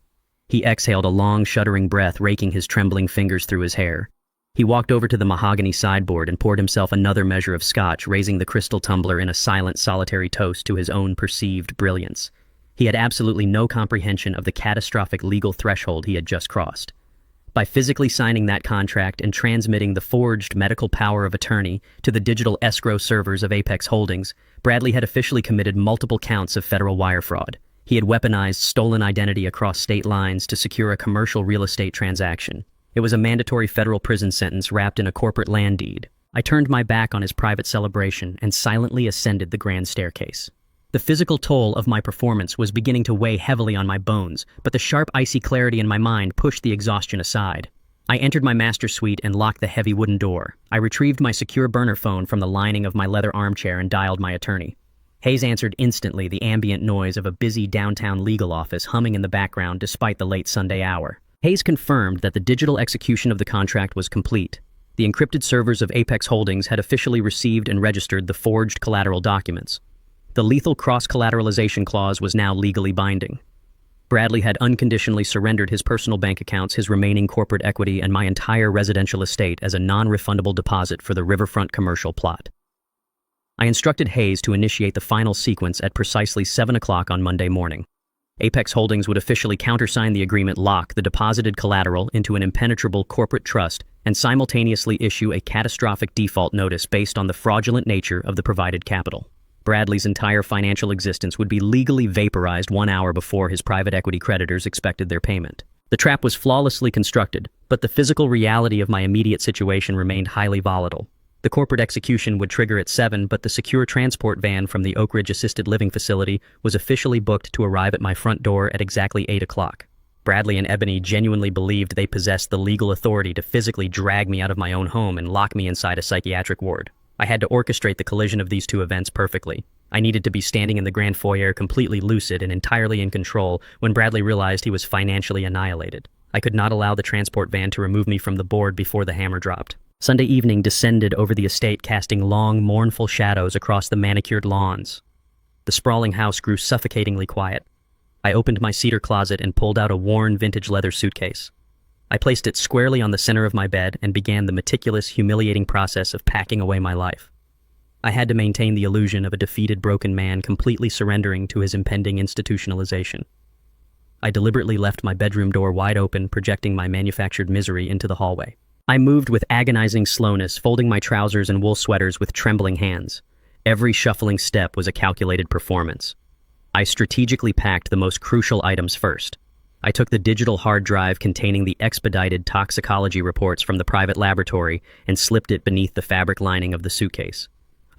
A: He exhaled a long, shuddering breath, raking his trembling fingers through his hair. He walked over to the mahogany sideboard and poured himself another measure of scotch, raising the crystal tumbler in a silent, solitary toast to his own perceived brilliance. He had absolutely no comprehension of the catastrophic legal threshold he had just crossed. By physically signing that contract and transmitting the forged medical power of attorney to the digital escrow servers of Apex Holdings, Bradley had officially committed multiple counts of federal wire fraud. He had weaponized stolen identity across state lines to secure a commercial real estate transaction. It was a mandatory federal prison sentence wrapped in a corporate land deed. I turned my back on his private celebration and silently ascended the grand staircase. The physical toll of my performance was beginning to weigh heavily on my bones, but the sharp, icy clarity in my mind pushed the exhaustion aside. I entered my master suite and locked the heavy wooden door. I retrieved my secure burner phone from the lining of my leather armchair and dialed my attorney. Hayes answered instantly, the ambient noise of a busy downtown legal office humming in the background despite the late Sunday hour. Hayes confirmed that the digital execution of the contract was complete. The encrypted servers of Apex Holdings had officially received and registered the forged collateral documents. The lethal cross-collateralization clause was now legally binding. Bradley had unconditionally surrendered his personal bank accounts, his remaining corporate equity, and my entire residential estate as a non-refundable deposit for the riverfront commercial plot. I instructed Hayes to initiate the final sequence at precisely 7 o'clock on Monday morning. Apex Holdings would officially countersign the agreement, lock the deposited collateral into an impenetrable corporate trust, and simultaneously issue a catastrophic default notice based on the fraudulent nature of the provided capital. Bradley's entire financial existence would be legally vaporized 1 hour before his private equity creditors expected their payment. The trap was flawlessly constructed, but the physical reality of my immediate situation remained highly volatile. The corporate execution would trigger at 7, but the secure transport van from the Oak Ridge Assisted Living Facility was officially booked to arrive at my front door at exactly 8 o'clock. Bradley and Ebony genuinely believed they possessed the legal authority to physically drag me out of my own home and lock me inside a psychiatric ward. I had to orchestrate the collision of these two events perfectly. I needed to be standing in the grand foyer completely lucid and entirely in control when Bradley realized he was financially annihilated. I could not allow the transport van to remove me from the board before the hammer dropped. Sunday evening descended over the estate, casting long, mournful shadows across the manicured lawns. The sprawling house grew suffocatingly quiet. I opened my cedar closet and pulled out a worn vintage leather suitcase. I placed it squarely on the center of my bed and began the meticulous, humiliating process of packing away my life. I had to maintain the illusion of a defeated, broken man completely surrendering to his impending institutionalization. I deliberately left my bedroom door wide open, projecting my manufactured misery into the hallway. I moved with agonizing slowness, folding my trousers and wool sweaters with trembling hands. Every shuffling step was a calculated performance. I strategically packed the most crucial items first. I took the digital hard drive containing the expedited toxicology reports from the private laboratory and slipped it beneath the fabric lining of the suitcase.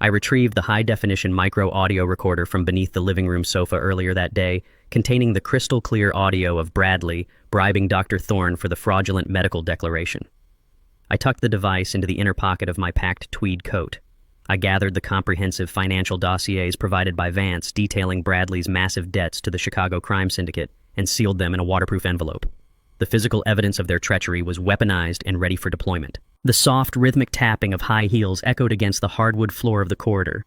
A: I retrieved the high-definition micro-audio recorder from beneath the living room sofa earlier that day, containing the crystal-clear audio of Bradley bribing Dr. Thorne for the fraudulent medical declaration. I tucked the device into the inner pocket of my packed tweed coat. I gathered the comprehensive financial dossiers provided by Vance detailing Bradley's massive debts to the Chicago crime syndicate and sealed them in a waterproof envelope. The physical evidence of their treachery was weaponized and ready for deployment. The soft, rhythmic tapping of high heels echoed against the hardwood floor of the corridor.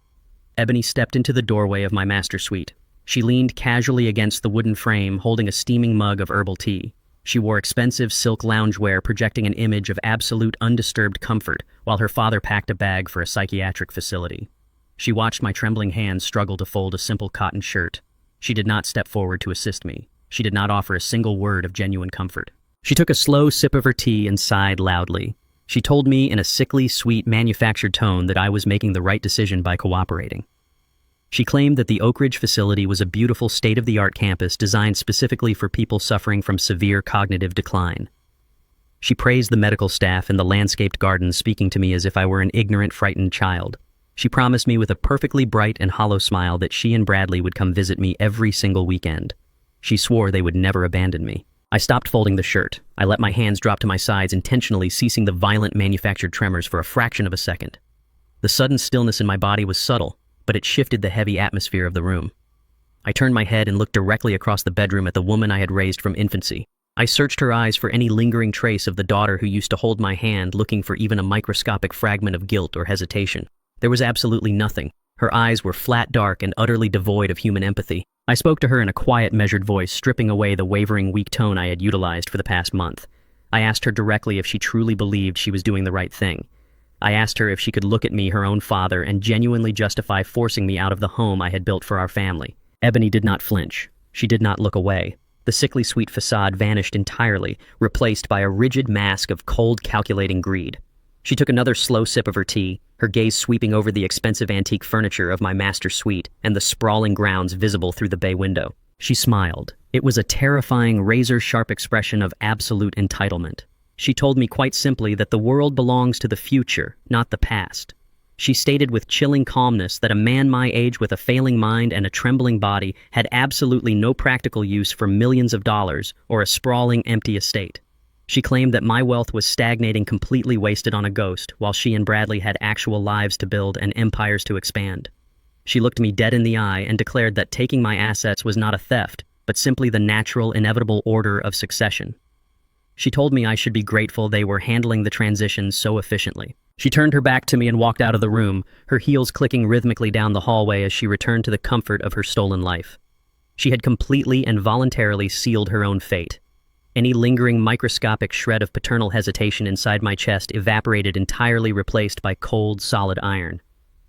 A: Ebony stepped into the doorway of my master suite. She leaned casually against the wooden frame, holding a steaming mug of herbal tea. She wore expensive silk loungewear, projecting an image of absolute undisturbed comfort, while her father packed a bag for a psychiatric facility. She watched my trembling hands struggle to fold a simple cotton shirt. She did not step forward to assist me. She did not offer a single word of genuine comfort. She took a slow sip of her tea and sighed loudly. She told me in a sickly, sweet, manufactured tone that I was making the right decision by cooperating. She claimed that the Oak Ridge facility was a beautiful state-of-the-art campus designed specifically for people suffering from severe cognitive decline. She praised the medical staff and the landscaped gardens, speaking to me as if I were an ignorant, frightened child. She promised me with a perfectly bright and hollow smile that she and Bradley would come visit me every single weekend. She swore they would never abandon me. I stopped folding the shirt. I let my hands drop to my sides, intentionally ceasing the violent manufactured tremors for a fraction of a second. The sudden stillness in my body was subtle, but it shifted the heavy atmosphere of the room. I turned my head and looked directly across the bedroom at the woman I had raised from infancy. I searched her eyes for any lingering trace of the daughter who used to hold my hand, looking for even a microscopic fragment of guilt or hesitation. There was absolutely nothing. Her eyes were flat, dark, and utterly devoid of human empathy. I spoke to her in a quiet, measured voice, stripping away the wavering, weak tone I had utilized for the past month. I asked her directly if she truly believed she was doing the right thing. I asked her if she could look at me, her own father, and genuinely justify forcing me out of the home I had built for our family. Ebony did not flinch. She did not look away. The sickly sweet facade vanished entirely, replaced by a rigid mask of cold, calculating greed. She took another slow sip of her tea, her gaze sweeping over the expensive antique furniture of my master suite and the sprawling grounds visible through the bay window. She smiled. It was a terrifying, razor-sharp expression of absolute entitlement. She told me quite simply that the world belongs to the future, not the past. She stated with chilling calmness that a man my age with a failing mind and a trembling body had absolutely no practical use for millions of dollars or a sprawling, empty estate. She claimed that my wealth was stagnating, completely wasted on a ghost, while she and Bradley had actual lives to build and empires to expand. She looked me dead in the eye and declared that taking my assets was not a theft, but simply the natural, inevitable order of succession. She told me I should be grateful they were handling the transition so efficiently. She turned her back to me and walked out of the room, her heels clicking rhythmically down the hallway as she returned to the comfort of her stolen life. She had completely and voluntarily sealed her own fate. Any lingering microscopic shred of paternal hesitation inside my chest evaporated, entirely replaced by cold, solid iron.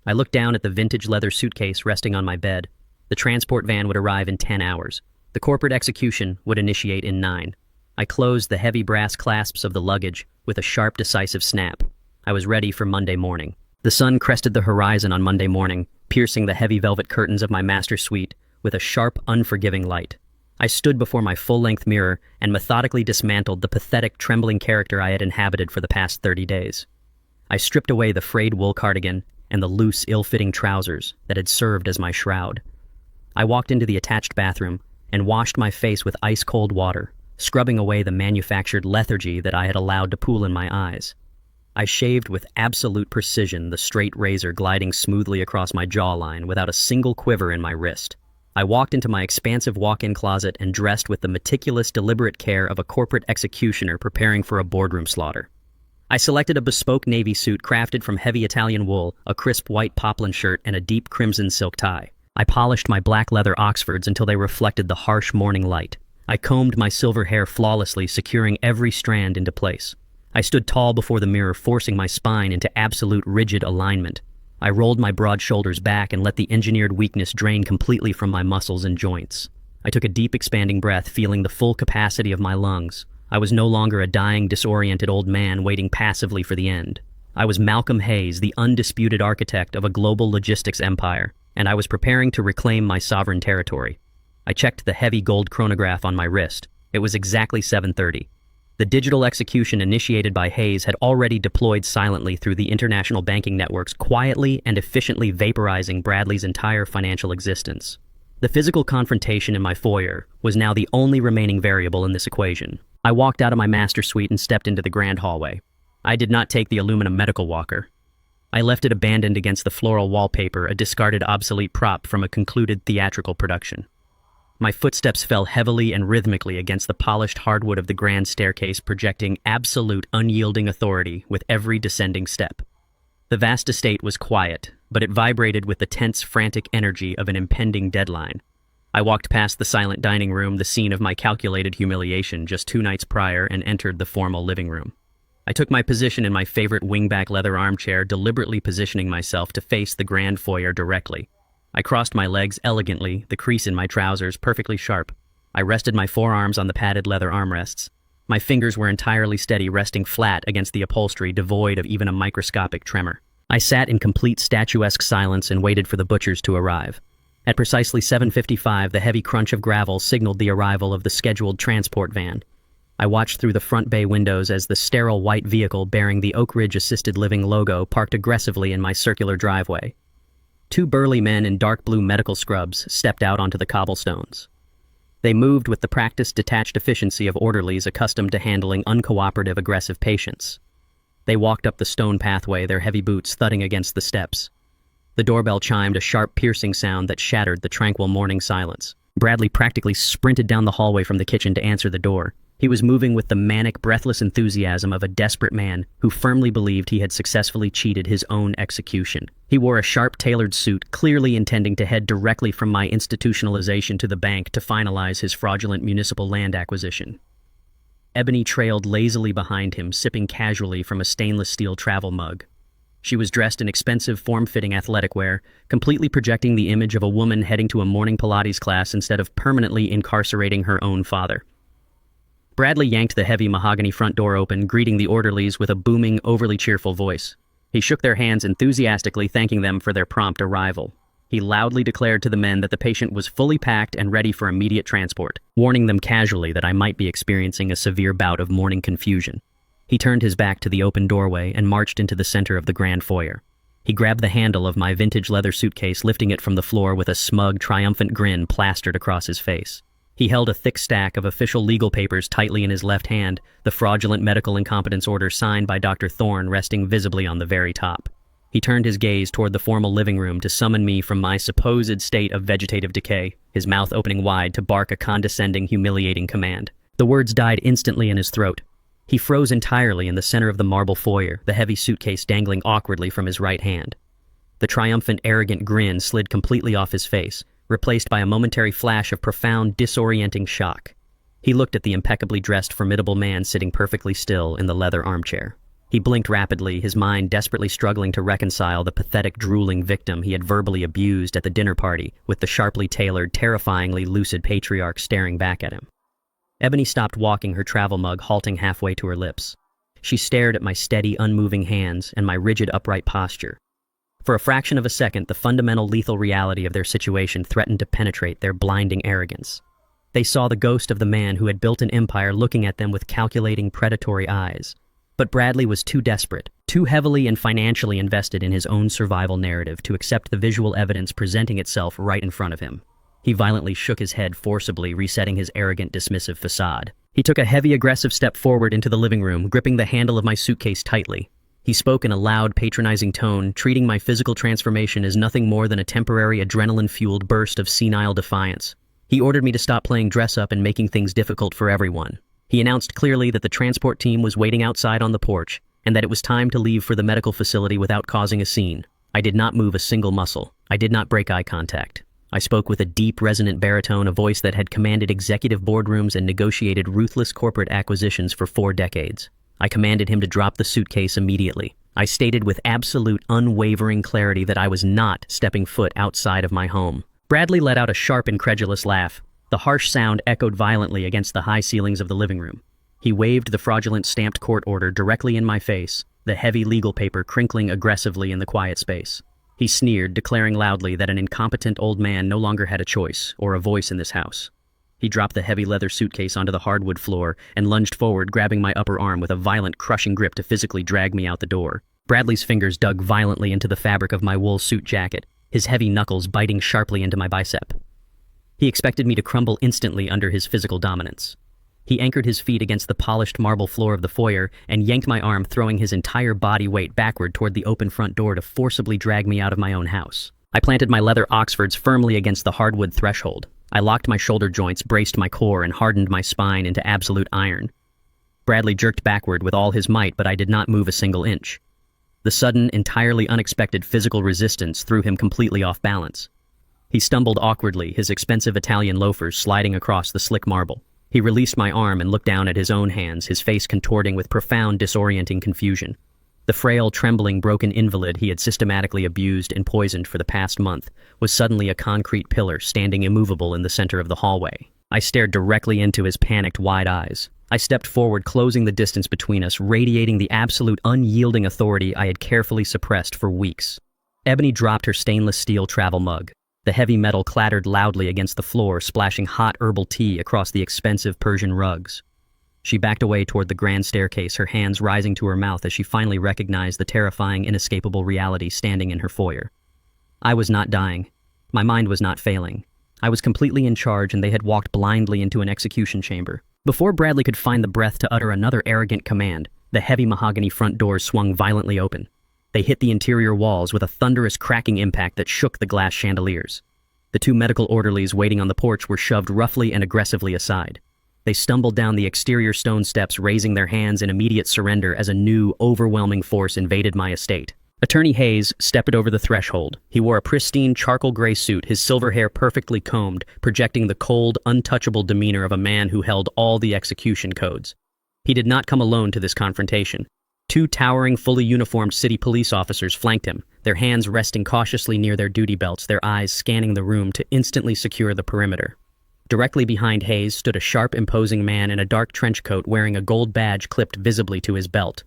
A: I looked down at the vintage leather suitcase resting on my bed. The transport van would arrive in 10 hours. The corporate execution would initiate in 9. I closed the heavy brass clasps of the luggage with a sharp, decisive snap. I was ready for Monday morning. The sun crested the horizon on Monday morning, piercing the heavy velvet curtains of my master suite with a sharp, unforgiving light. I stood before my full-length mirror and methodically dismantled the pathetic, trembling character I had inhabited for the past 30 days. I stripped away the frayed wool cardigan and the loose, ill-fitting trousers that had served as my shroud. I walked into the attached bathroom and washed my face with ice-cold water, scrubbing away the manufactured lethargy that I had allowed to pool in my eyes. I shaved with absolute precision, the straight razor gliding smoothly across my jawline without a single quiver in my wrist. I walked into my expansive walk-in closet and dressed with the meticulous, deliberate care of a corporate executioner preparing for a boardroom slaughter. I selected a bespoke navy suit crafted from heavy Italian wool, a crisp white poplin shirt, and a deep crimson silk tie. I polished my black leather Oxfords until they reflected the harsh morning light. I combed my silver hair flawlessly, securing every strand into place. I stood tall before the mirror, forcing my spine into absolute rigid alignment. I rolled my broad shoulders back and let the engineered weakness drain completely from my muscles and joints. I took a deep, expanding breath, feeling the full capacity of my lungs. I was no longer a dying, disoriented old man waiting passively for the end. I was Malcolm Hayes, the undisputed architect of a global logistics empire, and I was preparing to reclaim my sovereign territory. I checked the heavy gold chronograph on my wrist. It was exactly 7:30. The digital execution initiated by Hayes had already deployed silently through the international banking networks, quietly and efficiently vaporizing Bradley's entire financial existence. The physical confrontation in my foyer was now the only remaining variable in this equation. I walked out of my master suite and stepped into the grand hallway. I did not take the aluminum medical walker. I left it abandoned against the floral wallpaper, a discarded obsolete prop from a concluded theatrical production. My footsteps fell heavily and rhythmically against the polished hardwood of the grand staircase, projecting absolute, unyielding authority with every descending step. The vast estate was quiet, but it vibrated with the tense, frantic energy of an impending deadline. I walked past the silent dining room, the scene of my calculated humiliation just 2 nights prior, and entered the formal living room. I took my position in my favorite wingback leather armchair, deliberately positioning myself to face the grand foyer directly. I crossed my legs elegantly, the crease in my trousers perfectly sharp. I rested my forearms on the padded leather armrests. My fingers were entirely steady, resting flat against the upholstery, devoid of even a microscopic tremor. I sat in complete statuesque silence and waited for the butchers to arrive. At precisely 7:55, the heavy crunch of gravel signaled the arrival of the scheduled transport van. I watched through the front bay windows as the sterile white vehicle bearing the Oak Ridge Assisted Living logo parked aggressively in my circular driveway. 2 burly men in dark blue medical scrubs stepped out onto the cobblestones. They moved with the practiced, detached efficiency of orderlies accustomed to handling uncooperative, aggressive patients. They walked up the stone pathway, their heavy boots thudding against the steps. The doorbell chimed, a sharp, piercing sound that shattered the tranquil morning silence. Bradley practically sprinted down the hallway from the kitchen to answer the door. He was moving with the manic, breathless enthusiasm of a desperate man who firmly believed he had successfully cheated his own execution. He wore a sharp, tailored suit, clearly intending to head directly from my institutionalization to the bank to finalize his fraudulent municipal land acquisition. Ebony trailed lazily behind him, sipping casually from a stainless steel travel mug. She was dressed in expensive, form-fitting athletic wear, completely projecting the image of a woman heading to a morning Pilates class instead of permanently incarcerating her own father. Bradley yanked the heavy mahogany front door open, greeting the orderlies with a booming, overly cheerful voice. He shook their hands enthusiastically, thanking them for their prompt arrival. He loudly declared to the men that the patient was fully packed and ready for immediate transport, warning them casually that I might be experiencing a severe bout of morning confusion. He turned his back to the open doorway and marched into the center of the grand foyer. He grabbed the handle of my vintage leather suitcase, lifting it from the floor with a smug, triumphant grin plastered across his face. He held a thick stack of official legal papers tightly in his left hand, the fraudulent medical incompetence order signed by Dr. Thorne resting visibly on the very top. He turned his gaze toward the formal living room to summon me from my supposed state of vegetative decay, his mouth opening wide to bark a condescending, humiliating command. The words died instantly in his throat. He froze entirely in the center of the marble foyer, the heavy suitcase dangling awkwardly from his right hand. The triumphant, arrogant grin slid completely off his face, replaced by a momentary flash of profound, disorienting shock. He looked at the impeccably dressed, formidable man sitting perfectly still in the leather armchair. He blinked rapidly, his mind desperately struggling to reconcile the pathetic, drooling victim he had verbally abused at the dinner party with the sharply tailored, terrifyingly lucid patriarch staring back at him. Ebony stopped walking, her travel mug halting halfway to her lips. She stared at my steady, unmoving hands and my rigid, upright posture. For a fraction of a second, the fundamental lethal reality of their situation threatened to penetrate their blinding arrogance. They saw the ghost of the man who had built an empire looking at them with calculating, predatory eyes. But Bradley was too desperate, too heavily and financially invested in his own survival narrative to accept the visual evidence presenting itself right in front of him. He violently shook his head forcibly, resetting his arrogant, dismissive facade. He took a heavy, aggressive step forward into the living room, gripping the handle of my suitcase tightly. He spoke in a loud, patronizing tone, treating my physical transformation as nothing more than a temporary adrenaline-fueled burst of senile defiance. He ordered me to stop playing dress-up and making things difficult for everyone. He announced clearly that the transport team was waiting outside on the porch, and that it was time to leave for the medical facility without causing a scene. I did not move a single muscle. I did not break eye contact. I spoke with a deep, resonant baritone, a voice that had commanded executive boardrooms and negotiated ruthless corporate acquisitions for 4 decades. I commanded him to drop the suitcase immediately. I stated with absolute, unwavering clarity that I was not stepping foot outside of my home. Bradley let out a sharp, incredulous laugh. The harsh sound echoed violently against the high ceilings of the living room. He waved the fraudulent stamped court order directly in my face, the heavy legal paper crinkling aggressively in the quiet space. He sneered, declaring loudly that an incompetent old man no longer had a choice or a voice in this house. He dropped the heavy leather suitcase onto the hardwood floor and lunged forward, grabbing my upper arm with a violent, crushing grip to physically drag me out the door. Bradley's fingers dug violently into the fabric of my wool suit jacket, his heavy knuckles biting sharply into my bicep. He expected me to crumble instantly under his physical dominance. He anchored his feet against the polished marble floor of the foyer and yanked my arm, throwing his entire body weight backward toward the open front door to forcibly drag me out of my own house. I planted my leather Oxfords firmly against the hardwood threshold. I locked my shoulder joints, braced my core, and hardened my spine into absolute iron. Bradley jerked backward with all his might, but I did not move a single inch. The sudden, entirely unexpected physical resistance threw him completely off balance. He stumbled awkwardly, his expensive Italian loafers sliding across the slick marble. He released my arm and looked down at his own hands, his face contorting with profound, disorienting confusion. The frail, trembling, broken invalid he had systematically abused and poisoned for the past month was suddenly a concrete pillar standing immovable in the center of the hallway. I stared directly into his panicked, wide eyes. I stepped forward, closing the distance between us, radiating the absolute, unyielding authority I had carefully suppressed for weeks. Ebony dropped her stainless steel travel mug. The heavy metal clattered loudly against the floor, splashing hot herbal tea across the expensive Persian rugs. She backed away toward the grand staircase, her hands rising to her mouth as she finally recognized the terrifying, inescapable reality standing in her foyer. I was not dying. My mind was not failing. I was completely in charge, and they had walked blindly into an execution chamber. Before Bradley could find the breath to utter another arrogant command, the heavy mahogany front doors swung violently open. They hit the interior walls with a thunderous cracking impact that shook the glass chandeliers. The 2 medical orderlies waiting on the porch were shoved roughly and aggressively aside. They stumbled down the exterior stone steps, raising their hands in immediate surrender as a new, overwhelming force invaded my estate. Attorney Hayes stepped over the threshold. He wore a pristine charcoal gray suit, his silver hair perfectly combed, projecting the cold, untouchable demeanor of a man who held all the execution codes. He did not come alone to this confrontation. 2 towering, fully uniformed city police officers flanked him, their hands resting cautiously near their duty belts, their eyes scanning the room to instantly secure the perimeter. Directly behind Hayes stood a sharp, imposing man in a dark trench coat wearing a gold badge clipped visibly to his belt.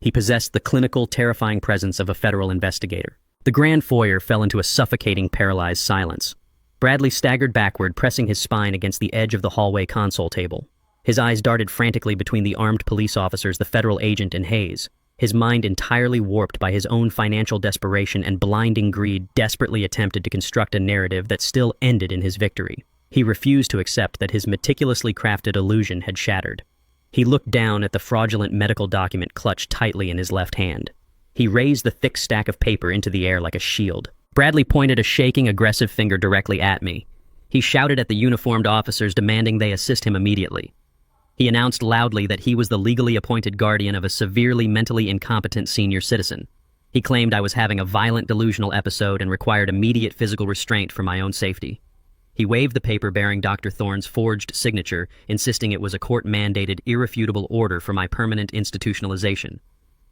A: He possessed the clinical, terrifying presence of a federal investigator. The grand foyer fell into a suffocating, paralyzed silence. Bradley staggered backward, pressing his spine against the edge of the hallway console table. His eyes darted frantically between the armed police officers, the federal agent, and Hayes. His mind entirely warped by his own financial desperation and blinding greed, desperately attempted to construct a narrative that still ended in his victory. He refused to accept that his meticulously crafted illusion had shattered. He looked down at the fraudulent medical document clutched tightly in his left hand. He raised the thick stack of paper into the air like a shield. Bradley pointed a shaking, aggressive finger directly at me. He shouted at the uniformed officers, demanding they assist him immediately. He announced loudly that he was the legally appointed guardian of a severely mentally incompetent senior citizen. He claimed I was having a violent delusional episode and required immediate physical restraint for my own safety. He waved the paper bearing Dr. Thorne's forged signature, insisting it was a court-mandated, irrefutable order for my permanent institutionalization.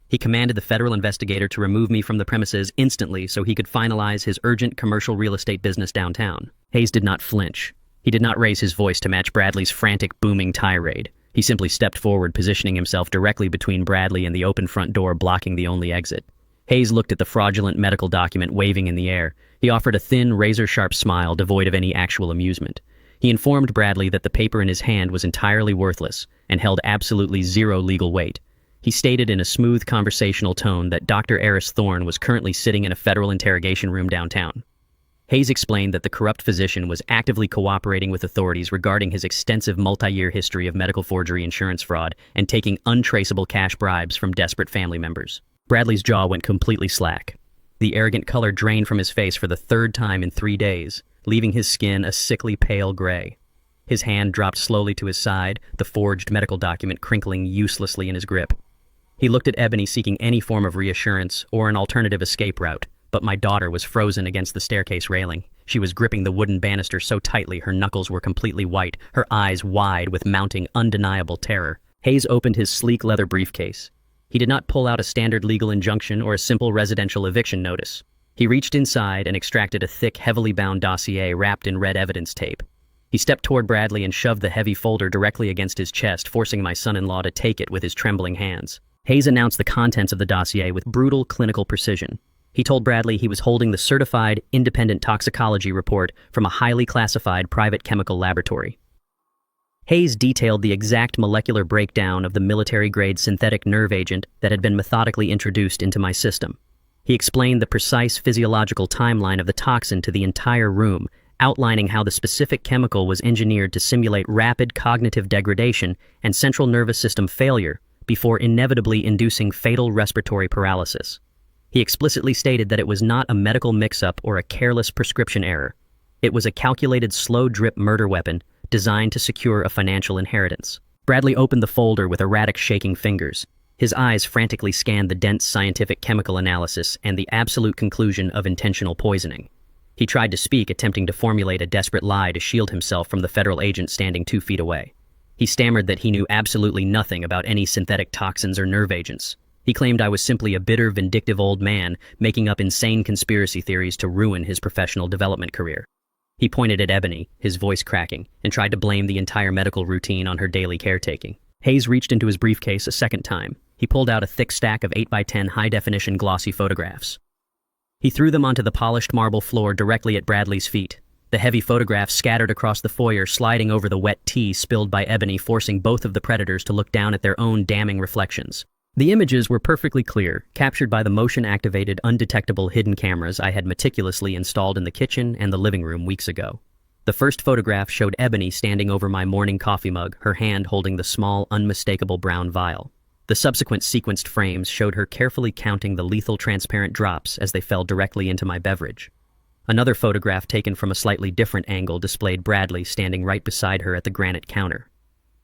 A: He commanded the federal investigator to remove me from the premises instantly so he could finalize his urgent commercial real estate business downtown. Hayes did not flinch. He did not raise his voice to match Bradley's frantic, booming tirade. He simply stepped forward, positioning himself directly between Bradley and the open front door, blocking the only exit. Hayes looked at the fraudulent medical document waving in the air. He offered a thin, razor-sharp smile devoid of any actual amusement. He informed Bradley that the paper in his hand was entirely worthless and held absolutely zero legal weight. He stated in a smooth, conversational tone that Dr. Eris Thorne was currently sitting in a federal interrogation room downtown. Hayes explained that the corrupt physician was actively cooperating with authorities regarding his extensive multi-year history of medical forgery, insurance fraud, and taking untraceable cash bribes from desperate family members. Bradley's jaw went completely slack. The arrogant color drained from his face for the third time in 3 days, leaving his skin a sickly pale gray. His hand dropped slowly to his side, the forged medical document crinkling uselessly in his grip. He looked at Ebony, seeking any form of reassurance or an alternative escape route, but my daughter was frozen against the staircase railing. She was gripping the wooden banister so tightly her knuckles were completely white, her eyes wide with mounting undeniable terror. Hayes opened his sleek leather briefcase. He did not pull out a standard legal injunction or a simple residential eviction notice. He reached inside and extracted a thick, heavily bound dossier wrapped in red evidence tape. He stepped toward Bradley and shoved the heavy folder directly against his chest, forcing my son-in-law to take it with his trembling hands. Hayes announced the contents of the dossier with brutal clinical precision. He told Bradley he was holding the certified, independent toxicology report from a highly classified private chemical laboratory. Hayes detailed the exact molecular breakdown of the military-grade synthetic nerve agent that had been methodically introduced into my system. He explained the precise physiological timeline of the toxin to the entire room, outlining how the specific chemical was engineered to simulate rapid cognitive degradation and central nervous system failure before inevitably inducing fatal respiratory paralysis. He explicitly stated that it was not a medical mix-up or a careless prescription error. It was a calculated slow-drip murder weapon designed to secure a financial inheritance. Bradley opened the folder with erratic shaking fingers. His eyes frantically scanned the dense scientific chemical analysis and the absolute conclusion of intentional poisoning. He tried to speak, attempting to formulate a desperate lie to shield himself from the federal agent standing 2 feet away. He stammered that he knew absolutely nothing about any synthetic toxins or nerve agents. He claimed I was simply a bitter, vindictive old man making up insane conspiracy theories to ruin his professional development career. He pointed at Ebony, his voice cracking, and tried to blame the entire medical routine on her daily caretaking. Hayes reached into his briefcase a second time. He pulled out a thick stack of 8x10 high-definition glossy photographs. He threw them onto the polished marble floor directly at Bradley's feet. The heavy photographs scattered across the foyer, sliding over the wet tea spilled by Ebony, forcing both of the predators to look down at their own damning reflections. The images were perfectly clear, captured by the motion-activated, undetectable hidden cameras I had meticulously installed in the kitchen and the living room weeks ago. The first photograph showed Ebony standing over my morning coffee mug, her hand holding the small, unmistakable brown vial. The subsequent sequenced frames showed her carefully counting the lethal transparent drops as they fell directly into my beverage. Another photograph taken from a slightly different angle displayed Bradley standing right beside her at the granite counter.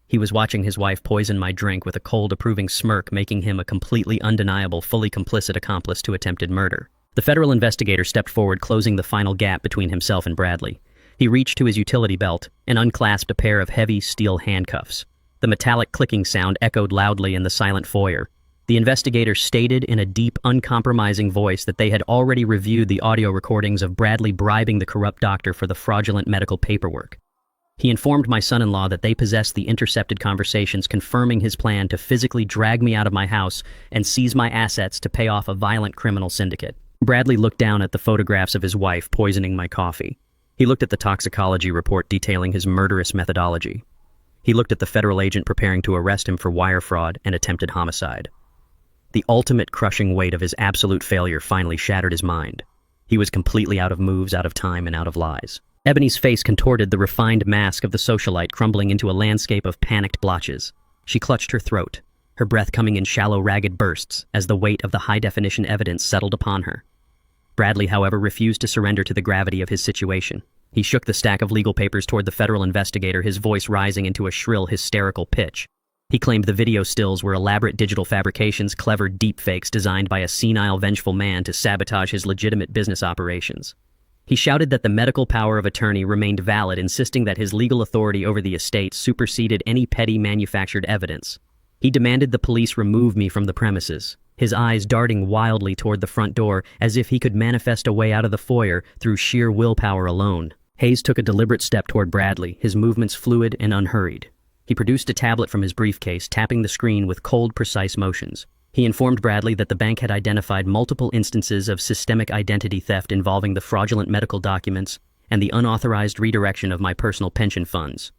A: He was watching his wife poison my drink with a cold, approving smirk, making him a completely undeniable, fully complicit accomplice to attempted murder. The federal investigator stepped forward, closing the final gap between himself and Bradley. He reached to his utility belt and unclasped a pair of heavy steel handcuffs. The metallic clicking sound echoed loudly in the silent foyer. The investigator stated in a deep, uncompromising voice that they had already reviewed the audio recordings of Bradley bribing the corrupt doctor for the fraudulent medical paperwork. He informed my son-in-law that they possessed the intercepted conversations confirming his plan to physically drag me out of my house and seize my assets to pay off a violent criminal syndicate. Bradley looked down at the photographs of his wife poisoning my coffee. He looked at the toxicology report detailing his murderous methodology. He looked at the federal agent preparing to arrest him for wire fraud and attempted homicide. The ultimate crushing weight of his absolute failure finally shattered his mind. He was completely out of moves, out of time, and out of lies. Ebony's face contorted, the refined mask of the socialite crumbling into a landscape of panicked blotches. She clutched her throat, her breath coming in shallow, ragged bursts as the weight of the high-definition evidence settled upon her. Bradley, however, refused to surrender to the gravity of his situation. He shook the stack of legal papers toward the federal investigator, his voice rising into a shrill, hysterical pitch. He claimed the video stills were elaborate digital fabrications, clever deepfakes designed by a senile, vengeful man to sabotage his legitimate business operations. He shouted that the medical power of attorney remained valid, insisting that his legal authority over the estate superseded any petty manufactured evidence. He demanded the police remove me from the premises, his eyes darting wildly toward the front door as if he could manifest a way out of the foyer through sheer willpower alone. Hayes took a deliberate step toward Bradley, his movements fluid and unhurried. He produced a tablet from his briefcase, tapping the screen with cold, precise motions. He informed Bradley that the bank had identified multiple instances of systemic identity theft involving the fraudulent medical documents and the unauthorized redirection of my personal pension funds.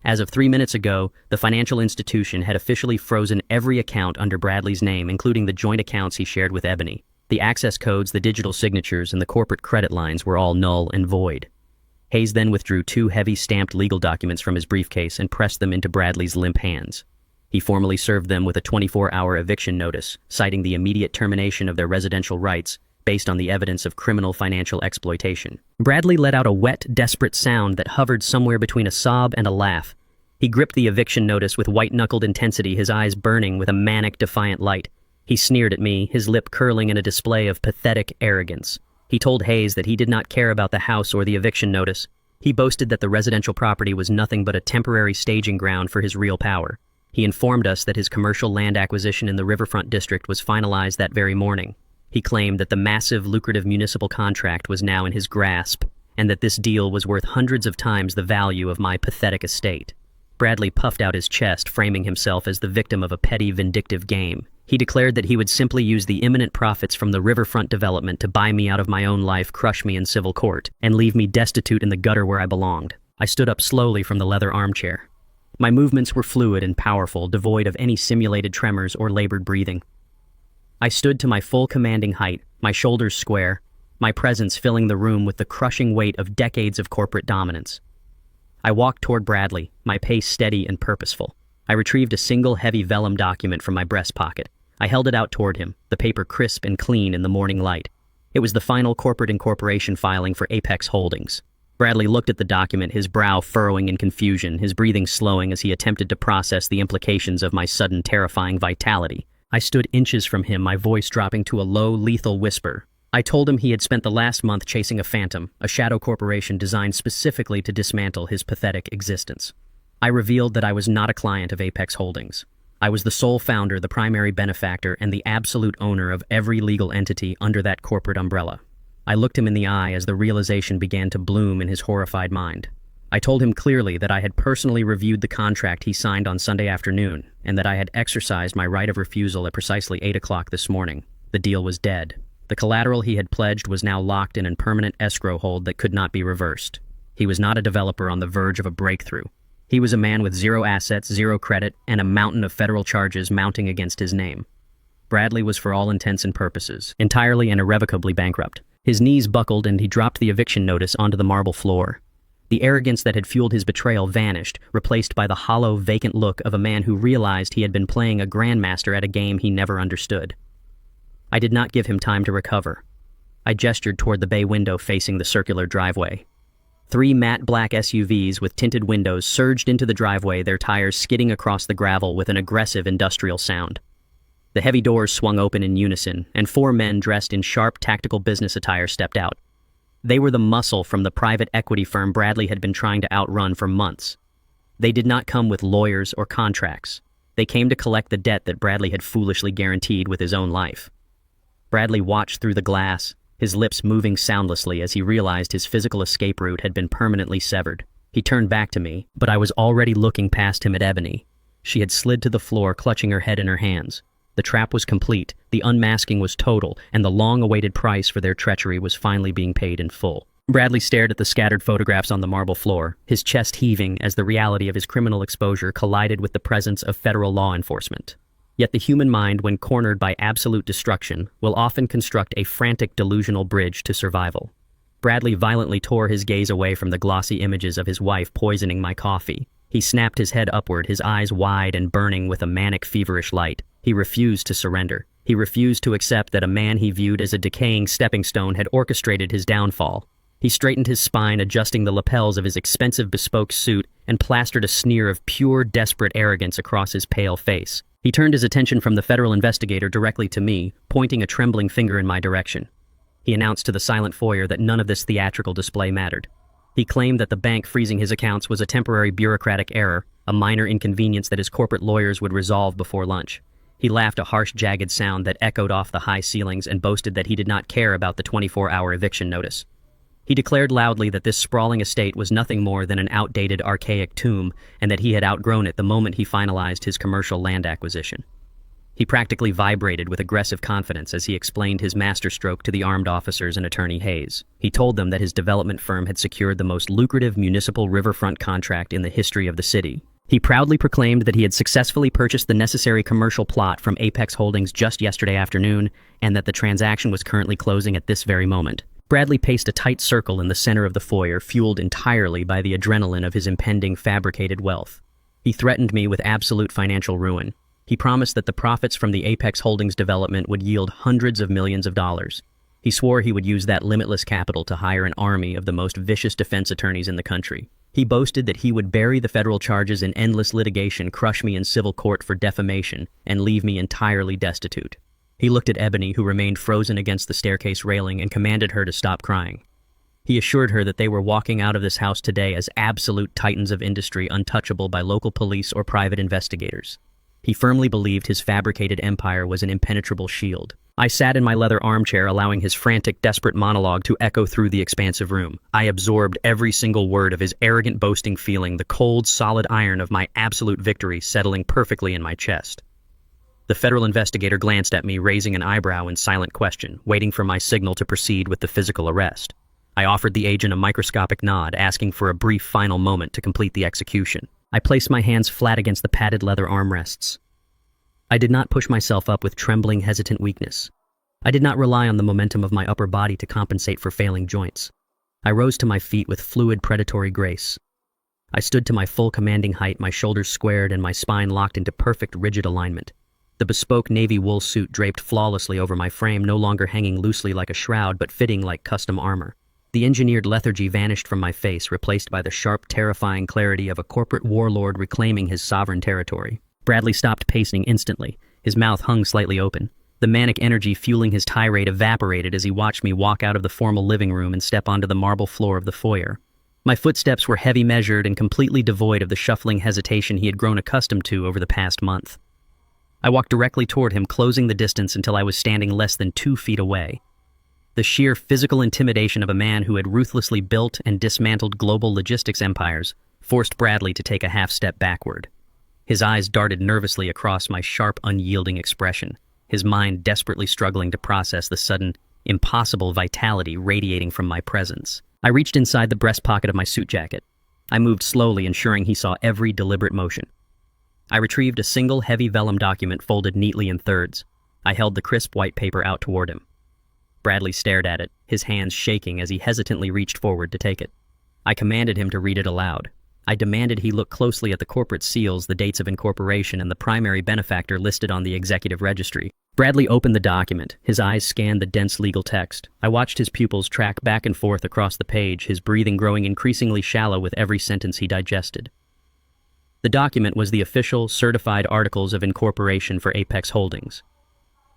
A: As of 3 minutes ago, the financial institution had officially frozen every account under Bradley's name, including the joint accounts he shared with Ebony. The access codes, the digital signatures, and the corporate credit lines were all null and void. Hayes then withdrew 2 heavy stamped legal documents from his briefcase and pressed them into Bradley's limp hands. He formally served them with a 24-hour eviction notice, citing the immediate termination of their residential rights based on the evidence of criminal financial exploitation. Bradley let out a wet, desperate sound that hovered somewhere between a sob and a laugh. He gripped the eviction notice with white-knuckled intensity, his eyes burning with a manic, defiant light. He sneered at me, his lip curling in a display of pathetic arrogance. He told Hayes that he did not care about the house or the eviction notice. He boasted that the residential property was nothing but a temporary staging ground for his real power. He informed us that his commercial land acquisition in the Riverfront District was finalized that very morning. He claimed that the massive, lucrative municipal contract was now in his grasp, and that this deal was worth hundreds of times the value of my pathetic estate. Bradley puffed out his chest, framing himself as the victim of a petty, vindictive game. He declared that he would simply use the imminent profits from the riverfront development to buy me out of my own life, crush me in civil court, and leave me destitute in the gutter where I belonged. I stood up slowly from the leather armchair. My movements were fluid and powerful, devoid of any simulated tremors or labored breathing. I stood to my full commanding height, my shoulders square, my presence filling the room with the crushing weight of decades of corporate dominance. I walked toward Bradley, my pace steady and purposeful. I retrieved a single heavy vellum document from my breast pocket. I held it out toward him, the paper crisp and clean in the morning light. It was the final corporate incorporation filing for Apex Holdings. Bradley looked at the document, his brow furrowing in confusion, his breathing slowing as he attempted to process the implications of my sudden, terrifying vitality. I stood inches from him, my voice dropping to a low, lethal whisper. I told him he had spent the last month chasing a phantom, a shadow corporation designed specifically to dismantle his pathetic existence. I revealed that I was not a client of Apex Holdings. I was the sole founder, the primary benefactor, and the absolute owner of every legal entity under that corporate umbrella. I looked him in the eye as the realization began to bloom in his horrified mind. I told him clearly that I had personally reviewed the contract he signed on Sunday afternoon, and that I had exercised my right of refusal at precisely 8 o'clock this morning. The deal was dead. The collateral he had pledged was now locked in a permanent escrow hold that could not be reversed. He was not a developer on the verge of a breakthrough. He was a man with 0 assets, 0 credit, and a mountain of federal charges mounting against his name. Bradley was, for all intents and purposes, entirely and irrevocably bankrupt. His knees buckled and he dropped the eviction notice onto the marble floor. The arrogance that had fueled his betrayal vanished, replaced by the hollow, vacant look of a man who realized he had been playing a grandmaster at a game he never understood. I did not give him time to recover. I gestured toward the bay window facing the circular driveway. 3 matte black SUVs with tinted windows surged into the driveway, their tires skidding across the gravel with an aggressive industrial sound. The heavy doors swung open in unison, and 4 men dressed in sharp, tactical business attire stepped out. They were the muscle from the private equity firm Bradley had been trying to outrun for months. They did not come with lawyers or contracts. They came to collect the debt that Bradley had foolishly guaranteed with his own life. Bradley watched through the glass, his lips moving soundlessly as he realized his physical escape route had been permanently severed. He turned back to me, but I was already looking past him at Ebony. She had slid to the floor, clutching her head in her hands. The trap was complete, the unmasking was total, and the long-awaited price for their treachery was finally being paid in full. Bradley stared at the scattered photographs on the marble floor, his chest heaving as the reality of his criminal exposure collided with the presence of federal law enforcement. Yet the human mind, when cornered by absolute destruction, will often construct a frantic, delusional bridge to survival. Bradley violently tore his gaze away from the glossy images of his wife poisoning my coffee. He snapped his head upward, his eyes wide and burning with a manic, feverish light. He refused to surrender. He refused to accept that a man he viewed as a decaying stepping stone had orchestrated his downfall. He straightened his spine, adjusting the lapels of his expensive bespoke suit, and plastered a sneer of pure, desperate arrogance across his pale face. He turned his attention from the federal investigator directly to me, pointing a trembling finger in my direction. He announced to the silent foyer that none of this theatrical display mattered. He claimed that the bank freezing his accounts was a temporary bureaucratic error, a minor inconvenience that his corporate lawyers would resolve before lunch. He laughed a harsh, jagged sound that echoed off the high ceilings and boasted that he did not care about the 24-hour eviction notice. He declared loudly that this sprawling estate was nothing more than an outdated, archaic tomb, and that he had outgrown it the moment he finalized his commercial land acquisition. He practically vibrated with aggressive confidence as he explained his masterstroke to the armed officers and Attorney Hayes. He told them that his development firm had secured the most lucrative municipal riverfront contract in the history of the city, He proudly proclaimed that he had successfully purchased the necessary commercial plot from Apex Holdings just yesterday afternoon, and that the transaction was currently closing at this very moment. Bradley paced a tight circle in the center of the foyer, fueled entirely by the adrenaline of his impending fabricated wealth. He threatened me with absolute financial ruin. He promised that the profits from the Apex Holdings development would yield hundreds of millions of dollars. He swore he would use that limitless capital to hire an army of the most vicious defense attorneys in the country. He boasted that he would bury the federal charges in endless litigation, crush me in civil court for defamation, and leave me entirely destitute. He looked at Ebony, who remained frozen against the staircase railing, and commanded her to stop crying. He assured her that they were walking out of this house today as absolute titans of industry, untouchable by local police or private investigators. He firmly believed his fabricated empire was an impenetrable shield. I sat in my leather armchair, allowing his frantic, desperate monologue to echo through the expansive room. I absorbed every single word of his arrogant boasting, feeling the cold, solid iron of my absolute victory settling perfectly in my chest. The federal investigator glanced at me, raising an eyebrow in silent question, waiting for my signal to proceed with the physical arrest. I offered the agent a microscopic nod, asking for a brief final moment to complete the execution. I placed my hands flat against the padded leather armrests. I did not push myself up with trembling, hesitant weakness. I did not rely on the momentum of my upper body to compensate for failing joints. I rose to my feet with fluid, predatory grace. I stood to my full commanding height, my shoulders squared and my spine locked into perfect, rigid alignment. The bespoke navy wool suit draped flawlessly over my frame, no longer hanging loosely like a shroud, but fitting like custom armor. The engineered lethargy vanished from my face, replaced by the sharp, terrifying clarity of a corporate warlord reclaiming his sovereign territory. Bradley stopped pacing instantly. His mouth hung slightly open. The manic energy fueling his tirade evaporated as he watched me walk out of the formal living room and step onto the marble floor of the foyer. My footsteps were heavy, measured, and completely devoid of the shuffling hesitation he had grown accustomed to over the past month. I walked directly toward him, closing the distance until I was standing less than 2 feet away. The sheer physical intimidation of a man who had ruthlessly built and dismantled global logistics empires forced Bradley to take a half-step backward. His eyes darted nervously across my sharp, unyielding expression, his mind desperately struggling to process the sudden, impossible vitality radiating from my presence. I reached inside the breast pocket of my suit jacket. I moved slowly, ensuring he saw every deliberate motion. I retrieved a single heavy vellum document folded neatly in thirds. I held the crisp white paper out toward him. Bradley stared at it, his hands shaking as he hesitantly reached forward to take it. I commanded him to read it aloud. I demanded he look closely at the corporate seals, the dates of incorporation, and the primary benefactor listed on the executive registry. Bradley opened the document. His eyes scanned the dense legal text. I watched his pupils track back and forth across the page, his breathing growing increasingly shallow with every sentence he digested. The document was the official, certified Articles of Incorporation for Apex Holdings.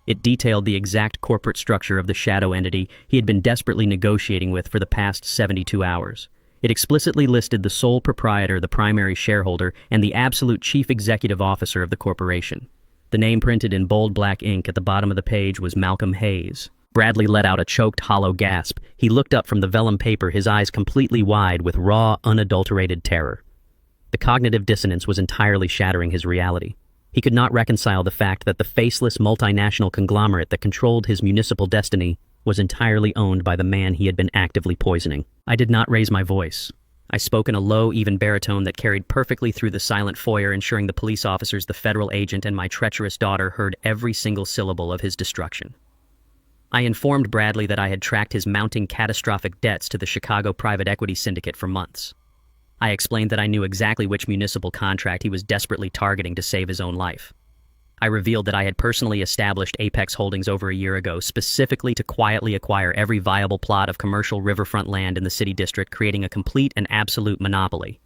A: It detailed the exact corporate structure of the shadow entity he had been desperately negotiating with for the past 72 hours. It explicitly listed the sole proprietor, the primary shareholder, and the absolute chief executive officer of the corporation. The name printed in bold black ink at the bottom of the page was Malcolm Hayes. Bradley let out a choked, hollow gasp. He looked up from the vellum paper, his eyes completely wide with raw, unadulterated terror. The cognitive dissonance was entirely shattering his reality. He could not reconcile the fact that the faceless multinational conglomerate that controlled his municipal destiny was entirely owned by the man he had been actively poisoning. I did not raise my voice. I spoke in a low, even baritone that carried perfectly through the silent foyer, ensuring the police officers, the federal agent, and my treacherous daughter heard every single syllable of his destruction. I informed Bradley that I had tracked his mounting catastrophic debts to the Chicago private equity syndicate for months. I explained that I knew exactly which municipal contract he was desperately targeting to save his own life. I revealed that I had personally established Apex Holdings over a year ago, specifically to quietly acquire every viable plot of commercial riverfront land in the city district, creating a complete and absolute monopoly.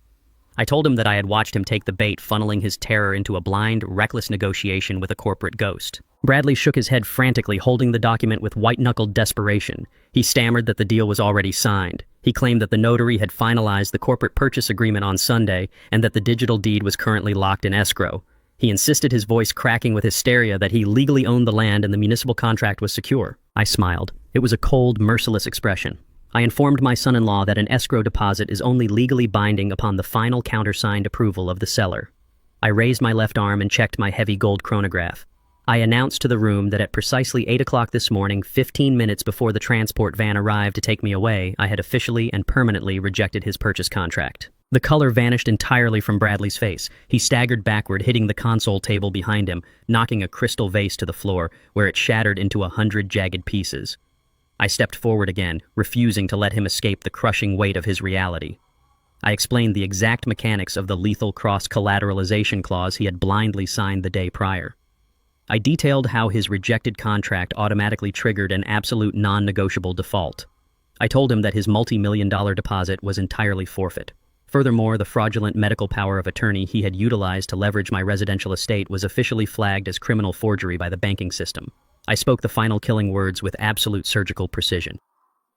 A: I told him that I had watched him take the bait, funneling his terror into a blind, reckless negotiation with a corporate ghost. Bradley shook his head frantically, holding the document with white-knuckled desperation. He stammered that the deal was already signed. He claimed that the notary had finalized the corporate purchase agreement on Sunday and that the digital deed was currently locked in escrow. He insisted, his voice cracking with hysteria, that he legally owned the land and the municipal contract was secure. I smiled. It was a cold, merciless expression. I informed my son-in-law that an escrow deposit is only legally binding upon the final countersigned approval of the seller. I raised my left arm and checked my heavy gold chronograph. I announced to the room that at precisely 8 o'clock this morning, 15 minutes before the transport van arrived to take me away, I had officially and permanently rejected his purchase contract. The color vanished entirely from Bradley's face. He staggered backward, hitting the console table behind him, knocking a crystal vase to the floor, where it shattered into 100 jagged pieces. I stepped forward again, refusing to let him escape the crushing weight of his reality. I explained the exact mechanics of the lethal cross-collateralization clause he had blindly signed the day prior. I detailed how his rejected contract automatically triggered an absolute non-negotiable default. I told him that his multi-million-dollar deposit was entirely forfeit. Furthermore, the fraudulent medical power of attorney he had utilized to leverage my residential estate was officially flagged as criminal forgery by the banking system. I spoke the final killing words with absolute surgical precision.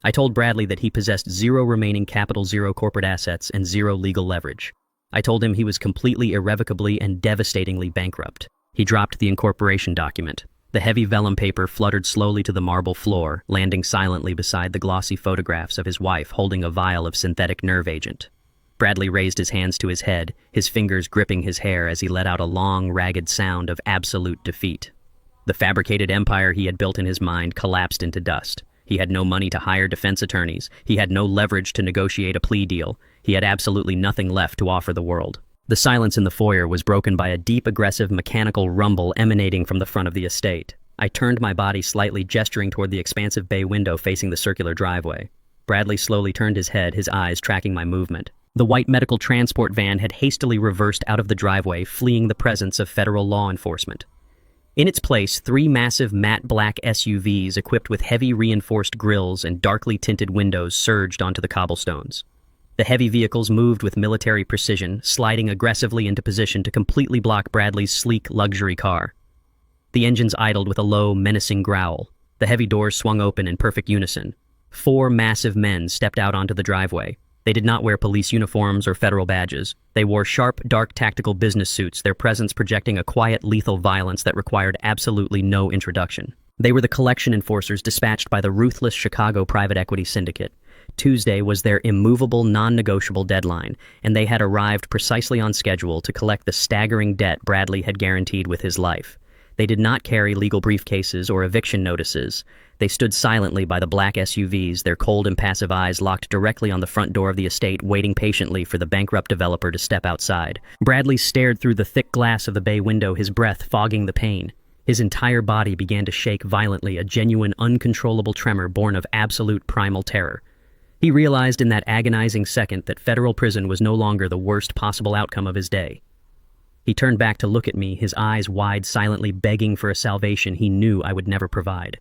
A: I told Bradley that he possessed zero remaining Capital Zero corporate assets and zero legal leverage. I told him he was completely, irrevocably, and devastatingly bankrupt. He dropped the incorporation document. The heavy vellum paper fluttered slowly to the marble floor, landing silently beside the glossy photographs of his wife holding a vial of synthetic nerve agent. Bradley raised his hands to his head, his fingers gripping his hair as he let out a long, ragged sound of absolute defeat. The fabricated empire he had built in his mind collapsed into dust. He had no money to hire defense attorneys. He had no leverage to negotiate a plea deal. He had absolutely nothing left to offer the world. The silence in the foyer was broken by a deep, aggressive, mechanical rumble emanating from the front of the estate. I turned my body slightly, gesturing toward the expansive bay window facing the circular driveway. Bradley slowly turned his head, his eyes tracking my movement. The white medical transport van had hastily reversed out of the driveway, fleeing the presence of federal law enforcement. In its place, 3 massive matte black SUVs equipped with heavy reinforced grilles and darkly tinted windows surged onto the cobblestones. The heavy vehicles moved with military precision, sliding aggressively into position to completely block Bradley's sleek luxury car. The engines idled with a low, menacing growl. The heavy doors swung open in perfect unison. 4 massive men stepped out onto the driveway. They did not wear police uniforms or federal badges. They wore sharp, dark tactical business suits, their presence projecting a quiet, lethal violence that required absolutely no introduction. They were the collection enforcers dispatched by the ruthless Chicago private equity syndicate. Tuesday was their immovable, non-negotiable deadline, and they had arrived precisely on schedule to collect the staggering debt Bradley had guaranteed with his life. They did not carry legal briefcases or eviction notices. They stood silently by the black SUVs, their cold, impassive eyes locked directly on the front door of the estate, waiting patiently for the bankrupt developer to step outside. Bradley stared through the thick glass of the bay window, his breath fogging the pain. His entire body began to shake violently, a genuine, uncontrollable tremor born of absolute primal terror. He realized in that agonizing second that federal prison was no longer the worst possible outcome of his day. He turned back to look at me, his eyes wide, silently begging for a salvation he knew I would never provide.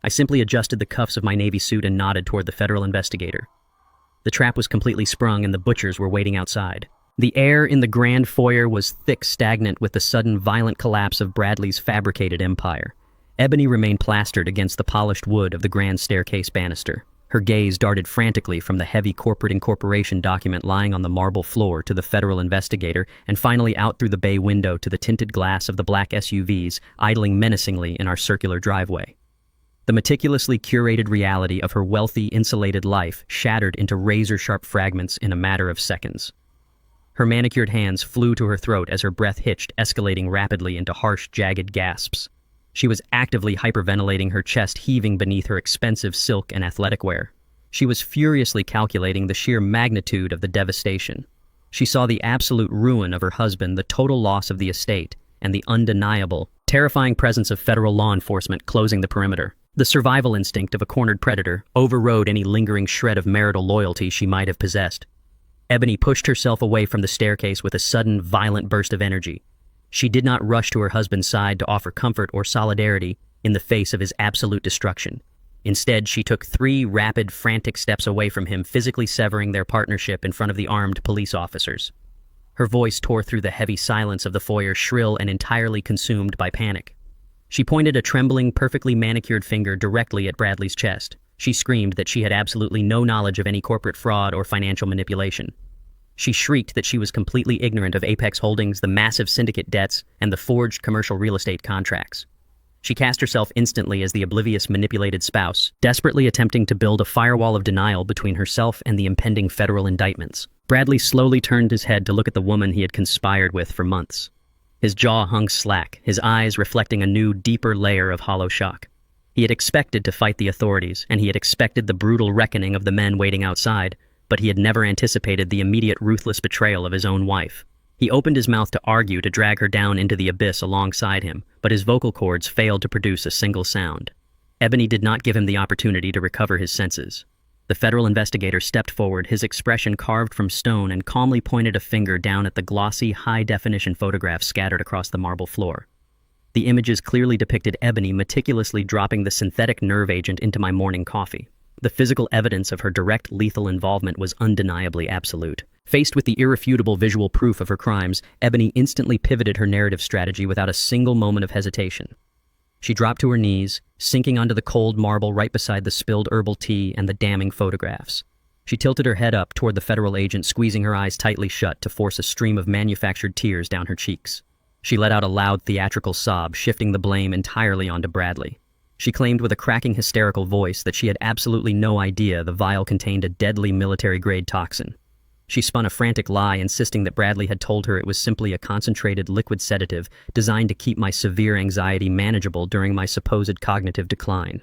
A: I simply adjusted the cuffs of my Navy suit and nodded toward the federal investigator. The trap was completely sprung and the butchers were waiting outside. The air in the grand foyer was thick, stagnant with the sudden, violent collapse of Bradley's fabricated empire. Ebony remained plastered against the polished wood of the grand staircase banister. Her gaze darted frantically from the heavy corporate incorporation document lying on the marble floor to the federal investigator, and finally out through the bay window to the tinted glass of the black SUVs idling menacingly in our circular driveway. The meticulously curated reality of her wealthy, insulated life shattered into razor-sharp fragments in a matter of seconds. Her manicured hands flew to her throat as her breath hitched, escalating rapidly into harsh, jagged gasps. She was actively hyperventilating, her chest heaving beneath her expensive silk and athletic wear. She was furiously calculating the sheer magnitude of the devastation. She saw the absolute ruin of her husband, the total loss of the estate, and the undeniable, terrifying presence of federal law enforcement closing the perimeter. The survival instinct of a cornered predator overrode any lingering shred of marital loyalty she might have possessed. Ebony pushed herself away from the staircase with a sudden, violent burst of energy. She did not rush to her husband's side to offer comfort or solidarity in the face of his absolute destruction. Instead, she took 3 rapid, frantic steps away from him, physically severing their partnership in front of the armed police officers. Her voice tore through the heavy silence of the foyer, shrill and entirely consumed by panic. She pointed a trembling, perfectly manicured finger directly at Bradley's chest. She screamed that she had absolutely no knowledge of any corporate fraud or financial manipulation. She shrieked that she was completely ignorant of Apex Holdings, the massive syndicate debts, and the forged commercial real estate contracts. She cast herself instantly as the oblivious, manipulated spouse, desperately attempting to build a firewall of denial between herself and the impending federal indictments. Bradley slowly turned his head to look at the woman he had conspired with for months. His jaw hung slack, his eyes reflecting a new, deeper layer of hollow shock. He had expected to fight the authorities, and he had expected the brutal reckoning of the men waiting outside, but he had never anticipated the immediate ruthless betrayal of his own wife. He opened his mouth to argue to drag her down into the abyss alongside him, but his vocal cords failed to produce a single sound. Ebony did not give him the opportunity to recover his senses. The federal investigator stepped forward, his expression carved from stone, and calmly pointed a finger down at the glossy, high-definition photographs scattered across the marble floor. The images clearly depicted Ebony meticulously dropping the synthetic nerve agent into my morning coffee. The physical evidence of her direct lethal involvement was undeniably absolute. Faced with the irrefutable visual proof of her crimes, Ebony instantly pivoted her narrative strategy without a single moment of hesitation. She dropped to her knees, sinking onto the cold marble right beside the spilled herbal tea and the damning photographs. She tilted her head up toward the federal agent, squeezing her eyes tightly shut to force a stream of manufactured tears down her cheeks. She let out a loud theatrical sob, shifting the blame entirely onto Bradley. She claimed with a cracking hysterical voice that she had absolutely no idea the vial contained a deadly military-grade toxin. She spun a frantic lie, insisting that Bradley had told her it was simply a concentrated liquid sedative designed to keep my severe anxiety manageable during my supposed cognitive decline.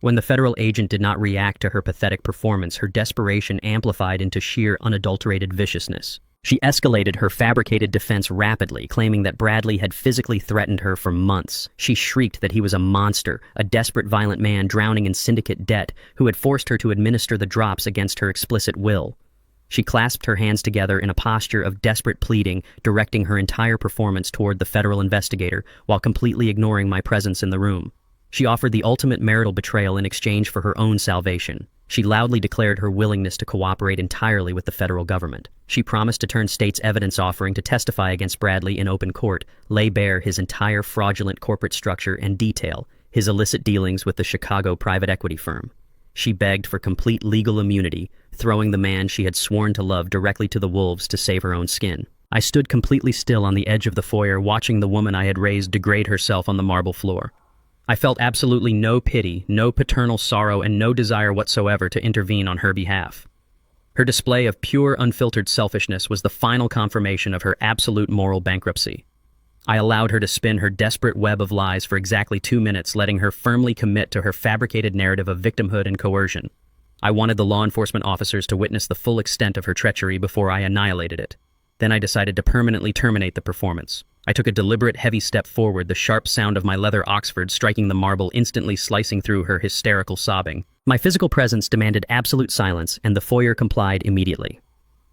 A: When the federal agent did not react to her pathetic performance, her desperation amplified into sheer unadulterated viciousness. She escalated her fabricated defense rapidly, claiming that Bradley had physically threatened her for months. She shrieked that he was a monster, a desperate violent man drowning in syndicate debt, who had forced her to administer the drops against her explicit will. She clasped her hands together in a posture of desperate pleading, directing her entire performance toward the federal investigator while completely ignoring my presence in the room. She offered the ultimate marital betrayal in exchange for her own salvation. She loudly declared her willingness to cooperate entirely with the federal government. She promised to turn state's evidence offering to testify against Bradley in open court, lay bare his entire fraudulent corporate structure, and detail his illicit dealings with the Chicago private equity firm. She begged for complete legal immunity, throwing the man she had sworn to love directly to the wolves to save her own skin. I stood completely still on the edge of the foyer, watching the woman I had raised degrade herself on the marble floor. I felt absolutely no pity, no paternal sorrow, and no desire whatsoever to intervene on her behalf. Her display of pure, unfiltered selfishness was the final confirmation of her absolute moral bankruptcy. I allowed her to spin her desperate web of lies for exactly 2 minutes, letting her firmly commit to her fabricated narrative of victimhood and coercion. I wanted the law enforcement officers to witness the full extent of her treachery before I annihilated it. Then I decided to permanently terminate the performance. I took a deliberate, heavy step forward, the sharp sound of my leather Oxford striking the marble, instantly slicing through her hysterical sobbing. My physical presence demanded absolute silence, and the foyer complied immediately.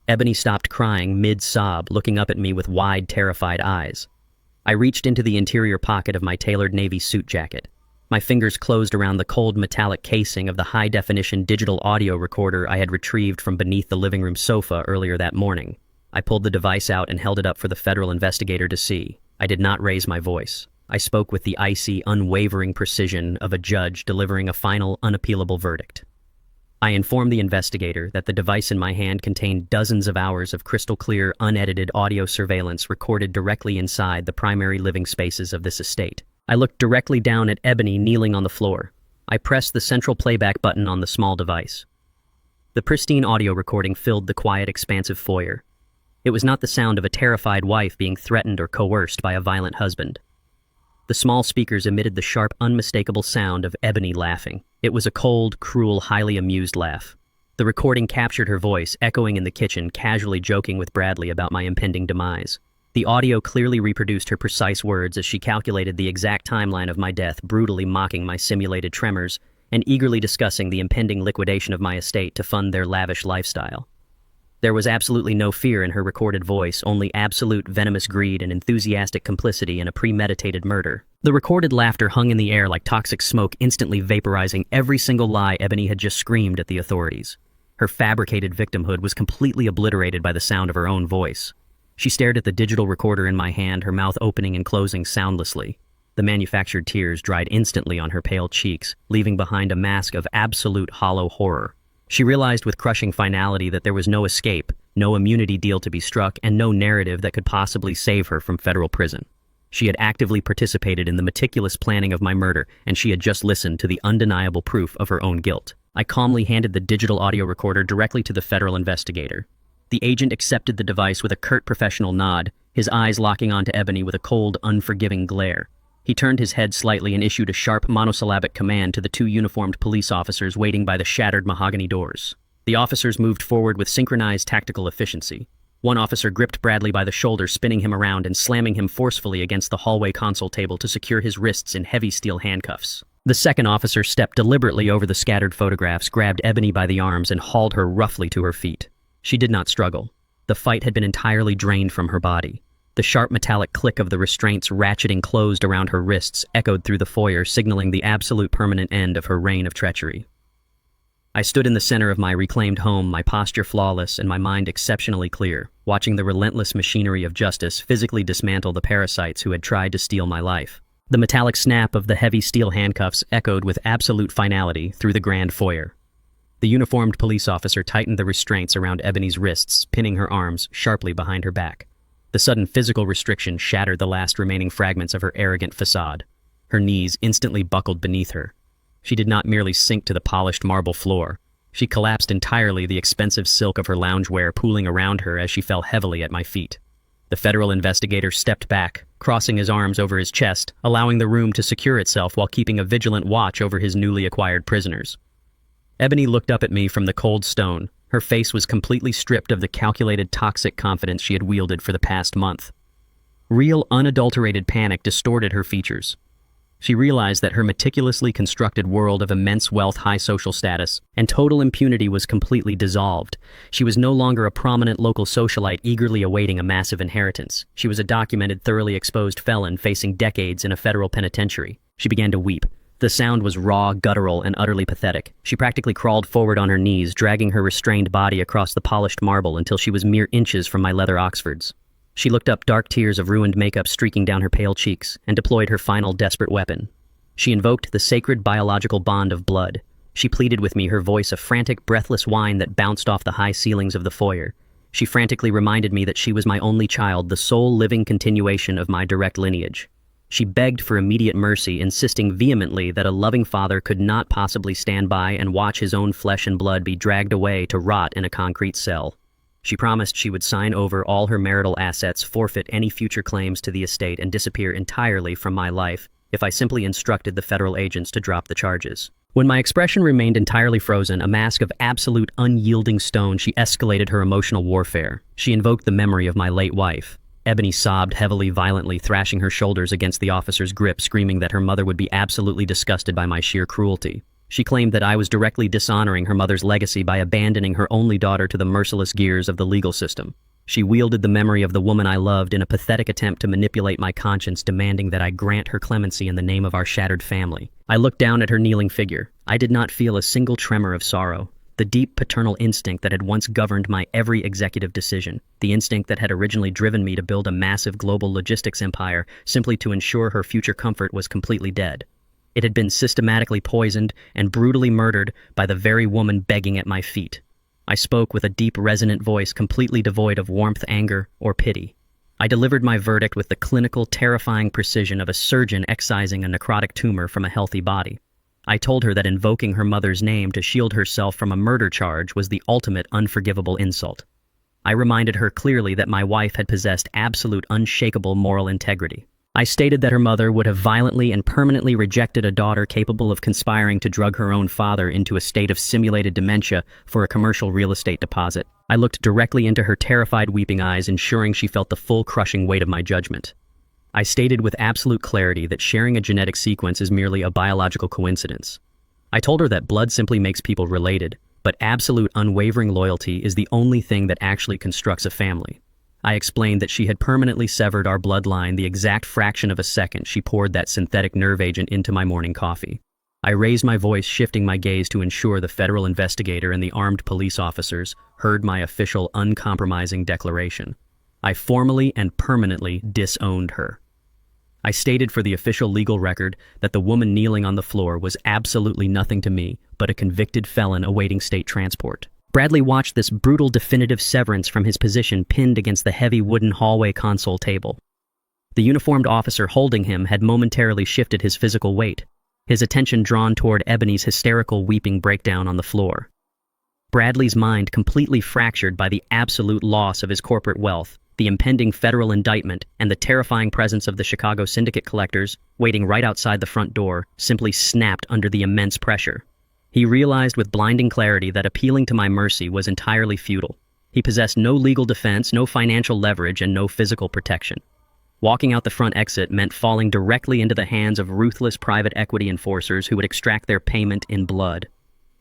A: Ebony stopped crying mid-sob, looking up at me with wide, terrified eyes. I reached into the interior pocket of my tailored navy suit jacket. My fingers closed around the cold metallic casing of the high-definition digital audio recorder I had retrieved from beneath the living room sofa earlier that morning. I pulled the device out and held it up for the federal investigator to see. I did not raise my voice. I spoke with the icy, unwavering precision of a judge delivering a final, unappealable verdict. I informed the investigator that the device in my hand contained dozens of hours of crystal-clear, unedited audio surveillance recorded directly inside the primary living spaces of this estate. I looked directly down at Ebony kneeling on the floor. I pressed the central playback button on the small device. The pristine audio recording filled the quiet, expansive foyer. It was not the sound of a terrified wife being threatened or coerced by a violent husband. The small speakers emitted the sharp, unmistakable sound of Ebony laughing. It was a cold, cruel, highly amused laugh. The recording captured her voice, echoing in the kitchen, casually joking with Bradley about my impending demise. The audio clearly reproduced her precise words as she calculated the exact timeline of my death, brutally mocking my simulated tremors, and eagerly discussing the impending liquidation of my estate to fund their lavish lifestyle. There was absolutely no fear in her recorded voice, only absolute venomous greed and enthusiastic complicity in a premeditated murder. The recorded laughter hung in the air like toxic smoke, instantly vaporizing every single lie Ebony had just screamed at the authorities. Her fabricated victimhood was completely obliterated by the sound of her own voice. She stared at the digital recorder in my hand, her mouth opening and closing soundlessly. The manufactured tears dried instantly on her pale cheeks, leaving behind a mask of absolute hollow horror. She realized with crushing finality that there was no escape, no immunity deal to be struck, and no narrative that could possibly save her from federal prison. She had actively participated in the meticulous planning of my murder, and she had just listened to the undeniable proof of her own guilt. I calmly handed the digital audio recorder directly to the federal investigator. The agent accepted the device with a curt professional nod, his eyes locking onto Ebony with a cold, unforgiving glare. He turned his head slightly and issued a sharp, monosyllabic command to the 2 uniformed police officers waiting by the shattered mahogany doors. The officers moved forward with synchronized tactical efficiency. One officer gripped Bradley by the shoulder, spinning him around and slamming him forcefully against the hallway console table to secure his wrists in heavy steel handcuffs. The second officer stepped deliberately over the scattered photographs, grabbed Ebony by the arms, and hauled her roughly to her feet. She did not struggle. The fight had been entirely drained from her body. The sharp metallic click of the restraints ratcheting closed around her wrists echoed through the foyer, signaling the absolute permanent end of her reign of treachery. I stood in the center of my reclaimed home, my posture flawless and my mind exceptionally clear, watching the relentless machinery of justice physically dismantle the parasites who had tried to steal my life. The metallic snap of the heavy steel handcuffs echoed with absolute finality through the grand foyer. The uniformed police officer tightened the restraints around Ebony's wrists, pinning her arms sharply behind her back. The sudden physical restriction shattered the last remaining fragments of her arrogant facade. Her knees instantly buckled beneath her. She did not merely sink to the polished marble floor. She collapsed entirely, the expensive silk of her loungewear pooling around her as she fell heavily at my feet. The federal investigator stepped back, crossing his arms over his chest, allowing the room to secure itself while keeping a vigilant watch over his newly acquired prisoners. Ebony looked up at me from the cold stone. Her face was completely stripped of the calculated, toxic confidence she had wielded for the past month. Real, unadulterated panic distorted her features. She realized that her meticulously constructed world of immense wealth, high social status, and total impunity was completely dissolved. She was no longer a prominent local socialite eagerly awaiting a massive inheritance. She was a documented, thoroughly exposed felon facing decades in a federal penitentiary. She began to weep. The sound was raw, guttural, and utterly pathetic. She practically crawled forward on her knees, dragging her restrained body across the polished marble until she was mere inches from my leather Oxfords. She looked up, dark tears of ruined makeup streaking down her pale cheeks, and deployed her final desperate weapon. She invoked the sacred biological bond of blood. She pleaded with me, her voice a frantic, breathless whine that bounced off the high ceilings of the foyer. She frantically reminded me that she was my only child, the sole living continuation of my direct lineage. She begged for immediate mercy, insisting vehemently that a loving father could not possibly stand by and watch his own flesh and blood be dragged away to rot in a concrete cell. She promised she would sign over all her marital assets, forfeit any future claims to the estate, and disappear entirely from my life if I simply instructed the federal agents to drop the charges. When my expression remained entirely frozen, a mask of absolute unyielding stone, she escalated her emotional warfare. She invoked the memory of my late wife. Ebony sobbed heavily, violently, thrashing her shoulders against the officer's grip, screaming that her mother would be absolutely disgusted by my sheer cruelty. She claimed that I was directly dishonoring her mother's legacy by abandoning her only daughter to the merciless gears of the legal system. She wielded the memory of the woman I loved in a pathetic attempt to manipulate my conscience, demanding that I grant her clemency in the name of our shattered family. I looked down at her kneeling figure. I did not feel a single tremor of sorrow. The deep paternal instinct that had once governed my every executive decision, the instinct that had originally driven me to build a massive global logistics empire simply to ensure her future comfort, was completely dead. It had been systematically poisoned and brutally murdered by the very woman begging at my feet. I spoke with a deep, resonant voice completely devoid of warmth, anger, or pity. I delivered my verdict with the clinical, terrifying precision of a surgeon excising a necrotic tumor from a healthy body. I told her that invoking her mother's name to shield herself from a murder charge was the ultimate unforgivable insult. I reminded her clearly that my wife had possessed absolute, unshakable moral integrity. I stated that her mother would have violently and permanently rejected a daughter capable of conspiring to drug her own father into a state of simulated dementia for a commercial real estate deposit. I looked directly into her terrified, weeping eyes, ensuring she felt the full crushing weight of my judgment. I stated with absolute clarity that sharing a genetic sequence is merely a biological coincidence. I told her that blood simply makes people related, but absolute, unwavering loyalty is the only thing that actually constructs a family. I explained that she had permanently severed our bloodline the exact fraction of a second she poured that synthetic nerve agent into my morning coffee. I raised my voice, shifting my gaze to ensure the federal investigator and the armed police officers heard my official, uncompromising declaration. I formally and permanently disowned her. I stated for the official legal record that the woman kneeling on the floor was absolutely nothing to me but a convicted felon awaiting state transport. Bradley watched this brutal, definitive severance from his position pinned against the heavy wooden hallway console table. The uniformed officer holding him had momentarily shifted his physical weight, his attention drawn toward Ebony's hysterical, weeping breakdown on the floor. Bradley's mind completely fractured by the absolute loss of his corporate wealth, the impending federal indictment, and the terrifying presence of the Chicago syndicate collectors, waiting right outside the front door, simply snapped under the immense pressure. He realized with blinding clarity that appealing to my mercy was entirely futile. He possessed no legal defense, no financial leverage, and no physical protection. Walking out the front exit meant falling directly into the hands of ruthless private equity enforcers who would extract their payment in blood.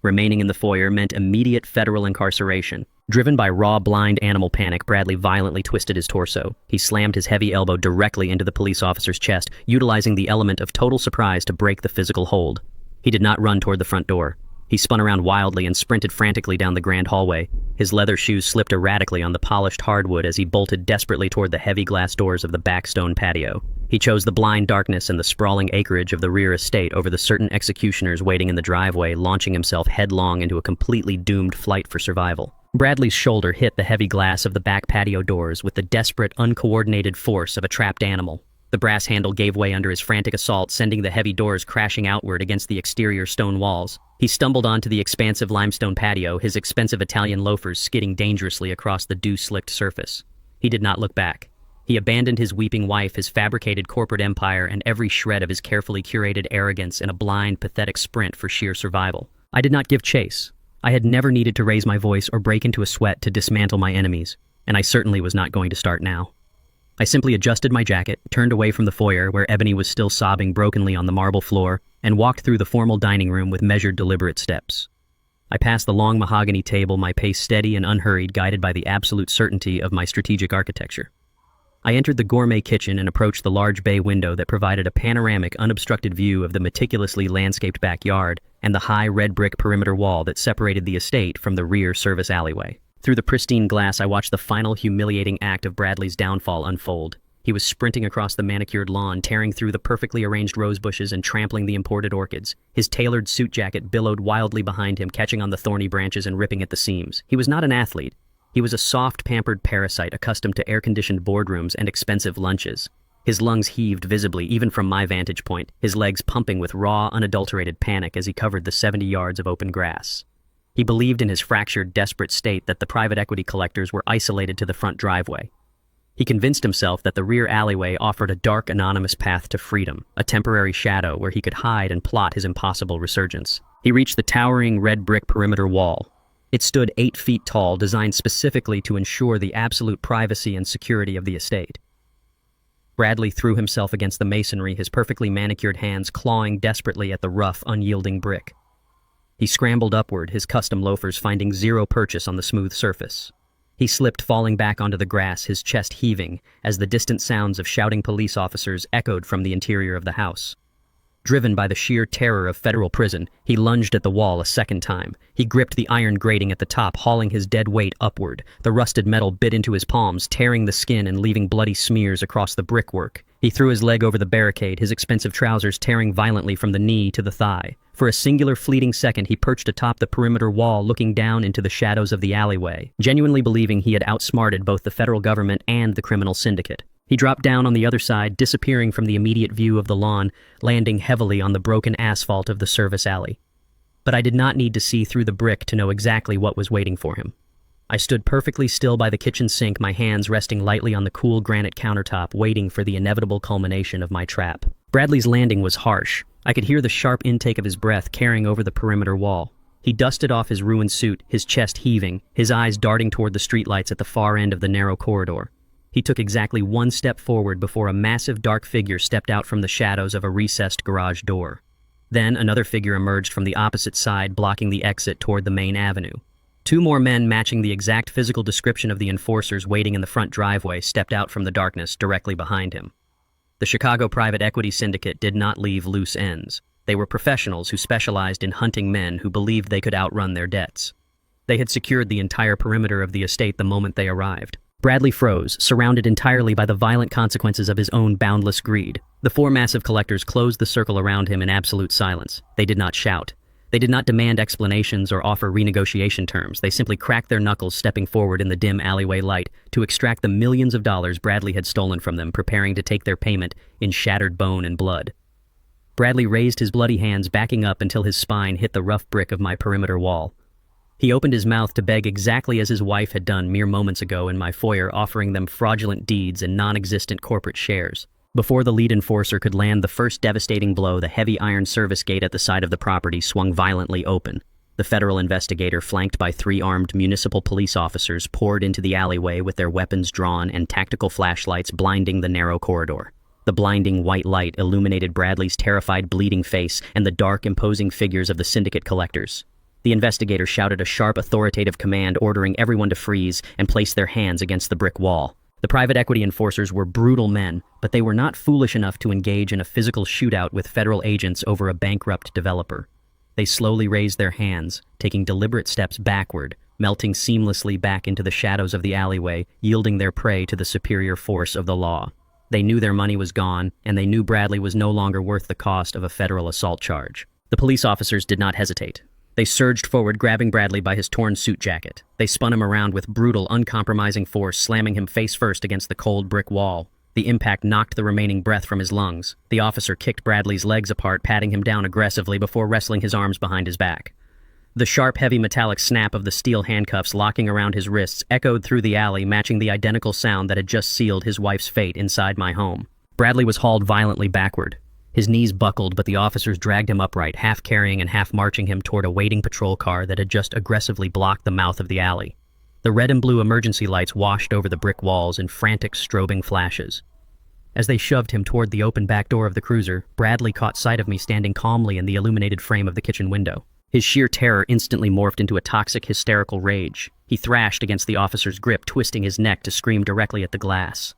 A: Remaining in the foyer meant immediate federal incarceration. Driven by raw, blind animal panic, Bradley violently twisted his torso. He slammed his heavy elbow directly into the police officer's chest, utilizing the element of total surprise to break the physical hold. He did not run toward the front door. He spun around wildly and sprinted frantically down the grand hallway. His leather shoes slipped erratically on the polished hardwood as he bolted desperately toward the heavy glass doors of the back stone patio. He chose the blind darkness and the sprawling acreage of the rear estate over the certain executioners waiting in the driveway, launching himself headlong into a completely doomed flight for survival. Bradley's shoulder hit the heavy glass of the back patio doors with the desperate, uncoordinated force of a trapped animal. The brass handle gave way under his frantic assault, sending the heavy doors crashing outward against the exterior stone walls. He stumbled onto the expansive limestone patio, his expensive Italian loafers skidding dangerously across the dew-slicked surface. He did not look back. He abandoned his weeping wife, his fabricated corporate empire, and every shred of his carefully curated arrogance in a blind, pathetic sprint for sheer survival. I did not give chase. I had never needed to raise my voice or break into a sweat to dismantle my enemies, and I certainly was not going to start now. I simply adjusted my jacket, turned away from the foyer where Ebony was still sobbing brokenly on the marble floor, and walked through the formal dining room with measured, deliberate steps. I passed the long mahogany table, my pace steady and unhurried, guided by the absolute certainty of my strategic architecture. I entered the gourmet kitchen and approached the large bay window that provided a panoramic, unobstructed view of the meticulously landscaped backyard and the high red brick perimeter wall that separated the estate from the rear service alleyway. Through the pristine glass, I watched the final humiliating act of Bradley's downfall unfold. He was sprinting across the manicured lawn, tearing through the perfectly arranged rose bushes and trampling the imported orchids. His tailored suit jacket billowed wildly behind him, catching on the thorny branches and ripping at the seams. He was not an athlete. He was a soft, pampered parasite accustomed to air-conditioned boardrooms and expensive lunches. His lungs heaved visibly, even from my vantage point, his legs pumping with raw, unadulterated panic as he covered the 70 yards of open grass. He believed in his fractured, desperate state that the private equity collectors were isolated to the front driveway. He convinced himself that the rear alleyway offered a dark, anonymous path to freedom, a temporary shadow where he could hide and plot his impossible resurgence. He reached the towering red brick perimeter wall. It stood 8 feet tall, designed specifically to ensure the absolute privacy and security of the estate. Bradley threw himself against the masonry, his perfectly manicured hands clawing desperately at the rough, unyielding brick. He scrambled upward, his custom loafers finding zero purchase on the smooth surface. He slipped, falling back onto the grass, his chest heaving, as the distant sounds of shouting police officers echoed from the interior of the house. Driven by the sheer terror of federal prison, he lunged at the wall a second time. He gripped the iron grating at the top, hauling his dead weight upward. The rusted metal bit into his palms, tearing the skin and leaving bloody smears across the brickwork. He threw his leg over the barricade, his expensive trousers tearing violently from the knee to the thigh. For a singular fleeting second, he perched atop the perimeter wall, looking down into the shadows of the alleyway, genuinely believing he had outsmarted both the federal government and the criminal syndicate. He dropped down on the other side, disappearing from the immediate view of the lawn, landing heavily on the broken asphalt of the service alley. But I did not need to see through the brick to know exactly what was waiting for him. I stood perfectly still by the kitchen sink, my hands resting lightly on the cool granite countertop, waiting for the inevitable culmination of my trap. Bradley's landing was harsh. I could hear the sharp intake of his breath carrying over the perimeter wall. He dusted off his ruined suit, his chest heaving, his eyes darting toward the streetlights at the far end of the narrow corridor. He took exactly one step forward before a massive dark figure stepped out from the shadows of a recessed garage door. Then another figure emerged from the opposite side, blocking the exit toward the main avenue. 2 more men matching the exact physical description of the enforcers waiting in the front driveway stepped out from the darkness directly behind him. The Chicago private equity syndicate did not leave loose ends. They were professionals who specialized in hunting men who believed they could outrun their debts. They had secured the entire perimeter of the estate the moment they arrived. Bradley froze, surrounded entirely by the violent consequences of his own boundless greed. The 4 massive collectors closed the circle around him in absolute silence. They did not shout. They did not demand explanations or offer renegotiation terms. They simply cracked their knuckles, stepping forward in the dim alleyway light to extract the millions of dollars Bradley had stolen from them, preparing to take their payment in shattered bone and blood. Bradley raised his bloody hands, backing up until his spine hit the rough brick of my perimeter wall. He opened his mouth to beg exactly as his wife had done mere moments ago in my foyer, offering them fraudulent deeds and non-existent corporate shares. Before the lead enforcer could land the first devastating blow, the heavy iron service gate at the side of the property swung violently open. The federal investigator, flanked by 3 armed municipal police officers, poured into the alleyway with their weapons drawn and tactical flashlights blinding the narrow corridor. The blinding white light illuminated Bradley's terrified, bleeding face and the dark, imposing figures of the syndicate collectors. The investigator shouted a sharp, authoritative command ordering everyone to freeze and place their hands against the brick wall. The private equity enforcers were brutal men, but they were not foolish enough to engage in a physical shootout with federal agents over a bankrupt developer. They slowly raised their hands, taking deliberate steps backward, melting seamlessly back into the shadows of the alleyway, yielding their prey to the superior force of the law. They knew their money was gone, and they knew Bradley was no longer worth the cost of a federal assault charge. The police officers did not hesitate. They surged forward, grabbing Bradley by his torn suit jacket. They spun him around with brutal, uncompromising force, slamming him face first against the cold brick wall. The impact knocked the remaining breath from his lungs. The officer kicked Bradley's legs apart, patting him down aggressively before wrestling his arms behind his back. The sharp, heavy metallic snap of the steel handcuffs locking around his wrists echoed through the alley, matching the identical sound that had just sealed his wife's fate inside my home. Bradley was hauled violently backward. His knees buckled, but the officers dragged him upright, half carrying and half marching him toward a waiting patrol car that had just aggressively blocked the mouth of the alley. The red and blue emergency lights washed over the brick walls in frantic, strobing flashes. As they shoved him toward the open back door of the cruiser, Bradley caught sight of me standing calmly in the illuminated frame of the kitchen window. His sheer terror instantly morphed into a toxic, hysterical rage. He thrashed against the officer's grip, twisting his neck to scream directly at the glass.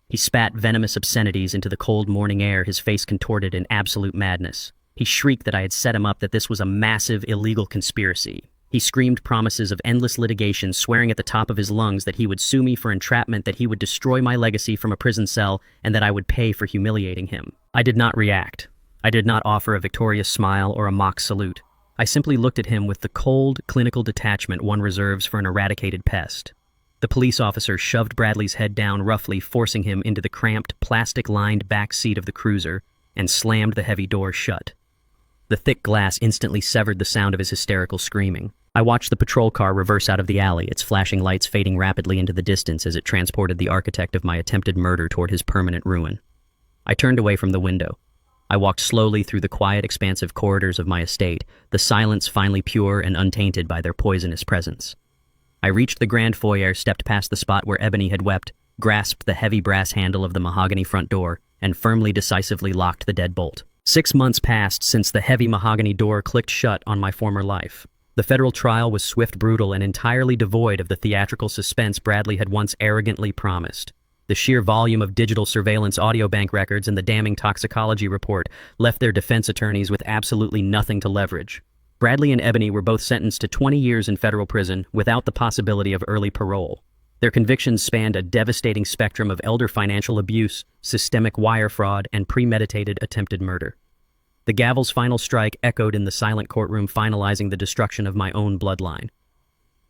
A: He spat venomous obscenities into the cold morning air, his face contorted in absolute madness. He shrieked that I had set him up, that this was a massive, illegal conspiracy. He screamed promises of endless litigation, swearing at the top of his lungs that he would sue me for entrapment, that he would destroy my legacy from a prison cell, and that I would pay for humiliating him. I did not react. I did not offer a victorious smile or a mock salute. I simply looked at him with the cold, clinical detachment one reserves for an eradicated pest. The police officer shoved Bradley's head down roughly, forcing him into the cramped, plastic-lined back seat of the cruiser, and slammed the heavy door shut. The thick glass instantly severed the sound of his hysterical screaming. I watched the patrol car reverse out of the alley, its flashing lights fading rapidly into the distance as it transported the architect of my attempted murder toward his permanent ruin. I turned away from the window. I walked slowly through the quiet, expansive corridors of my estate, the silence finally pure and untainted by their poisonous presence. I reached the grand foyer, stepped past the spot where Ebony had wept, grasped the heavy brass handle of the mahogany front door, and firmly, decisively locked the deadbolt. 6 months passed since the heavy mahogany door clicked shut on my former life. The federal trial was swift, brutal, and entirely devoid of the theatrical suspense Bradley had once arrogantly promised. The sheer volume of digital surveillance audio bank records and the damning toxicology report left their defense attorneys with absolutely nothing to leverage. Bradley and Ebony were both sentenced to 20 years in federal prison without the possibility of early parole. Their convictions spanned a devastating spectrum of elder financial abuse, systemic wire fraud, and premeditated attempted murder. The gavel's final strike echoed in the silent courtroom, finalizing the destruction of my own bloodline.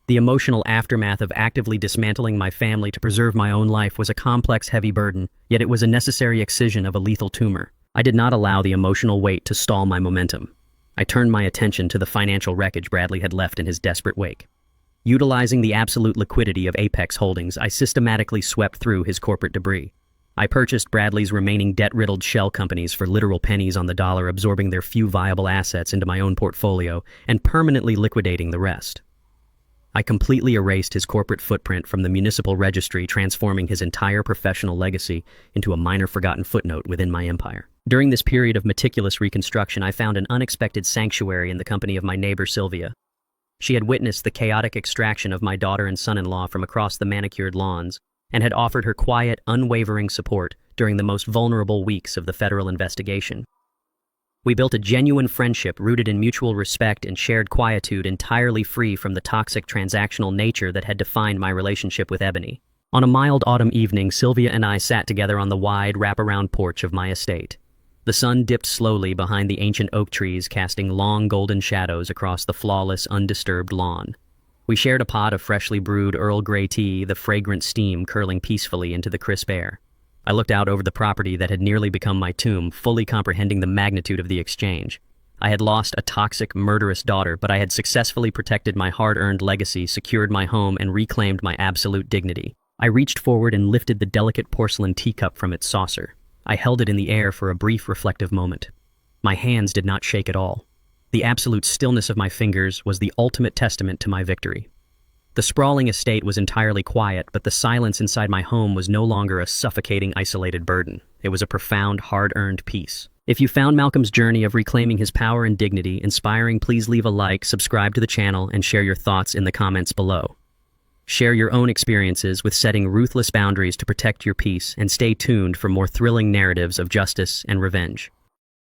A: The emotional aftermath of actively dismantling my family to preserve my own life was a complex, heavy burden, yet it was a necessary excision of a lethal tumor. I did not allow the emotional weight to stall my momentum. I turned my attention to the financial wreckage Bradley had left in his desperate wake. Utilizing the absolute liquidity of Apex Holdings, I systematically swept through his corporate debris. I purchased Bradley's remaining debt-riddled shell companies for literal pennies on the dollar, absorbing their few viable assets into my own portfolio and permanently liquidating the rest. I completely erased his corporate footprint from the municipal registry, transforming his entire professional legacy into a minor forgotten footnote within my empire. During this period of meticulous reconstruction, I found an unexpected sanctuary in the company of my neighbor Sylvia. She had witnessed the chaotic extraction of my daughter and son-in-law from across the manicured lawns, and had offered her quiet, unwavering support during the most vulnerable weeks of the federal investigation. We built a genuine friendship rooted in mutual respect and shared quietude, entirely free from the toxic transactional nature that had defined my relationship with Ebony. On a mild autumn evening, Sylvia and I sat together on the wide, wraparound porch of my estate. The sun dipped slowly behind the ancient oak trees, casting long golden shadows across the flawless, undisturbed lawn. We shared a pot of freshly brewed Earl Grey tea, the fragrant steam curling peacefully into the crisp air. I looked out over the property that had nearly become my tomb, fully comprehending the magnitude of the exchange. I had lost a toxic, murderous daughter, but I had successfully protected my hard-earned legacy, secured my home, and reclaimed my absolute dignity. I reached forward and lifted the delicate porcelain teacup from its saucer. I held it in the air for a brief reflective moment. My hands did not shake at all. The absolute stillness of my fingers was the ultimate testament to my victory. The sprawling estate was entirely quiet, but the silence inside my home was no longer a suffocating, isolated burden. It was a profound, hard-earned peace. If you found Malcolm's journey of reclaiming his power and dignity inspiring, please leave a like, subscribe to the channel, and share your thoughts in the comments below. Share your own experiences with setting ruthless boundaries to protect your peace, and stay tuned for more thrilling narratives of justice and revenge.